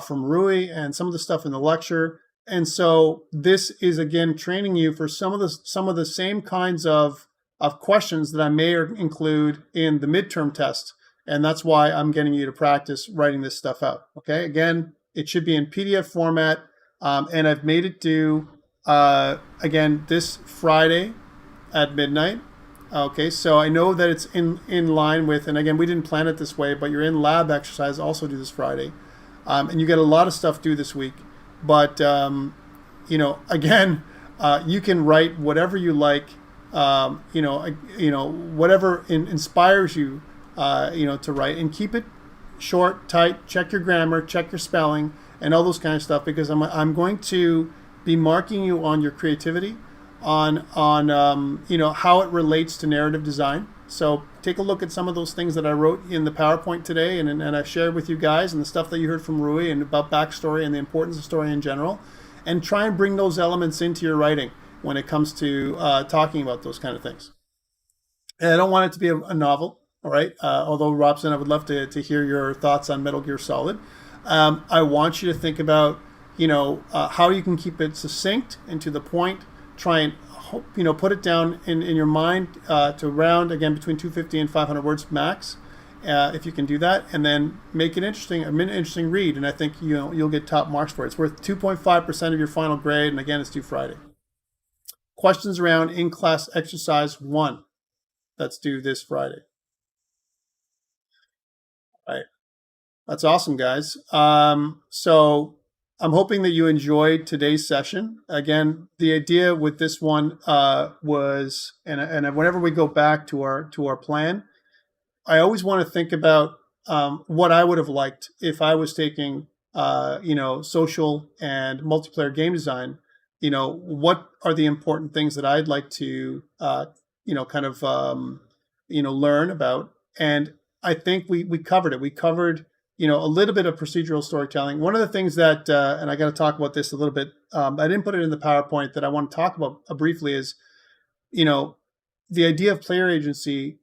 from Rui and some of the stuff in the lecture. And so this is, again, training you for some of the same kinds of questions that I may include in the midterm test. And that's why I'm getting you to practice writing this stuff out. Okay, again, it should be in PDF format. And I've made it due, again, this Friday at midnight. Okay, so I know that it's in line with, and again, we didn't plan it this way, but your in-lab exercise also due this Friday. And you get a lot of stuff due this week. But, again, you can write whatever you like, whatever inspires you, to write, and keep it short, tight, check your grammar, check your spelling, and all those kind of stuff, because I'm going to be marking you on your creativity, on how it relates to narrative design. So take a look at some of those things that I wrote in the PowerPoint today and I shared with you guys, and the stuff that you heard from Rui and about backstory and the importance of story in general, and try and bring those elements into your writing when it comes to talking about those kind of things. And I don't want it to be a novel, all right? Although, Robson, I would love to hear your thoughts on Metal Gear Solid. I want you to think about, how you can keep it succinct and to the point. Try and put it down in your mind to around, again, between 250 and 500 words max, if you can do that, and then make it interesting, an interesting read. And I think you'll get top marks for it. It's worth 2.5% of your final grade, and again, it's due Friday. Questions around in-class exercise 1. That's due this Friday. All right. That's awesome, guys. So I'm hoping that you enjoyed today's session. Again, the idea with this one was, and whenever we go back to our plan, I always want to think about what I would have liked if I was taking, social and multiplayer game design. What are the important things that I'd like to, learn about? And I think we covered it. We covered, a little bit of procedural storytelling. One of the things that, and I got to talk about this a little bit, I didn't put it in the PowerPoint that I want to talk about briefly is, the idea of player agency,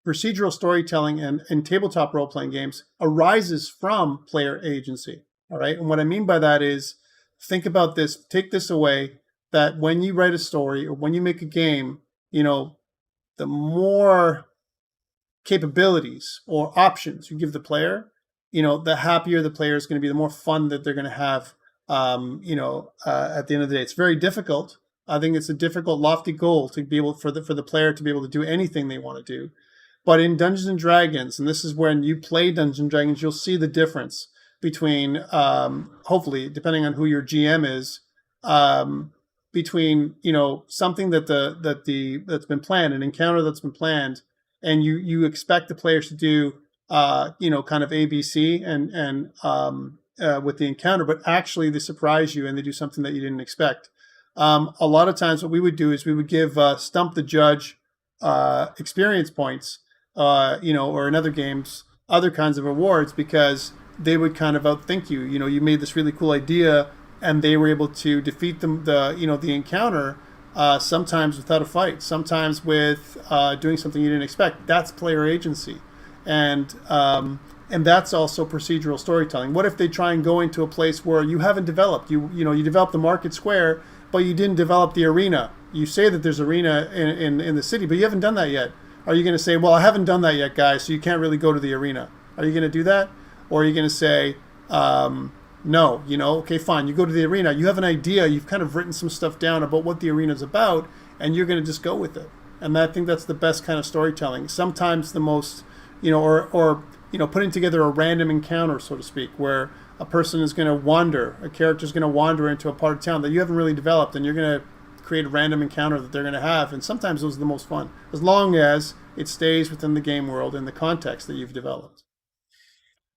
procedural storytelling and tabletop role-playing games arises from player agency. All right. And what I mean by that is, think about this, take this away, that when you write a story or when you make a game, the more capabilities or options you give the player, the happier the player is going to be, the more fun that they're going to have, at the end of the day. It's very difficult. I think it's a difficult, lofty goal to be able for the player to be able to do anything they want to do. But in Dungeons and Dragons, and this is when you play Dungeons and Dragons, you'll see the difference between, hopefully, depending on who your GM is, between something that's been planned, an encounter that's been planned, and you expect the players to do kind of ABC and with the encounter, but actually they surprise you and they do something that you didn't expect. A lot of times, what we would do is we would give Stump the Judge experience points, or in other games, other kinds of awards, because they would kind of outthink you. You made this really cool idea, and they were able to defeat the encounter, sometimes without a fight, sometimes with doing something you didn't expect. That's player agency, and that's also procedural storytelling. What if they try and go into a place where you haven't developed? You developed the market square, but you didn't develop the arena. You say that there's arena in the city, but you haven't done that yet. Are you going to say, well, I haven't done that yet, guys, so you can't really go to the arena? Are you going to do that? Or are you going to say, no, okay, fine, you go to the arena, you have an idea, you've kind of written some stuff down about what the arena is about, and you're going to just go with it. And I think that's the best kind of storytelling. Sometimes the most, or putting together a random encounter, so to speak, where a person is going to wander, a character is going to wander into a part of town that you haven't really developed, and you're going to create a random encounter that they're going to have. And sometimes those are the most fun, as long as it stays within the game world and the context that you've developed.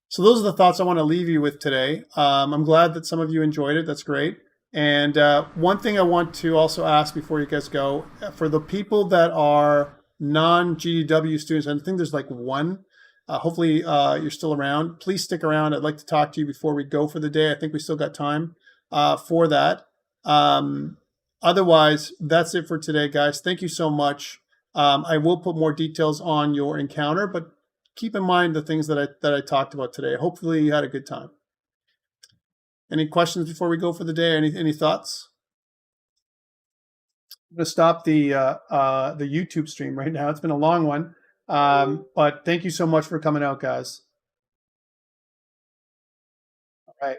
So those are the thoughts I want to leave you with today. I'm glad that some of you enjoyed it. That's great. And one thing I want to also ask before you guys go, for the people that are non-GDW students, I think there's like one, hopefully you're still around. Please stick around. I'd like to talk to you before we go for the day. I think we still got time for that. Otherwise, that's it for today, guys. Thank you so much. I will put more details on your encounter, but keep in mind the things that I talked about today. Hopefully you had a good time. Any questions before we go for the day? Any thoughts? I'm going to stop the YouTube stream right now. It's been a long one, but thank you so much for coming out, guys. All right.